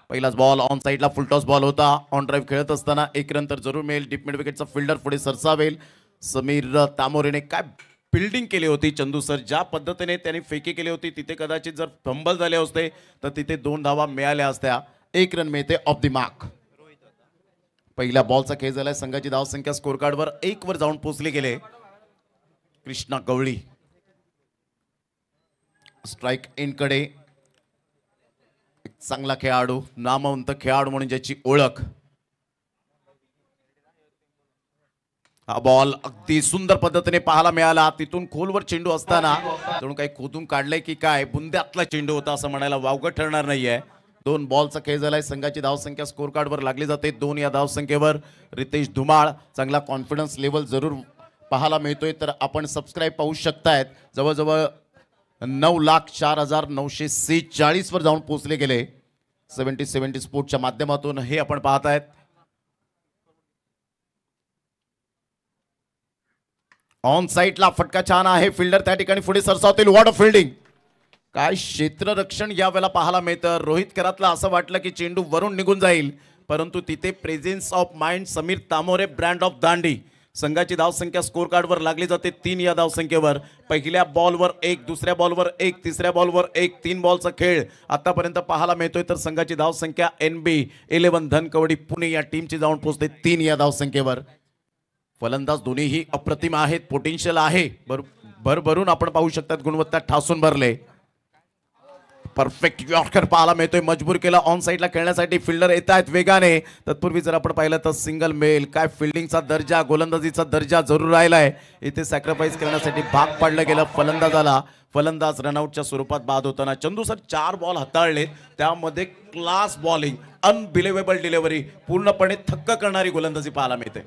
पहिलाच बॉल ऑन साईडला फुल टॉस बॉल होता. ऑन ड्राईव्ह खेळत असताना एक रन तर जरूर मिळेल. डीप मिड विकेटचा फिल्डर पुढे सरसावेल. समीर तामोरेने काय फिल्डिंग केली होती. चंदू सर ज्या पद्धतीने त्यांनी फेकी केली होती तिथे कदाचित जर फंबल झाले असते तर तिथे 2 धावा मिळाल्या असत्या. 1 रन मिळते ऑफ द मार्क. पहिल्या बॉलचा खेळ झालाय. संघाची धावसंख्या स्कोर कार्डवर 1 वर जाऊन पोहोचली गेले. कृष्णा गवळी स्ट्राईक एंडकडे. चांगला खेळाडू, नामवंत खेळाडू म्हणून ज्याची ओळख. हा बॉल अगदी सुंदर पद्धतीने पाहायला मिळाला. तिथून खोलवर चेंडू असताना जणू काही खोदून काढलंय की काय, बुंद्यातला चेंडू होता असं म्हणायला वावगं ठरणार नाहीये. 2 बॉलचा खेळ झालाय. संघाची धावसंख्या स्कोर कार्डवर लागली जाते 2. या धावसंख्येवर रितेश धुमाळ. चांगला कॉन्फिडन्स लेवल जरूर पाहायला मिळतोय. तर आपण सबस्क्राईब पाहू शकतायत. जवळजवळ 9,04,946 वर जाऊन पोहोचले गेले. 70 स्पोर्ट्सच्या माध्यमातून हे आपण पाहतायत. ऑन साईडला फटका छान आहे. फिल्डर त्या ठिकाणी पुढे सरसावतील. What a fielding. काय क्षेत्ररक्षण यावेळेला पाहायला मिळतं. रोहित करातला असं वाटलं की चेंडू वरून निघून जाईल, परंतु तिथे presence of mind Sameer Tamore brand of दांडी. संघाची धावसंख्या स्कोर कार्डवर लागली जाते 3 या धावसंख्येवर. पहिल्या बॉलवर 1, दुसऱ्या बॉलवर 1, तिसऱ्या बॉलवर 1, 3 बॉलचा खेळ आतापर्यंत पाहायला मिळतोय. तर संघाची धावसंख्या NB11 धनकवडी पुणे या टीमची जाऊन पोहोचते 3 या धावसंख्येवर. फलंदाज दोन्हीही अप्रतिम आहेत. पोटेन्शियल आहे भरभरून आपण पाहू शकतात. गुणवत्ता ठासून भरले. परफेक्ट यॉर्कर पाहायला मिळतोय. मजबूर केला ऑन साईडला खेळण्यासाठी. फिल्डर येत आहेत वेगाने. तत्पूर्वी जर आपण पाहिलं तर सिंगल मेल. काय फिल्डिंगचा दर्जा, गोलंदाजीचा दर्जा जरूर राहिलाय. इथे सॅक्रिफाईस करण्यासाठी भाग पाडलं गेलं फलंदाजाला. फलंदाज रनआउटच्या स्वरूपात बाद होताना. चंदू सर 4 बॉल हाताळलेत, त्यामध्ये क्लास बॉलिंग, अनबिलिव्हेबल डिलिव्हरी, पूर्णपणे थक्क करणारी गोलंदाजी पाहायला मिळते.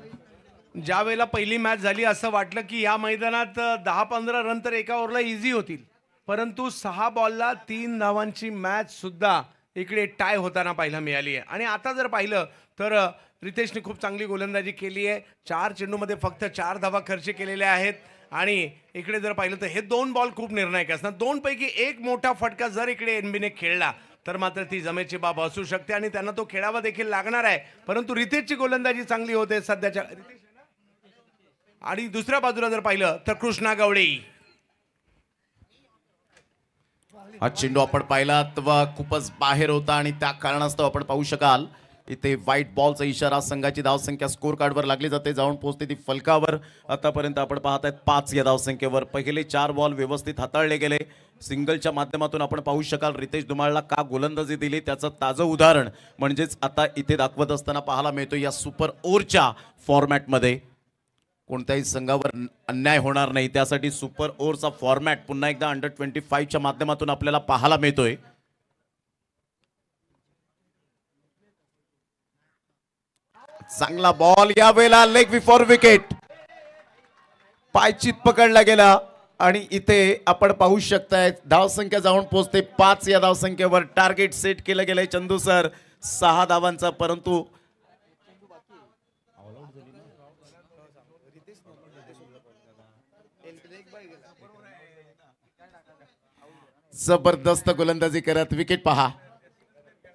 ज्या वेळेला पहिली मॅच झाली असं वाटलं की या मैदानात 10-15 रन तर एका ओव्हरला इझी होतील, परंतु 6 बॉलला 3 धावांची मॅच सुद्धा इकडे टाय होताना पाहायला मिळाली आहे. आणि आता जर पाहिलं तर रितेशने खूप चांगली गोलंदाजी केली आहे. 4 चेंडूमध्ये फक्त 4 धावा खर्च केलेल्या आहेत. आणि इकडे जर पाहिलं तर हे 2 बॉल खूप निर्णायक असणार. 2 पैकी एक मोठा फटका जर इकडे NBने खेळला तर मात्र ती जमेची बाब असू शकते आणि त्यांना तो खेळावा देखील लागणार आहे. परंतु रितेशची गोलंदाजी चांगली होते सध्याच्या. आणि दुसऱ्या बाजूला जर पाहिलं तर कृष्णा गवळी. हा चेंडू आपण पाहिला तेव्हा खूपच बाहेर होता आणि त्या कारणास्तव आपण पाहू शकाल इथे व्हाईट बॉलचा इशारा. संघाची धावसंख्या स्कोर कार्डवर लागली जाते, जाऊन पोहोचते ती फलकावर. आतापर्यंत आपण पाहत आहेत 5 या धावसंख्येवर. पहिले 4 बॉल व्यवस्थित हाताळले गेले. सिंगलच्या माध्यमातून आपण पाहू शकाल रितेश धुमाळला का गोलंदाजी दिली त्याचं ताजं उदाहरण म्हणजेच आता इथे दाखवत असताना पाहायला मिळतो. या सुपर ओव्हरच्या फॉर्मॅटमध्ये कोणत्याही संघावर अन्याय होणार नाही, त्यासाठी सुपर ओव्हरचा फॉर्मॅट पुन्हा एकदा अंडर-25च्या माध्यमातून आपल्याला पाहायला मिळतोय. चांगला बॉल यावेळेला लेग बिफोर विकेट, पायचीत पकडला गेला आणि इथे आपण पाहू शकताय धावसंख्या जाऊन पोहोचते 5 या धावसंख्येवर. टार्गेट सेट केलं गेलंय चंदू सर 6 धावांचा, परंतु जबरदस्त गोलंदाजी करत विकेट पहा,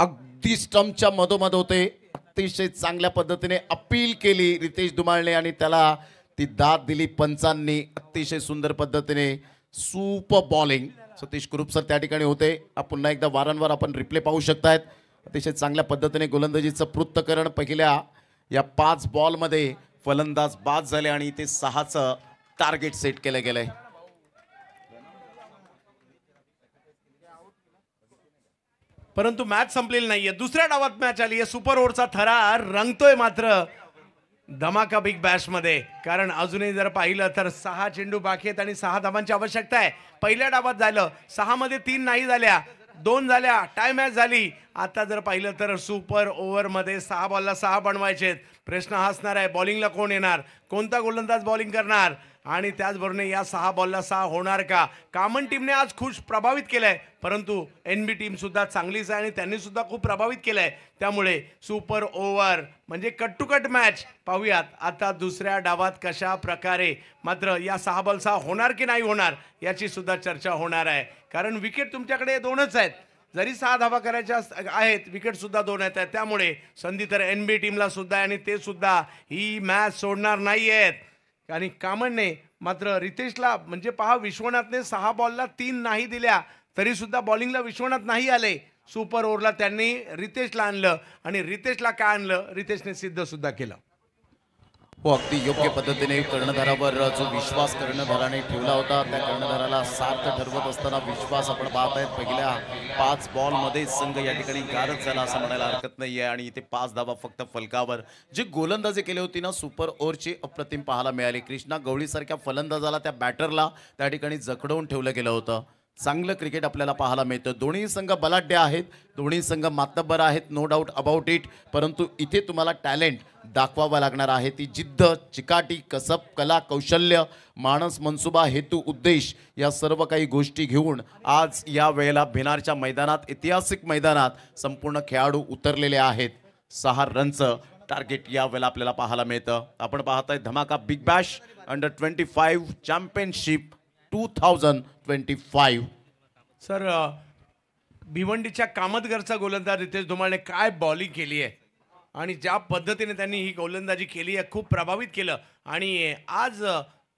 अगदी स्टंपच्या मधोमध होते. अतिशय चांगल्या पद्धतीने अपील केली रितेश धुमाळने आणि त्याला ती दाद दिली पंचांनी. अतिशय सुंदर पद्धतीने सुपर बॉलिंग सतीश कुरुप सर त्या ठिकाणी होते. पुन्हा एकदा वारंवार आपण रिप्ले पाहू शकतायत. अतिशय चांगल्या पद्धतीने गोलंदाजीचं पृथ्थकरण. पहिल्या या 5 बॉलमध्ये फलंदाज बाद झाले आणि ते 6चं टार्गेट सेट केलं गेलंय. परंतु मॅच संपलेली नाहीये. दुसऱ्या डावात मॅच आली आहे. सुपर ओव्हरचा थरार रंगतोय मात्र धमाका बिग बॅश मध्ये, कारण अजूनही जर पाहिलं तर 6 चेंडू बाकी आहेत आणि 6 धावांची आवश्यकता आहे. पहिल्या डावात झालं 6 मध्ये 3 नाही झाल्या, 2 झाल्या, टाय मॅच झाली. आता जर पाहिलं तर सुपर ओव्हर मध्ये 6 बॉलला 6 बनवायचे. प्रश्न हा असणार आहे बॉलिंगला कोण येणार, कोणता गोलंदाज बॉलिंग करणार आणि त्याचबरोबर या 6 बॉलला 6 होणार का. कामन टीमने आज खुश प्रभावित केलंय, परंतु एनबी टीम सुद्धा चांगलीच आहे आणि त्यांनी सुद्धा खूप प्रभावित केलंय. त्यामुळे सुपर ओव्हर म्हणजे कट टू कट मॅच. पाहूयात आता दुसऱ्या डावात कशा प्रकारे मात्र या 6 बॉल 6 होणार की नाही होणार याची सुद्धा चर्चा होणार आहे. कारण विकेट तुमच्याकडे 2च आहेत. जरी 6 धावा करायच्या आहेत, विकेट सुद्धा 2 आहेत. त्यामुळे संधी तर एनबी टीमला सुद्धा आणि ते सुद्धा ही मॅच सोडणार नाही आहेत. आणि कामनने मात्र रितेशला म्हणजे पहा, विश्वनाथने 6 बॉलला 3 नाही दिल्या तरी सुद्धा बॉलिंगला विश्वनाथ नाही आले. सुपर ओव्हरला त्यांनी रितेशला आणलं आणि रितेशला काय आणलं, रितेशने सिद्ध सुद्धा केलं. हो, अगदी योग्य पद्धतीने कर्णधारावर जो विश्वास कर्णधाराने ठेवला होता त्या कर्णधाराला सार्थ ठरवत असताना विश्वास आपण पाहत आहेत. पहिल्या 5 बॉलमध्ये संघ या ठिकाणी गारद झाला असं म्हणायला हरकत नाहीये आणि इथे 5 धावा फक्त फलकावर. जी गोलंदाजी केली होती ना सुपर ओव्हरची अप्रतिम पाहायला मिळाली. कृष्णा गवळी सारख्या फलंदाजाला त्या बॅटरला त्या ठिकाणी जखडवून ठेवलं गेलं होतं. चांगलं क्रिकेट आपल्याला पाहायला मिळतं. दोन्ही संघ बलाढ्य आहेत, दोन्ही संघ मातब्बर आहेत, नो डाऊट अबाउट इट. परंतु इथे तुम्हाला टॅलेंट दाखवावा लागणार आहे. ती जिद्द, चिकाटी, कसब, कला, कौशल्य, मानस, मनसुबा, हेतू, उद्देश या सर्व काही गोष्टी घेऊन आज या वेळेला भिनारच्या मैदानात, ऐतिहासिक मैदानात संपूर्ण खेळाडू उतरलेले आहेत. 6 रनचं टार्गेट या वेळेला आपल्याला पाहायला मिळतं. आपण पाहताय धमाका बिग बॅश अंडर-25 चॅम्पियनशिप 2025. सर, भिवंडीच्या कामतगरचा गोलंदाज रितेश धुमाळने काय बॉलिंग केली आहे आणि ज्या पद्धतीने त्यांनी ही गोलंदाजी केली आहे खूप प्रभावित केलं. आणि आज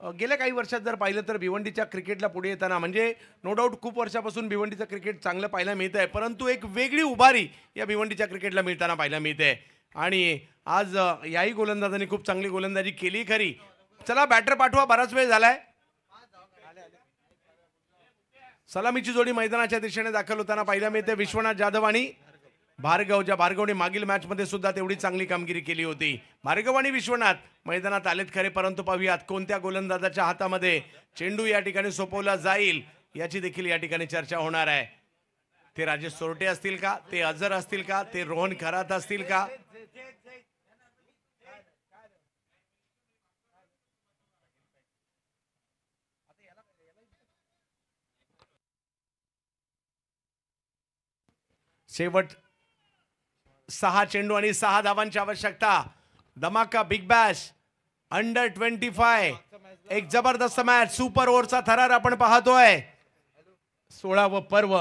गेल्या काही वर्षात जर पाहिलं तर भिवंडीच्या क्रिकेटला पुढे येताना म्हणजे नो डाऊट खूप वर्षापासून भिवंडीचं क्रिकेट चांगलं पाहायला मिळतं आहे, परंतु एक वेगळी उभारी या भिवंडीच्या क्रिकेटला मिळताना पाहायला मिळते. आणि आज याही गोलंदाजांनी खूप चांगली गोलंदाजी केली खरी. चला बॅटर पाठवा, बराच वेळ झालाय. सलामीची जोडी मैदानाच्या दिशेने दाखल होताना पाहायला मिळते. विश्वनाथ जाधव आणि भार्गव, ज्या भार्गवने मागील मॅचमध्ये सुद्धा तेवढी चांगली कामगिरी केली होती. भार्गव आणि विश्वनाथ मैदानात आलेत खरे, परंतु पाहूयात कोणत्या गोलंदाजाच्या हातामध्ये चेंडू या ठिकाणी सोपवला जाईल याची देखील या ठिकाणी चर्चा होणार आहे. ते राजेश सोरटे असतील का, ते अझर असतील का, ते रोहन खरात असतील का. शेवट 6 चेंडू आणि 6 धावांची आवश्यकता. धमाका बिग बॅश अंडर-25 एक जबरदस्त मॅच. सुपर ओव्हरचा थरार आपण पाहतोय. 16व पर्व.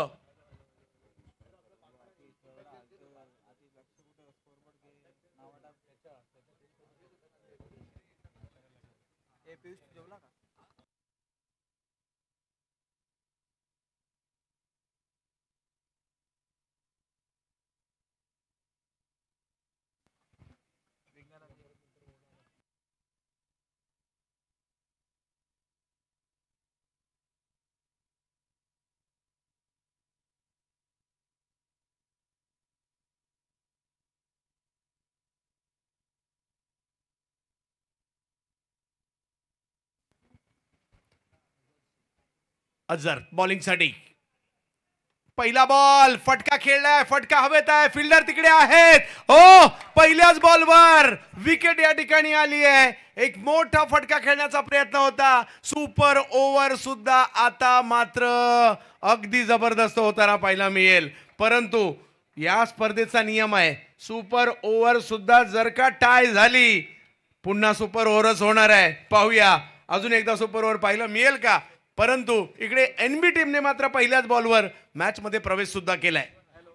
अझर बॉलिंगसाठी. पहिला बॉल, फटका खेळलाय, फटका हवेत आहे, फिल्डर तिकडे आहेत. हो, पहिल्याच बॉलवर विकेट या ठिकाणी आली आहे. एक मोठा फटका खेळण्याचा प्रयत्न होता. सुपर ओव्हर सुद्धा आता मात्र अगदी जबरदस्त होताना पाहायला मिळेल. परंतु या स्पर्धेचा नियम आहे, सुपर ओव्हर सुद्धा जर का टाय झाली पुन्हा सुपर ओव्हरच होणार आहे. पाहूया अजून एकदा सुपर ओव्हर पाहायला मिळेल का. परंतु इकडे NB टीमने मात्र पहिल्याच बॉलवर मॅच मध्ये प्रवेश सुद्धा केलाय.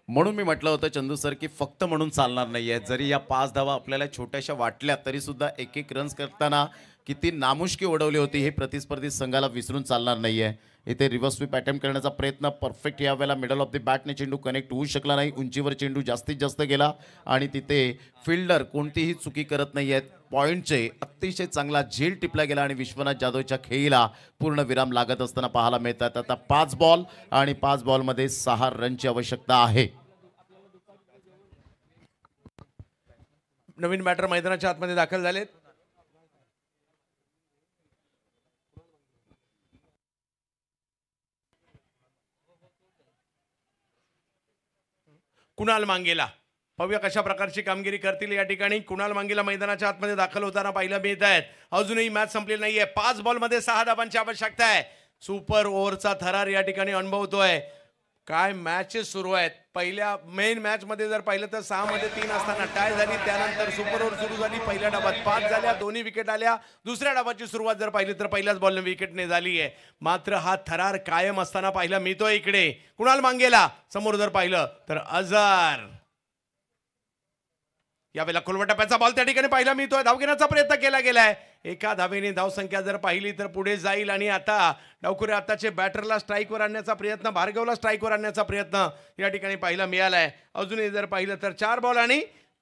म्हणून मी म्हटलं होतं चंदू सर की फक्त म्हणून चालणार नाहीये. जरी या 5 धावा आपल्याला छोट्याशा वाटल्या तरी सुद्धा एक एक रन्स करताना किती नामुष्की उडवली होती हे प्रतिस्पर्धी संघाला विसरून चालणार नाहीये. इथे रिव्हर्स स्वीप अटेम्प्ट करण्याचा प्रयत्न परफेक्ट यावेळेला मिडल ऑफ द बॅटने चेंडू कनेक्ट होऊ शकला नाही. उंचीवर चेंडू जास्तीत जास्त गेला आणि तिथे फिल्डर कोणतीही चुकी करत नाही आहेत. पॉईंटचे अतिशय चांगला झेल टिपला गेला आणि विश्वनाथ जाधवच्या खेळीला पूर्ण विराम लागत असताना पाहायला मिळतात. आता 5 बॉल आणि 5 बॉलमध्ये 6 रनची आवश्यकता आहे. नवीन बॅटर मैदानाच्या आतमध्ये दाखल झालेत. कुणाल मांगेला पाहूया कशा प्रकारची कामगिरी करतील या ठिकाणी. कुणाल मांगेला मैदानाच्या आतमध्ये दाखल होताना पाहायला मिळत आहेत. अजूनही मॅच संपलेली नाहीये. 5 बॉलमध्ये 6 धावांची आवश्यकता आहे. सुपर ओव्हरचा थरार या ठिकाणी अनुभवतोय. काय मॅचेस सुरू आहेत. पहिल्या मेन मॅच मध्ये जर पाहिलं तर 6 मध्ये 3 असताना टाय झाली. त्यानंतर सुपर ओव्हर सुरू झाली. पहिल्या डावात 5 झाल्या, दोन्ही विकेट आल्या. दुसऱ्या डावाची सुरुवात जर पाहिली तर पहिल्याच बॉलने विकेटने झाली आहे. मात्र हा थरार कायम असताना पाहायला मिळतोय इकडे. कुणाल मांगेला समोर जर पाहिलं तर अझर यावेळेला खोलवटप्प्याचा बॉल त्या ठिकाणी पाहायला मिळतोय. धाव घेण्याचा प्रयत्न केला गेलाय. एका धावेने धावसंख्या जर पाहिली तर पुढे जाईल आणि आता डावखुरे आताचे बॅटरला स्ट्राईकवर आणण्याचा प्रयत्न, भार्गवला स्ट्राईकवर आणण्याचा प्रयत्न या ठिकाणी पाहायला मिळालाय. अजूनही जर पाहिलं तर 4 बॉल आणि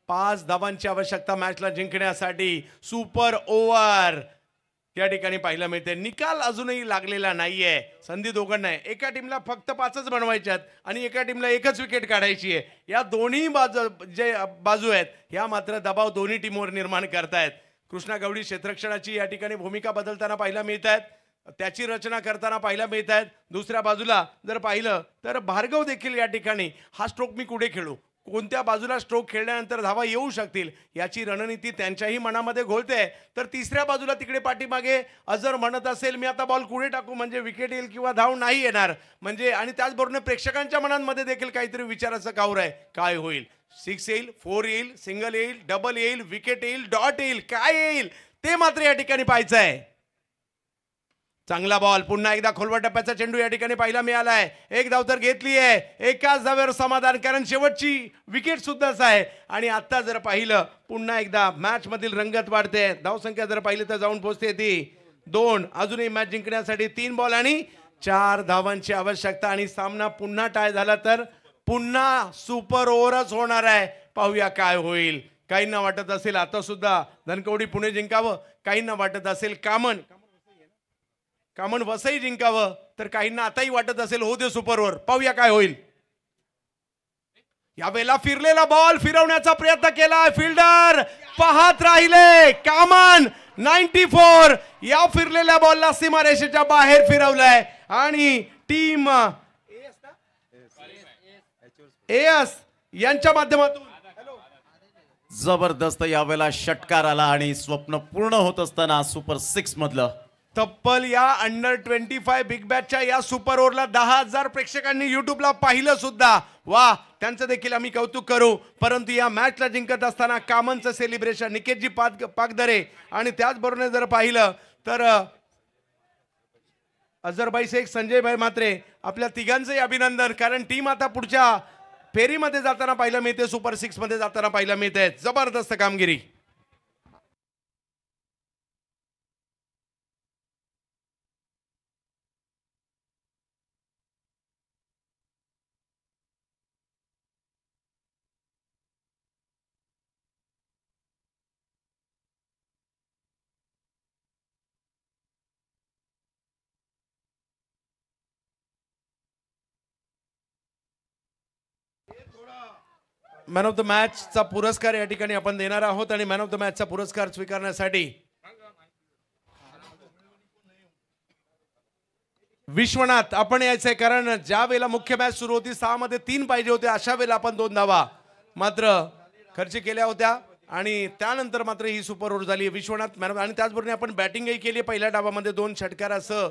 5 धावांची आवश्यकता मॅचला जिंकण्यासाठी. सुपर ओव्हर या ठिकाणी पाहायला मिळते. निकाल अजूनही लागलेला नाहीये. संधी दोघांना आहे. एका टीमला फक्त 5च बनवायच्यात आणि एका टीमला 1च विकेट काढायची आहे. या दोन्ही बाजू आहेत ह्या मात्र दबाव दोन्ही टीमवर निर्माण करतायत. कृष्णा गवडी क्षेत्ररक्षणाची या ठिकाणी भूमिका बदलताना पाहायला मिळत आहेत. त्याची रचना करताना पाहायला मिळत आहेत. दुसऱ्या बाजूला जर पाहिलं तर भार्गव देखील या ठिकाणी हा स्ट्रोक मी कुठे खेळू, कोणत्या बाजूला स्ट्रोक खेळल्यानंतर धावा येऊ शकतील याची रणनीती त्यांच्याही मनामध्ये घोळते. तर तिसऱ्या बाजूला तिकडे पाठीमागे अजर म्हणत असेल मी आता बॉल कुठे टाकू म्हणजे विकेट येईल किंवा धाव नाही येणार म्हणजे. आणि त्याचबरोबर प्रेक्षकांच्या मनांमध्ये देखील काहीतरी विचाराचं काऊर आहे. काय होईल, 6 येईल, 4 येईल, सिंगल येईल, डबल येईल, विकेट येईल, डॉट येईल, काय येईल ते मात्र या ठिकाणी पाहायचं आहे. चांगला बॉल, पुन्हा एकदा खोलवर टप्प्याचा चेंडू या ठिकाणी पाहायला मिळालाय. एक धाव तर घेतली आहे. एकाच धाव्यावर समाधान, कारण शेवटची विकेट सुद्धाच आहे. आणि आता जर पाहिलं पुन्हा एकदा मॅच मधील रंगत वाढते. धावसंख्या जर पाहिली तर जाऊन पोहोचते ती 2. अजूनही मॅच जिंकण्यासाठी 3 बॉल आणि 4 धावांची आवश्यकता. आणि सामना पुन्हा टाय झाला तर पुन्हा सुपर ओव्हरच होणार आहे. पाहूया काय होईल. काहींना वाटत असेल आता सुद्धा धनकवडी पुणे जिंकावं, काहींना वाटत असेल कामन वसई जिंकावं, तर काहींना आताही वाटत असेल हो दे सुपर ओव्हर. पाहूया काय होईल. यावेळेला फिरलेला बॉल फिरवण्याचा प्रयत्न केला. फिल्डर पाहत राहिले. कामन 94 या फिरलेल्या बॉलला सीमारेषेच्या बाहेर फिरवलंय आणि टीम एस यांच्या माध्यमातून जबरदस्त यावेळेला षटकार आला आणि स्वप्न पूर्ण होत असताना सुपर 6 मधलं तब्बल या अंडर 25 बिग बॅचच्या या सुपर ओव्हरला 10,000 प्रेक्षकांनी युट्यूबला पाहिलं सुद्धा. वा, त्यांचं देखील आम्ही कौतुक करू. परंतु या मॅचला जिंकत असताना कामनचं सेलिब्रेशन निकेतजी पाकदरे आणि त्याचबरोबर जर पाहिलं तर अझरभाई शेख, संजय भाई म्हात्रे, आपल्या तिघांचंही अभिनंदन. कारण टीम आता पुढच्या फेरीमध्ये जाताना पाहायला मिळते, सुपर 6 मध्ये जाताना पाहायला मिळते. जबरदस्त कामगिरी. मॅन ऑफ द मॅचचा पुरस्कार या ठिकाणी आपण देणार आहोत. आणि मॅन ऑफ द मॅचचा पुरस्कार स्वीकारण्यासाठी विश्वनाथ आपण यायचंय. कारण ज्या वेळेला मुख्य मॅच सुरू होती 6 मध्ये 3 पाहिजे होते, अशा वेळेला आपण 2 धावा मात्र खर्च केल्या होत्या आणि त्यानंतर मात्र ही सुपर ओव्हर झाली. विश्वनाथ मॅन. आणि त्याचबरोबर आपण बॅटिंगही केली पहिल्या डावामध्ये 2 षटकारासह.